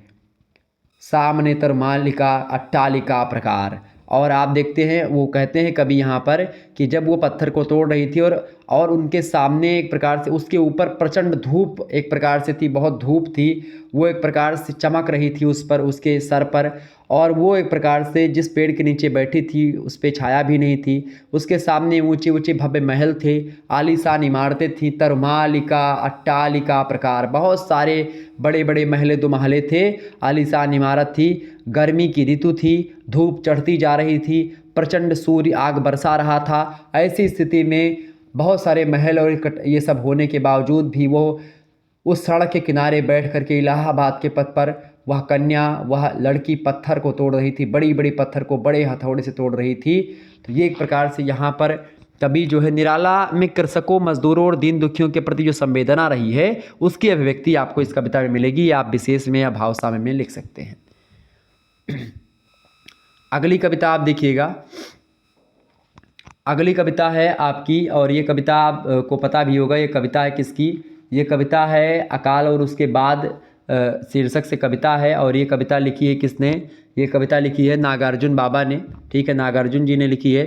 सामने तरमालिका अट्टालिका प्रकार। और आप देखते हैं वो कहते हैं कभी यहाँ पर कि जब वो पत्थर को तोड़ रही थी और उनके सामने एक प्रकार से उसके ऊपर प्रचंड धूप एक प्रकार से थी, बहुत धूप थी, वो एक प्रकार से चमक रही थी उस पर, उसके सर पर। और वो एक प्रकार से जिस पेड़ के नीचे बैठी थी उस पर छाया भी नहीं थी। उसके सामने ऊंचे ऊंचे भव्य महल थे, आलीशान इमारतें थीं, तरमालिका अट्टालिका प्रकार, बहुत सारे बड़े बड़े महले दो महले थे, आलीशान इमारत थी। गर्मी की ऋतु थी, धूप चढ़ती जा रही थी, प्रचंड सूर्य आग बरसा रहा था। ऐसी स्थिति में बहुत सारे महल और ये सब होने के बावजूद भी वो उस सड़क के किनारे बैठ करके इलाहाबाद के पथ पर वह कन्या, वह लड़की पत्थर को तोड़ रही थी, बड़ी बड़ी पत्थर को बड़े हथौड़े से तोड़ रही थी। तो ये एक प्रकार से यहाँ पर तभी जो है निराला में कृषकों, मजदूरों और दीन दुखियों के प्रति जो संवेदना रही है उसकी अभिव्यक्ति आपको इस कविता में मिलेगी। या आप विशेष में या भावसाम्य में लिख सकते हैं। अगली कविता आप देखिएगा। अगली कविता है आपकी, और ये कविता आपको पता भी होगा ये कविता है किसकी। ये कविता है अकाल और उसके बाद शीर्षक से कविता है। और ये कविता लिखी है किसने? ये कविता लिखी है नागार्जुन बाबा ने, ठीक है, नागार्जुन जी ने लिखी है।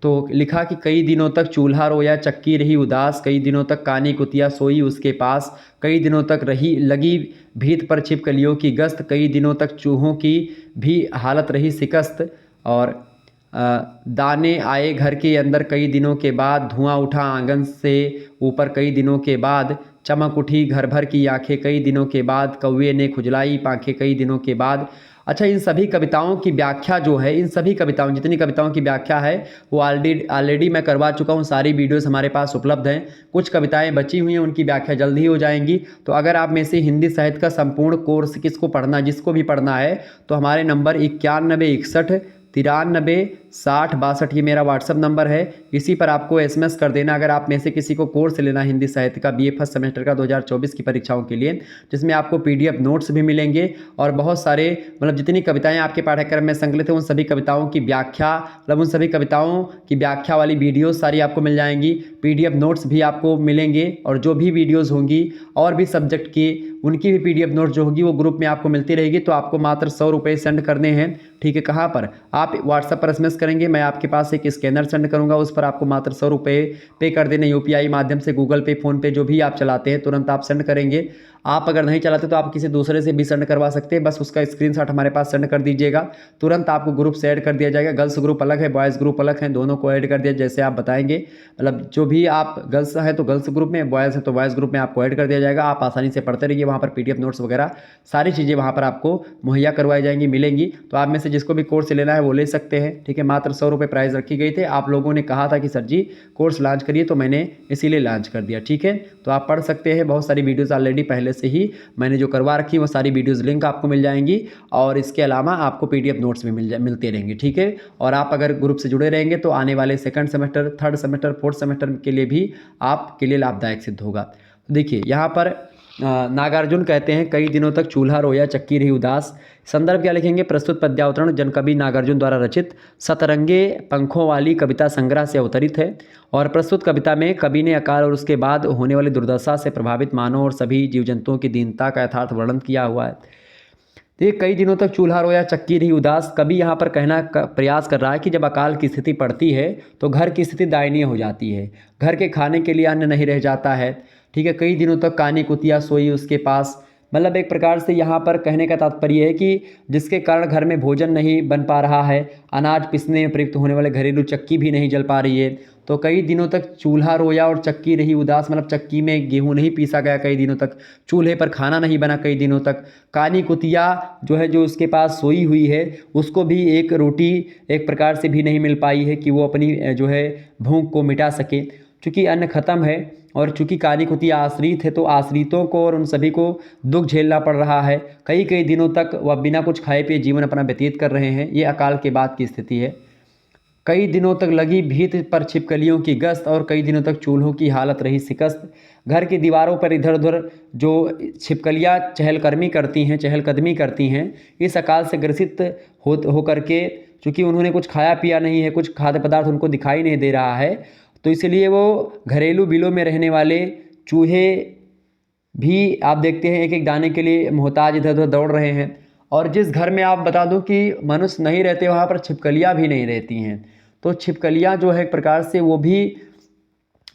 तो लिखा कि कई दिनों तक चूल्हा रोया चक्की रही उदास, कई दिनों तक कानी कुतिया सोई उसके पास, कई दिनों तक रही लगी भीत पर छिपकलियों की गश्त, कई दिनों तक चूहों की भी हालत रही शिकस्त। और दाने आए घर के अंदर कई दिनों के बाद, धुआं उठा आंगन से ऊपर कई दिनों के बाद, चमक उठी घर भर की आंखें कई दिनों के बाद, कौवे ने खुजलाई पांखें कई दिनों के बाद। अच्छा, इन सभी कविताओं की व्याख्या जो है, इन सभी कविताओं जितनी कविताओं की व्याख्या है वो ऑलरेडी मैं करवा चुका हूँ, सारी वीडियोस हमारे पास उपलब्ध हैं। कुछ कविताएं बची हुई हैं, उनकी व्याख्या जल्द ही हो जाएंगी। तो अगर आप में से हिंदी साहित्य का संपूर्ण कोर्स किसको पढ़ना, जिसको भी पढ़ना है, तो हमारे नंबर 9161936062 ये मेरा व्हाट्सअप नंबर है। इसी पर आपको SMS कर देना अगर आप में से किसी को कोर्स लेना हिंदी साहित्य का BA फर्स्ट सेमेस्टर का 2024 की परीक्षाओं के लिए, जिसमें आपको PDF नोट्स भी मिलेंगे और बहुत सारे मतलब जितनी कविताएं आपके पाठ्यक्रम में संकलित हैं उन सभी कविताओं की व्याख्या, मतलब उन सभी कविताओं की व्याख्या वाली वीडियोस सारी आपको मिल जाएंगी। PDF नोट्स भी आपको मिलेंगे और जो भी वीडियोज़ होंगी और भी सब्जेक्ट की उनकी भी PDF नोट्स जो होगी वो ग्रुप में आपको मिलती रहेगी। तो आपको मात्र 100 रुपये सेंड करने हैं, ठीक है। कहाँ पर? आप व्हाट्सएप पर SMS करेंगे, मैं आपके पास एक स्कैनर सेंड करूंगा, उस पर आपको मात्र 100 रुपये पे कर देने। UPI माध्यम से, गूगल पे, फ़ोन पे जो भी आप चलाते हैं तुरंत आप सेंड करेंगे। आप अगर नहीं चलाते तो आप किसी दूसरे से भी सेंड करवा सकते हैं, बस उसका स्क्रीनशॉट हमारे पास सेंड कर दीजिएगा, तुरंत आपको ग्रुप से ऐड कर दिया जाएगा। गर्ल्स ग्रुप अलग है, बॉयज़ ग्रुप अलग है, दोनों को ऐड कर दिया जैसे आप बताएंगे। मतलब जो भी आप गर्ल्स हैं तो गर्ल्स ग्रुप में, बॉयज़ हैं तो बॉयज़ ग्रुप में आपको ऐड कर दिया जाएगा। आप आसानी से पढ़ते रहिए, वहाँ पर PDF नोट्स वगैरह सारी चीज़ें वहाँ पर आपको मुहैया करवाई जाएंगी, मिलेंगी। तो आप में से जिसको भी कोर्स लेना है वो ले सकते हैं, ठीक है। मात्र 100 रुपये प्राइस रखी गई थे। आप लोगों ने कहा था कि सर जी कोर्स लॉन्च करिए, तो मैंने इसीलिए लॉन्च कर दिया, ठीक है। तो आप पढ़ सकते हैं, बहुत सारी वीडियोस ऑलरेडी पहले से ही मैंने जो करवा रखी वो सारी वीडियोस लिंक आपको मिल जाएंगी और इसके अलावा आपको PDF नोट्स भी मिलते रहेंगे, ठीक है। और आप अगर ग्रुप से जुड़े रहेंगे तो आने वाले second semester, third semester, fourth semester के लिए भी आपके लिए लाभदायक सिद्ध होगा। तो देखिए यहाँ पर नागार्जुन कहते हैं कई दिनों तक चूल्हा रोया चक्की रही उदास। संदर्भ क्या लिखेंगे? प्रस्तुत पद्यावतरण जनकवि नागार्जुन द्वारा रचित सतरंगे पंखों वाली कविता संग्रह से अवतरित है। और प्रस्तुत कविता में कवि ने अकाल और उसके बाद होने वाली दुर्दशा से प्रभावित मानव और सभी जीव जंतुओं की दीनता का यथार्थ वर्णन किया हुआ है। तो ये कई दिनों तक चूल्हा रोया चक्की रही उदास, कवि यहाँ पर कहना प्रयास कर रहा है कि जब अकाल की स्थिति पड़ती है तो घर की स्थिति दयनीय हो जाती है, घर के खाने के लिए अन्न नहीं रह जाता है, ठीक है। कई दिनों तक कानी कुतिया सोई उसके पास, मतलब एक प्रकार से यहाँ पर कहने का तात्पर्य है कि जिसके कारण घर में भोजन नहीं बन पा रहा है, अनाज पीसने में प्रयुक्त होने वाले घरेलू चक्की भी नहीं जल पा रही है, तो कई दिनों तक चूल्हा रोया और चक्की रही उदास, मतलब चक्की में गेहूँ नहीं पीसा गया कई दिनों तक, चूल्हे पर खाना नहीं बना कई दिनों तक। कानी कुतिया जो है, जो उसके पास सोई हुई है, उसको भी एक रोटी एक प्रकार से भी नहीं मिल पाई है कि वो अपनी जो है भूख को मिटा सके। चूँकि अन्न खत्म है और चूँकि कानी कुतिया आश्रित है, तो आश्रितों को और उन सभी को दुख झेलना पड़ रहा है। कई कई दिनों तक वह बिना कुछ खाए पिए जीवन अपना व्यतीत कर रहे हैं। ये अकाल के बाद की स्थिति है। कई दिनों तक लगी भीत पर छिपकलियों की गश्त और कई दिनों तक चूल्हों की हालत रही शिकस्त। घर की दीवारों पर इधर उधर जो छिपकलियाँ चहलकदमी करती हैं, इस अकाल से ग्रसित हो करके, चूँकि उन्होंने कुछ खाया पिया नहीं है, कुछ खाद्य पदार्थ उनको दिखाई नहीं दे रहा है, तो इसलिए वो घरेलू बिलों में रहने वाले चूहे भी आप देखते हैं एक एक दाने के लिए मोहताज इधर उधर दौड़ रहे हैं। और जिस घर में आप बता दूं कि मनुष्य नहीं रहते, वहाँ पर छिपकलियाँ भी नहीं रहती हैं। तो छिपकलियाँ जो है एक प्रकार से वो भी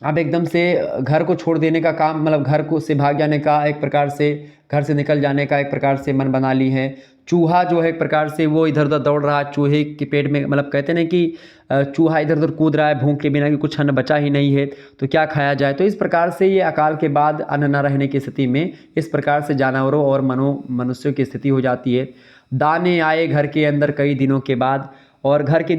अब एकदम से घर को छोड़ देने का काम, मतलब घर को से भाग जाने का, एक प्रकार से घर से निकल जाने का एक प्रकार से मन बना ली है। चूहा जो है एक प्रकार से वो इधर उधर दौड़ रहा है, चूहे के पेट में, मतलब कहते हैं कि चूहा इधर उधर कूद रहा है भूख के बिना कि कुछ अन्न बचा ही नहीं है, तो क्या खाया जाए। तो इस प्रकार से ये अकाल के बाद अन्न न रहने की स्थिति में इस प्रकार से जानवरों और मनुष्यों की स्थिति हो जाती है। दाने आए घर के अंदर कई दिनों के बाद, और घर के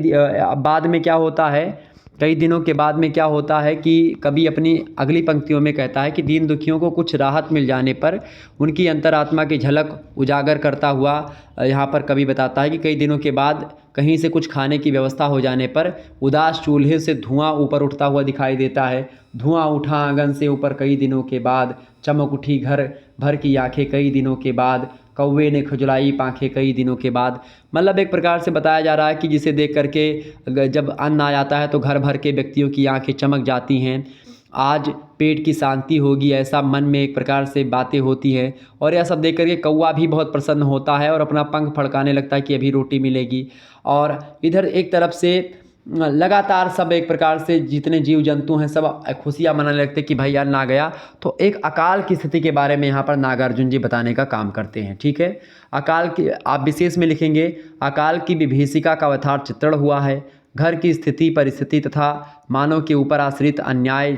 बाद में क्या होता है, कई दिनों के बाद में क्या होता है कि कभी अपनी अगली पंक्तियों में कहता है कि दीन दुखियों को कुछ राहत मिल जाने पर उनकी अंतरात्मा की झलक उजागर करता हुआ यहाँ पर कवि बताता है कि कई दिनों के बाद कहीं से कुछ खाने की व्यवस्था हो जाने पर उदास चूल्हे से धुआं ऊपर उठता हुआ दिखाई देता है। धुआं उठा आंगन से ऊपर कई दिनों के बाद, चमक उठी घर भर की आंखें कई दिनों के बाद, कौवे ने खुजलाई पांखें कई दिनों के बाद। मतलब एक प्रकार से बताया जा रहा है कि जिसे देख करके जब अन्न आ जाता है तो घर भर के व्यक्तियों की आंखें चमक जाती हैं। आज पेट की शांति होगी, ऐसा मन में एक प्रकार से बातें होती हैं। और यह सब देख करके कौवा भी बहुत प्रसन्न होता है और अपना पंख फड़काने लगता है कि अभी रोटी मिलेगी। और इधर एक तरफ से लगातार सब एक प्रकार से जितने जीव जंतु हैं सब खुशियाँ मनाने लगते कि भाई अन्न आ गया। तो एक अकाल की स्थिति के बारे में यहाँ पर नागार्जुन जी बताने का काम करते हैं। ठीक है, अकाल की आप विशेष में लिखेंगे, अकाल की विभीषिका का यथार्थ चित्रण हुआ है। घर की स्थिति परिस्थिति तथा मानव के ऊपर आश्रित अन्याय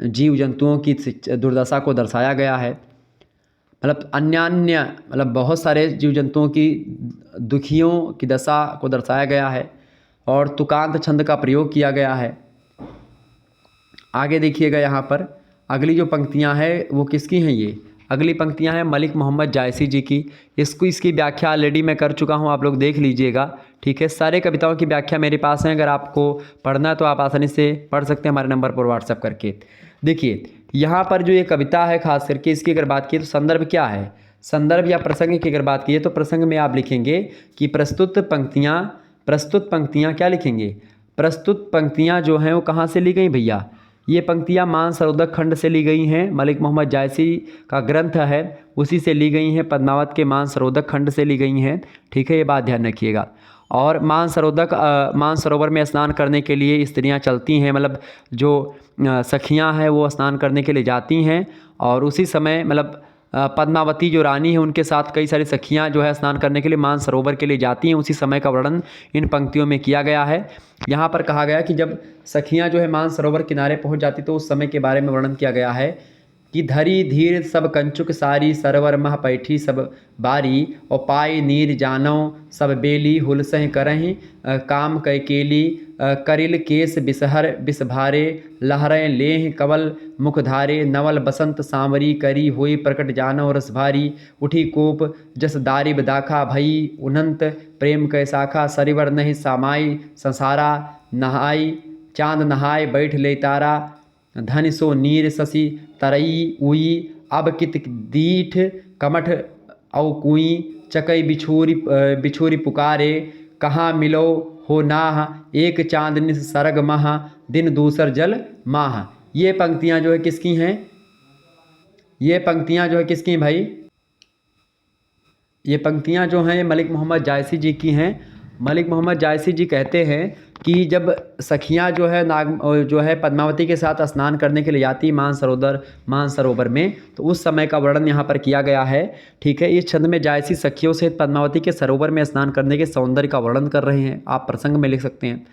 जीव जंतुओं की दुर्दशा को दर्शाया गया है। मतलब अन्यान्य, मतलब बहुत सारे जीव जंतुओं की दुखियों की दशा को दर्शाया गया है और तुकांत छंद का प्रयोग किया गया है। आगे देखिएगा यहाँ पर अगली जो पंक्तियाँ हैं वो किसकी हैं, ये अगली पंक्तियाँ हैं मलिक मोहम्मद जायसी जी की। इसकी व्याख्या ऑलरेडी मैं कर चुका हूँ, आप लोग देख लीजिएगा। ठीक है, सारे कविताओं की व्याख्या मेरे पास है, अगर आपको पढ़ना है तो आप आसानी से पढ़ सकते हैं हमारे नंबर पर व्हाट्सएप करके। देखिए यहाँ पर जो ये कविता है खास करके इसकी अगर बात की तो संदर्भ क्या है, संदर्भ या प्रसंग की अगर बात की तो प्रसंग में आप लिखेंगे कि प्रस्तुत पंक्तियाँ क्या लिखेंगे, प्रस्तुत पंक्तियाँ जो हैं वो कहाँ से ली गई भैया, ये पंक्तियाँ मानसरोवर खंड से ली गई हैं। मलिक मोहम्मद जायसी का ग्रंथ है उसी से ली गई हैं, पद्मावत के मानसरोवर खंड से ली गई हैं। ठीक है, ये बात ध्यान रखिएगा। और मानसरोवर में स्नान करने के लिए स्त्रियां चलती हैं, मतलब जो सखियां हैं वो स्नान करने के लिए जाती हैं। और उसी समय मतलब पद्मावती जो रानी है उनके साथ कई सारी सखियां जो है स्नान करने के लिए मानसरोवर के लिए जाती हैं। उसी समय का वर्णन इन पंक्तियों में किया गया है। यहाँ पर कहा गया कि जब सखियां जो है मानसरोवर किनारे पहुँच जाती तो उस समय के बारे में वर्णन किया गया है कि धरी धीर सब कंचुक सारी, सरोवर मह पैठी सब बारी, और पाई नीर जानो सब बेली, हुलसह करहीं काम कैकेली, करिल केस बिसहर बिसभारे, लहरें लेह कवल मुखधारे, नवल बसंत सांवरी करी हुई प्रकट जानो रस भारी, उठी कोप जस दारिब दाखा भई उनंत, प्रेम कै शाखा सरिवर नहीं सामाई, संसारा नहाई चांद नहाय बैठ ले तारा, धन सो नीर शशि तरई उई, अब कित दीठ कमठ औ कुई, चकई बिछोरी पुकारे, कहाँ मिलो हो नाह, एक चांदनी सरग माह, दिन दूसर जल माह। ये पंक्तियाँ जो है किसकी हैं, ये पंक्तियाँ जो है किसकी हैं भाई, ये पंक्तियाँ जो हैं मलिक मोहम्मद जायसी जी की हैं। मलिक मोहम्मद जायसी जी कहते हैं कि जब सखियाँ जो है पद्मावती के साथ स्नान करने के लिए जाती मानसरोवर में, तो उस समय का वर्णन यहाँ पर किया गया है। ठीक है, इस छंद में जायसी सखियों सहित पद्मावती के सरोवर में स्नान करने के सौंदर्य का वर्णन कर रहे हैं, आप प्रसंग में लिख सकते हैं।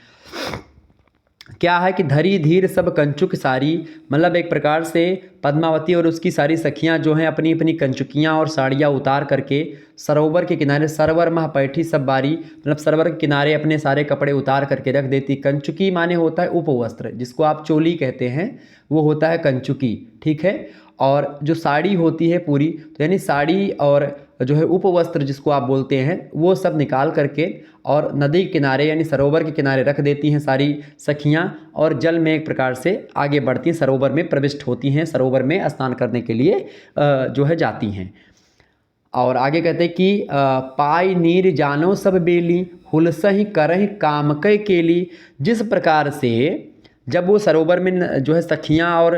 क्या है कि धरी धीर सब कंचुक सारी, मतलब एक प्रकार से पद्मावती और उसकी सारी सखियां जो हैं अपनी अपनी कंचुकियां और साड़ियां उतार करके सरोवर के किनारे, सरवर मह पैठी सब बारी, मतलब सरोवर के किनारे अपने सारे कपड़े उतार करके रख देती। कंचुकी माने होता है उपवस्त्र, जिसको आप चोली कहते हैं, वो होता है कंचुकी, ठीक है। और जो साड़ी होती है पूरी, तो यानी साड़ी और जो है उपवस्त्र जिसको आप बोलते हैं, वो सब निकाल करके और नदी के किनारे यानी सरोवर के किनारे रख देती हैं सारी सखियां, और जल में एक प्रकार से आगे बढ़ती हैं, सरोवर में प्रविष्ट होती हैं, सरोवर में स्नान करने के लिए जो है जाती हैं। और आगे कहते हैं कि पाई नीर जानो सब बेली, हुलसहि करहि कामकै केली। जिस प्रकार से जब वो सरोवर में जो है सखियां और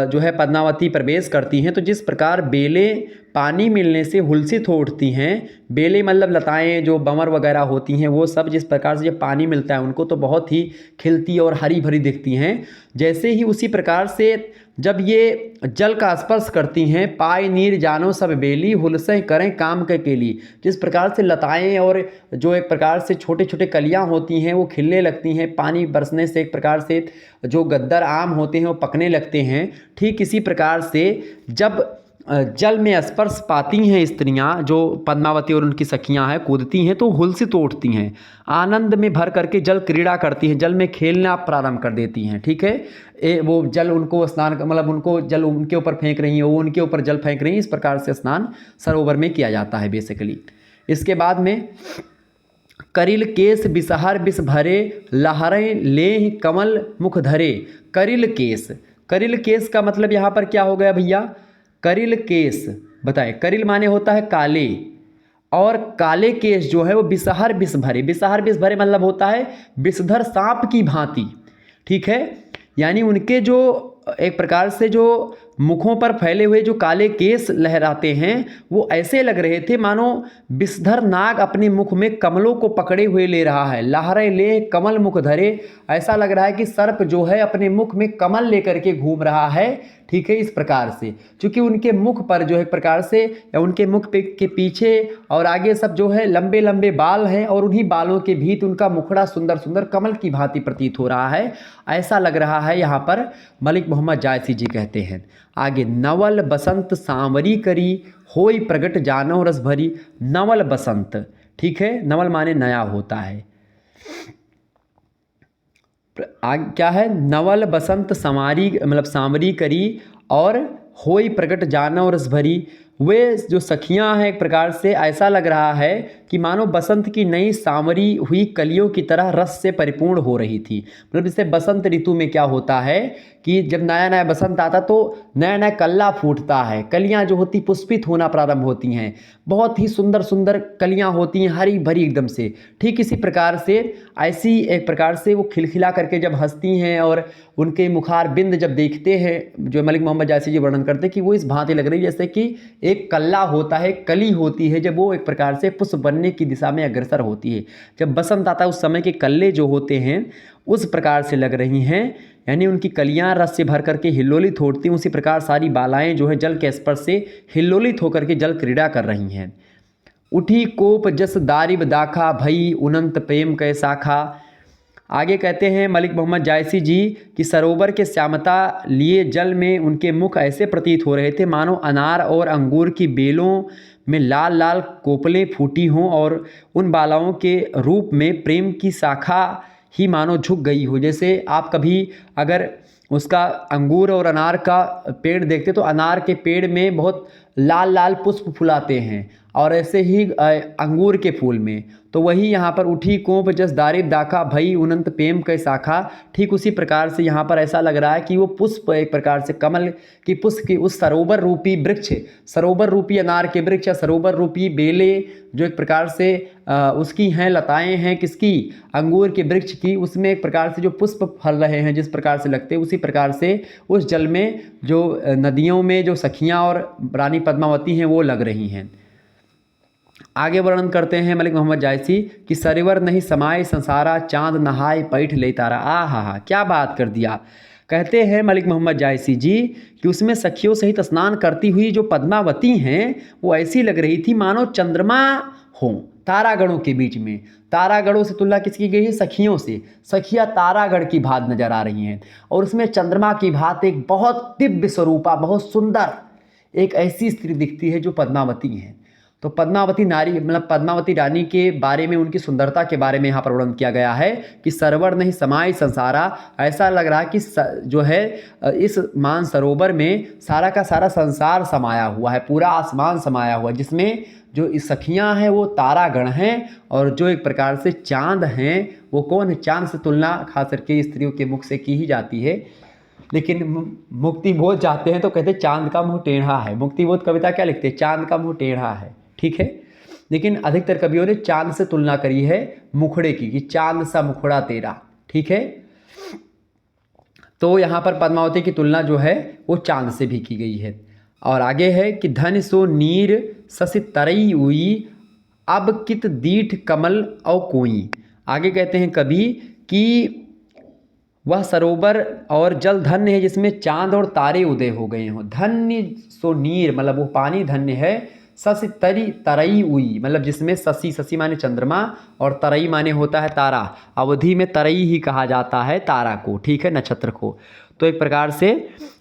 जो है पद्मावती प्रवेश करती हैं, तो जिस प्रकार बेलें पानी मिलने से हुलसित हो उठती हैं, बेलें मतलब लताएं जो बंवर वगैरह होती हैं, वो सब जिस प्रकार से जब पानी मिलता है उनको तो बहुत ही खिलती और हरी भरी दिखती हैं, जैसे ही उसी प्रकार से जब ये जल का स्पर्श करती हैं, पाई नीर जानो सब बेली, हुलसहि करें काम के केली। जिस प्रकार से लताएं और जो एक प्रकार से छोटे छोटे कलियां होती हैं वो खिलने लगती हैं, पानी बरसने से एक प्रकार से जो गद्दर आम होते हैं वो पकने लगते हैं, ठीक इसी प्रकार से जब जल में स्पर्श पाती हैं स्त्रियां, जो पद्मावती और उनकी सखियां हैं, कूदती हैं तो हुलसित उठती हैं, आनंद में भर करके जल क्रीड़ा करती हैं, जल में खेलना प्रारंभ कर देती हैं, ठीक है। वो जल उनको स्नान मतलब उनको जल उनके ऊपर फेंक रही हैं, वो उनके ऊपर जल फेंक रही हैं, इस प्रकार से स्नान सरोवर में किया जाता है बेसिकली। इसके बाद में करिल केस बिसहर बिस भरे, लहरें लेह कमल मुख धरे। करिल केस, करिल केस का मतलब यहाँ पर क्या हो गया भैया? करिल केस बताए, करिल माने होता है काले, और काले केस जो है वो बिसहर बिस भरे, बिसहर बिस भरे मतलब होता है विषधर सांप की भांति, ठीक है। यानी उनके जो एक प्रकार से जो मुखों पर फैले हुए जो काले केस लहराते हैं, वो ऐसे लग रहे थे मानो विषधर नाग अपने मुख में कमलों को पकड़े हुए ले रहा है। लहरे ले कमल मुख धरे, ऐसा लग रहा है कि सर्प जो है अपने मुख में कमल लेकर के घूम रहा है, ठीक है। इस प्रकार से क्योंकि उनके मुख पर जो है एक प्रकार से या उनके मुख पे के पीछे और आगे सब जो है लंबे लंबे बाल हैं, और उन्हीं बालों के भीतर उनका मुखड़ा सुंदर सुंदर कमल की भांति प्रतीत हो रहा है, ऐसा लग रहा है। यहाँ पर मलिक मोहम्मद जायसी जी कहते हैं आगे, नवल बसंत सांवरी करी, होई प्रगट जानो रस भरी। नवल बसंत, ठीक है, नवल माने नया होता है, क्या है? नवल बसंत संवारी मतलब सांवरी करी, और होई प्रगट जानो रस भरी। वे जो सखियां हैं एक प्रकार से ऐसा लग रहा है कि मानो बसंत की नई सांवरी हुई कलियों की तरह रस से परिपूर्ण हो रही थी। मतलब जैसे बसंत ऋतु में क्या होता है कि जब नया नया बसंत आता तो नया नया कल्ला फूटता है, कलियां जो होती पुष्पित होना प्रारंभ होती हैं, बहुत ही सुंदर सुंदर कलियां होती हैं, हरी भरी एकदम से। ठीक इसी प्रकार से ऐसी एक प्रकार से वो खिलखिला करके जब हंसती हैं और उनके मुखार बिंद जब देखते हैं, जो मलिक मोहम्मद जायसी जी वर्णन करते हैं कि वो इस भांति लग रही है जैसे कि एक कल्ला होता है, कली होती है, जब वो एक प्रकार से पुष्प बनने की दिशा में अग्रसर होती है। जब बसंत आता है उस समय के कल्ले जो होते हैं उस प्रकार से लग रही हैं, यानी उनकी कलियां रस से भर करके हिल्लोलित होती हैं। उसी प्रकार सारी बालाएं जो है जल के स्पर्श से हिल्लोलित होकर के जल क्रीड़ा कर रही हैं। उठी कोप जस दारिब दाखा, भई उनंत प्रेम कै शाखा। आगे कहते हैं मलिक मोहम्मद जायसी जी कि सरोवर के श्यामता लिए जल में उनके मुख ऐसे प्रतीत हो रहे थे मानो अनार और अंगूर की बेलों में लाल लाल कोपलें फूटी हों, और उन बालाओं के रूप में प्रेम की शाखा ही मानो झुक गई हो। जैसे आप कभी अगर उसका अंगूर और अनार का पेड़ देखते तो अनार के पेड़ में बहुत लाल लाल पुष्प फुलाते हैं, और ऐसे ही अंगूर के फूल में, तो वही यहाँ पर उठी कोप जस दारिब दाखा, भई उनंत प्रेम कै शाखा। ठीक उसी प्रकार से यहाँ पर ऐसा लग रहा है कि वो पुष्प एक प्रकार से कमल की पुष्प की उस सरोवर रूपी वृक्ष, सरोवर रूपी अनार के वृक्ष या सरोवर रूपी बेले जो एक प्रकार से उसकी हैं लताएं हैं किसकी, अंगूर के वृक्ष की, उसमें एक प्रकार से जो पुष्प फल रहे हैं जिस प्रकार से लगते हैं, उसी प्रकार से उस जल में जो नदियों में जो सखियाँ और रानी पद्मावती हैं वो लग रही हैं। आगे वर्णन करते हैं मलिक मोहम्मद जायसी कि सरोवर नहीं समाये संसारा, चांद नहाय पैठ ले तारा। आ हा, क्या बात कर दिया। कहते हैं मलिक मोहम्मद जायसी जी कि उसमें सखियों सहित स्नान करती हुई जो पद्मावती हैं वो ऐसी लग रही थी मानो चंद्रमा हो, तारागणों के बीच में। तारागणों से तुलना किसकी गई है? सखियों से। सखियां तारागण की भांति नजर आ रही हैं और उसमें चंद्रमा की भांति एक बहुत दिव्य स्वरूपा, बहुत सुंदर एक ऐसी स्त्री दिखती है जो पद्मावती है। तो पद्मावती नारी मतलब पद्मावती रानी के बारे में, उनकी सुंदरता के बारे में यहाँ पर वर्णन किया गया है कि सरवर नहीं समाई संसारा। ऐसा लग रहा है कि जो है इस मान सरोवर में सारा का सारा संसार समाया हुआ है, पूरा आसमान समाया हुआ है, जिसमें जो इस सखियाँ हैं वो तारागण हैं और जो एक प्रकार से चांद हैं वो कौन है? चांद से तुलना खास करके स्त्रियों के मुख से की ही जाती है। लेकिन मुक्तिबोध जाते हैं तो कहते हैं चांद का मुंह टेढ़ा है। मुक्तिबोध कविता क्या लिखते हैं? चांद का मुंह टेढ़ा है, ठीक है। लेकिन अधिकतर कवियों ने चांद से तुलना करी है मुखड़े की, कि चांद सा मुखड़ा तेरा, ठीक है। तो यहाँ पर पद्मावती की तुलना जो है वो चांद से भी की गई है। और आगे है कि धन सो नीर ससि तरई हुई, अब कित दीठ कमल औ कोई। आगे कहते हैं कवि कि वह सरोवर और जल धन्य है जिसमें चांद और तारे उदय हो गए हों। धन्य सो नीर मतलब वो पानी धन्य है। ससि तरी तरई उई मतलब जिसमें ससी, ससी माने चंद्रमा और तरई माने होता है तारा। अवधि में तरई ही कहा जाता है तारा को, ठीक है, नक्षत्र को। तो एक प्रकार से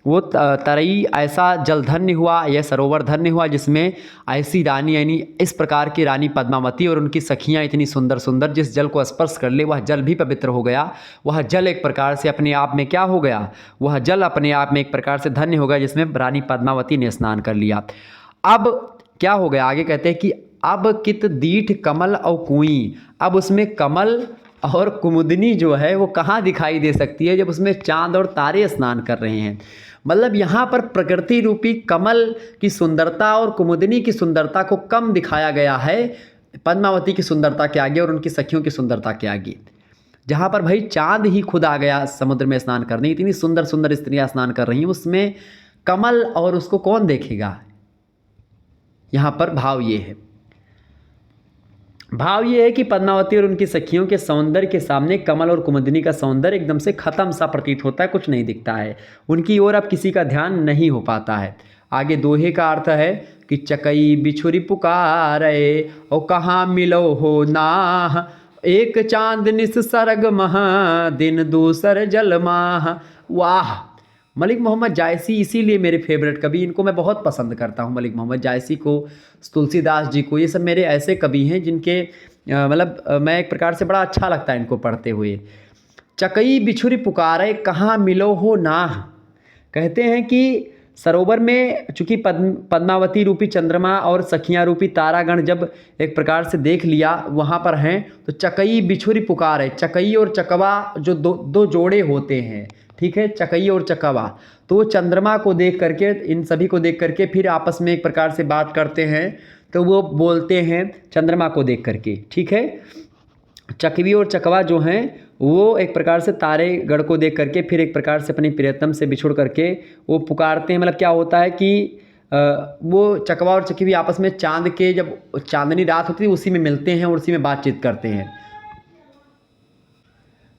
वो तरई ऐसा जल धन्य हुआ, यह सरोवर धन्य हुआ जिसमें ऐसी रानी, यानी इस प्रकार की रानी पद्मावती और उनकी सखियां इतनी सुंदर सुंदर, जिस जल को स्पर्श कर ले वह जल भी पवित्र हो गया। वह जल एक प्रकार से अपने आप में क्या हो गया? वह जल अपने आप में एक प्रकार से धन्य हो गया जिसमें रानी पद्मावती ने स्नान कर लिया। अब क्या हो गया? आगे कहते हैं कि अब कित दीठ कमल और कुई। अब उसमें कमल और कुमुदनी जो है वो कहाँ दिखाई दे सकती है? जब उसमें चांद और तारे स्नान कर रहे हैं। मतलब यहाँ पर प्रकृति रूपी कमल की सुंदरता और कुमुदनी की सुंदरता को कम दिखाया गया है पद्मावती की सुंदरता के आगे और उनकी सखियों की सुंदरता के आगे। जहाँ पर भाई चांद ही खुद आ गया समुद्र में स्नान करने, इतनी सुंदर सुंदर स्त्रियाँ स्नान कर रही हैं, उसमें कमल और उसको कौन देखेगा? यहाँ पर भाव ये है, भाव ये है कि पद्मावती और उनकी सखियों के सौंदर्य के सामने कमल और कुमुदनी का सौंदर्य एकदम से खत्म सा प्रतीत होता है, कुछ नहीं दिखता है, उनकी ओर अब किसी का ध्यान नहीं हो पाता है। आगे दोहे का अर्थ है कि चकई बिछुरी पुकारे और कहाँ मिलो हो ना, एक चांद निस सरग महा दिन दूसर जल माह। वाह, मलिक मोहम्मद जायसी इसीलिए मेरे फेवरेट कवि, इनको मैं बहुत पसंद करता हूँ। मलिक मोहम्मद जायसी को, तुलसीदास जी को, ये सब मेरे ऐसे कवि हैं जिनके मतलब मैं एक प्रकार से बड़ा अच्छा लगता है इनको पढ़ते हुए। चकई बिछुरी पुकारे कहाँ मिलो हो नाह। कहते हैं कि सरोवर में चूंकि पद्मावती रूपी चंद्रमा और सखियाँ रूपी तारागण जब एक प्रकार से देख लिया वहाँ पर हैं, तो चकई बिछुरी पुकारे, चकई और चकवा जो दो जोड़े होते हैं, ठीक है, चकई और चकवा, तो वो चंद्रमा को देख करके, इन सभी को देख करके फिर आपस में एक प्रकार से बात करते हैं, तो वो बोलते हैं चंद्रमा को देख करके, ठीक है। चकवी और चकवा जो हैं वो एक प्रकार से तारे गढ़ को देख करके फिर एक प्रकार से अपनी प्रियतम से बिछुड़ करके वो पुकारते हैं। मतलब क्या होता है कि वो चकवा और चकवी आपस में चांद के, जब चांदनी रात होती है उसी में मिलते हैं और उसी में बातचीत करते हैं।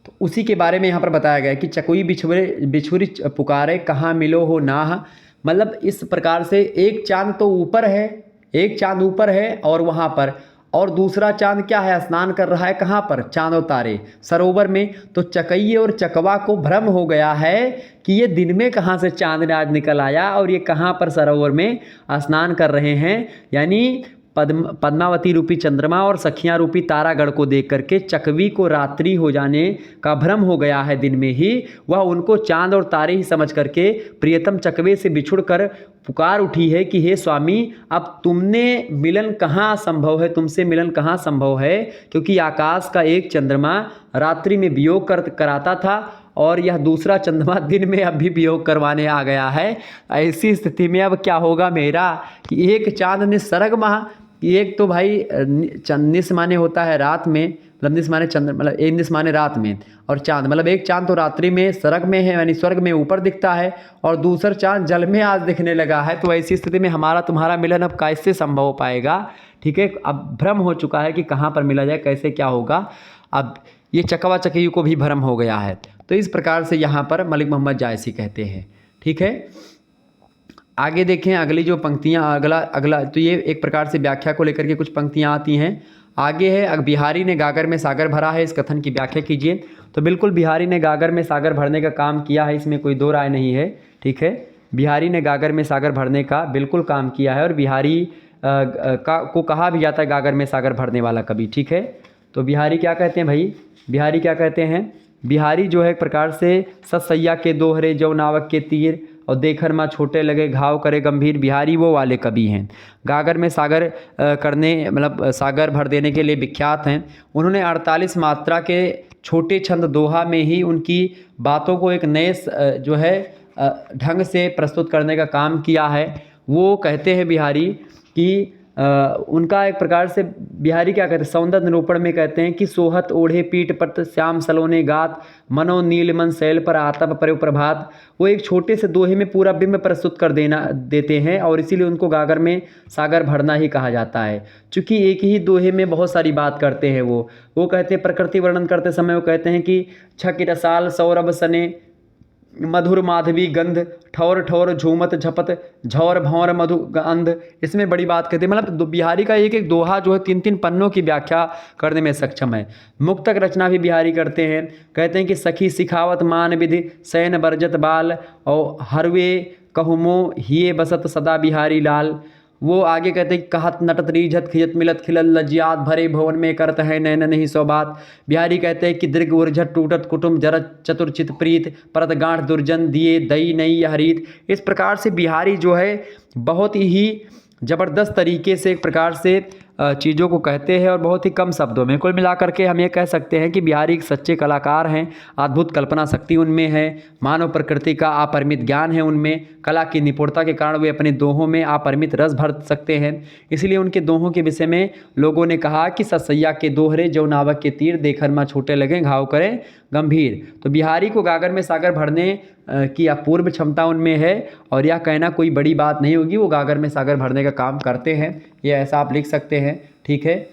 तो उसी के बारे में यहाँ पर बताया गया है कि चकोई बिछुरी पुकारे कहाँ मिलो हो नाह। मतलब इस प्रकार से एक चांद तो ऊपर है, एक चांद ऊपर है और वहाँ पर, और दूसरा चांद क्या है? स्नान कर रहा है कहाँ पर? चांद और तारे सरोवर में। तो चकैये और चकवा को भ्रम हो गया है कि ये दिन में कहाँ से चांद आज निकल आया और ये कहाँ पर सरोवर में स्नान कर रहे हैं। यानी पद्मावती रूपी चंद्रमा और सखियाँ रूपी तारागढ़ को देख करके चकवी को रात्रि हो जाने का भ्रम हो गया है दिन में ही। वह उनको चांद और तारे ही समझ करके प्रियतम चकवे से बिछुड़कर पुकार उठी है कि हे स्वामी, अब तुमने मिलन कहाँ संभव है, तुमसे मिलन कहाँ संभव है, क्योंकि आकाश का एक चंद्रमा रात्रि में वियोग कराता था और यह दूसरा चंद्रमा दिन में अब भी वियोग करवाने आ गया है। ऐसी स्थिति में अब क्या होगा मेरा कि एक चांद ने सरग महा, एक तो भाई निस माने होता है रात में, मतलब निस माने चंद्र, मतलब एक निस माने रात में, और चांद मतलब एक चांद तो रात्रि में सरग में है, यानी स्वर्ग में ऊपर दिखता है, और दूसरा चांद जल में आज दिखने लगा है। तो ऐसी स्थिति में हमारा तुम्हारा मिलन अब कैसे संभव हो पाएगा? ठीक है, अब भ्रम हो चुका है कि कहाँ पर मिला जाए, कैसे क्या होगा। अब ये चकवा चकैयू को भी भ्रम हो गया है। तो इस प्रकार से यहाँ पर मलिक मोहम्मद जायसी कहते हैं। ठीक है, आगे देखें अगली जो पंक्तियाँ, अगला तो ये एक प्रकार से व्याख्या को लेकर के कुछ पंक्तियाँ आती हैं। आगे है, बिहारी ने गागर में सागर भरा है, इस कथन की व्याख्या कीजिए। तो बिल्कुल बिहारी ने गागर में सागर भरने का काम किया है, इसमें कोई दो राय नहीं है। ठीक है, बिहारी ने गागर में सागर भरने का बिल्कुल काम किया है और बिहारी को कहा भी जाता है गागर में सागर भरने वाला कवि। ठीक है, तो बिहारी क्या कहते हैं भाई, बिहारी क्या कहते हैं, बिहारी जो है एक प्रकार से सतसैया के दोहरे जो नावक के तीर और देखर माँ छोटे लगे घाव करे गंभीर, बिहारी वो वाले कवि हैं। गागर में सागर करने मतलब सागर भर देने के लिए विख्यात हैं। उन्होंने 48 मात्रा के छोटे छंद दोहा में ही उनकी बातों को एक नए जो है ढंग से प्रस्तुत करने का काम किया है। वो कहते हैं बिहारी कि उनका एक प्रकार से बिहारी क्या कहते हैं, सौंदर्य निरूपण में कहते हैं कि सोहत ओढ़े पीठ पट श्याम सलोने गात मनो नीलमन शैल पर आतप पर प्रभात। वो एक छोटे से दोहे में पूरा बिंब प्रस्तुत कर देते हैं और इसीलिए उनको गागर में सागर भरना ही कहा जाता है। चूँकि एक ही दोहे में बहुत सारी बात करते हैं। वो कहते हैं प्रकृति वर्णन करते समय वो कहते हैं कि छक रसाल सौरभ सने मधुर माधवी गंध ठौर ठौर झूमत झपत झौर भौर मधु गंध। इसमें बड़ी बात कहते हैं, मतलब बिहारी का एक एक दोहा जो है 3-3 पन्नों की व्याख्या करने में सक्षम है। मुक्तक रचना भी बिहारी करते हैं। कहते हैं कि सखी सिखावत मान विधि सैन बरजत बाल और हरवे कहमो हिये बसत सदा बिहारी लाल। वो आगे कहते हैं कहत नटत रीझत खिजत मिलत खिलल लज्जियात भरे भवन में करत है नैन नहीं सौबात। बिहारी कहते हैं कि दीर्घ उर्झत टूटत कुटुम जरत चतुर्चित प्रीत परत गांठ दुर्जन दिए दई नई हरीत। इस प्रकार से बिहारी जो है बहुत ही ज़बरदस्त तरीके से एक प्रकार से चीज़ों को कहते हैं और बहुत ही कम शब्दों में। कुल मिलाकर के हम ये कह सकते हैं कि बिहारी एक सच्चे कलाकार हैं। अद्भुत कल्पना शक्ति उनमें है, मानव प्रकृति का अपरिमित ज्ञान है उनमें, कला की निपुणता के कारण वे अपने दोहों में अपरिमित रस भर सकते हैं। इसलिए उनके दोहों के विषय में लोगों ने कहा कि सतसैया के दोहरे जो नावक के तीर देखर माँ छोटे लगे घाव करें गंभीर। तो बिहारी को गागर में सागर भरने की अपूर्व क्षमता उनमें है और यह कहना कोई बड़ी बात नहीं होगी, वो गागर में सागर भरने का काम करते हैं, ये ऐसा आप लिख सकते हैं। ठीक है,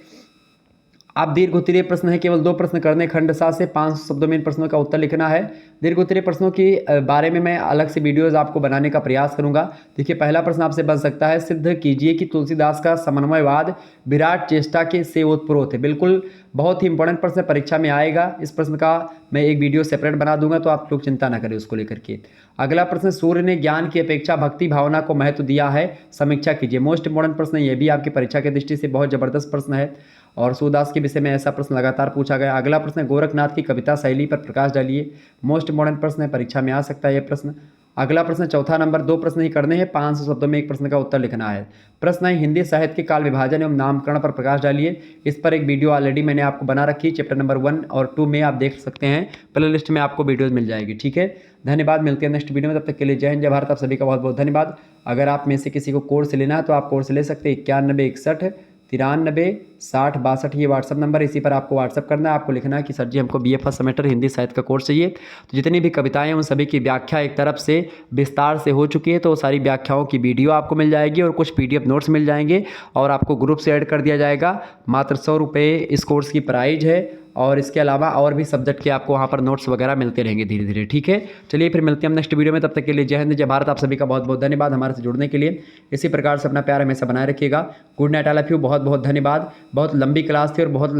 आप दीर्घ उत्तरीय प्रश्न है, केवल 2 प्रश्न करने, खंडसा से 500 शब्दों में इन प्रश्नों का उत्तर लिखना है। दीर्घ उत्तरीय प्रश्नों के बारे में मैं अलग से वीडियोज़ आपको बनाने का प्रयास करूंगा। देखिए, पहला प्रश्न आपसे बन सकता है, सिद्ध कीजिए कि तुलसीदास का समन्वयवाद विराट चेष्टा के से ओतप्रोत है। बिल्कुल बहुत ही इंपॉर्टेंट प्रश्न परीक्षा में आएगा। इस प्रश्न का मैं एक वीडियो सेपरेट बना दूंगा, तो आप लोग चिंता ना करें उसको लेकर के। अगला प्रश्न, सूर्य ने ज्ञान की अपेक्षा भक्ति भावना को महत्व दिया है, समीक्षा कीजिए। मोस्ट इंपॉर्टेंट प्रश्न ये भी आपकी परीक्षा की दृष्टि से बहुत ज़बरदस्त प्रश्न है और सूरदास के विषय में ऐसा प्रश्न लगातार पूछा गया। अगला प्रश्न, गोरखनाथ की कविता शैली पर प्रकाश डालिए। मोस्ट इंपॉर्टेंट प्रश्न है, परीक्षा में आ सकता है यह प्रश्न। अगला प्रश्न, चौथा नंबर, 2 प्रश्न ही करने हैं, 500 शब्दों में एक प्रश्न का उत्तर लिखना है। प्रश्न है, हिंदी साहित्य के काल विभाजन एवं नामकरण पर प्रकाश डालिए। इस पर एक वीडियो ऑलरेडी मैंने आपको बना रखी है, चैप्टर नंबर 1 और 2 में आप देख सकते हैं, प्ले लिस्ट में आपको वीडियोज़ मिल जाएगी। ठीक है, धन्यवाद, मिलते हैं नेक्स्ट वीडियो में, तब तक के लिए जय हिंद जय भारत। आप सभी का बहुत बहुत धन्यवाद। अगर आप में से किसी को कोर्स लेना है तो आप कोर्स ले सकते हैं, 91 61 93 60 62 ये व्हाट्सअप नंबर है, इसी पर आपको व्हाट्सअप करना है। आपको लिखना है कि सर जी हमको BA फर्स्ट सेमेस्टर हिंदी साहित्य का कोर्स चाहिए। तो जितनी भी कविताएं हैं उन सभी की व्याख्या एक तरफ से विस्तार से हो चुकी है, तो सारी व्याख्याओं की वीडियो आपको मिल जाएगी और कुछ PDF नोट्स मिल जाएंगे और आपको ग्रुप से ऐड कर दिया जाएगा। मात्र 100 रुपये इस कोर्स की प्राइज है और इसके अलावा और भी सब्जेक्ट के आपको वहाँ पर नोट्स वगैरह मिलते रहेंगे धीरे धीरे। ठीक है, चलिए फिर मिलते हैं हम नेक्स्ट वीडियो में, तब तक के लिए जय हिंद जय भारत। आप सभी का बहुत बहुत धन्यवाद हमारे से जुड़ने के लिए। इसी प्रकार से अपना प्यार हमेशा बनाए रखिएगा। Good night all of you, बहुत बहुत धन्यवाद। बहुत लंबी क्लास थी और बहुत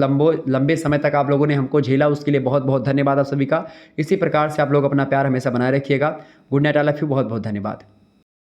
लंबे समय तक आप लोगों ने हमको झेला, उसके लिए बहुत बहुत धन्यवाद आप सभी का। इसी प्रकार से आप लोग अपना प्यार हमेशा बनाए रखिएगा। Good night all of you, बहुत बहुत धन्यवाद।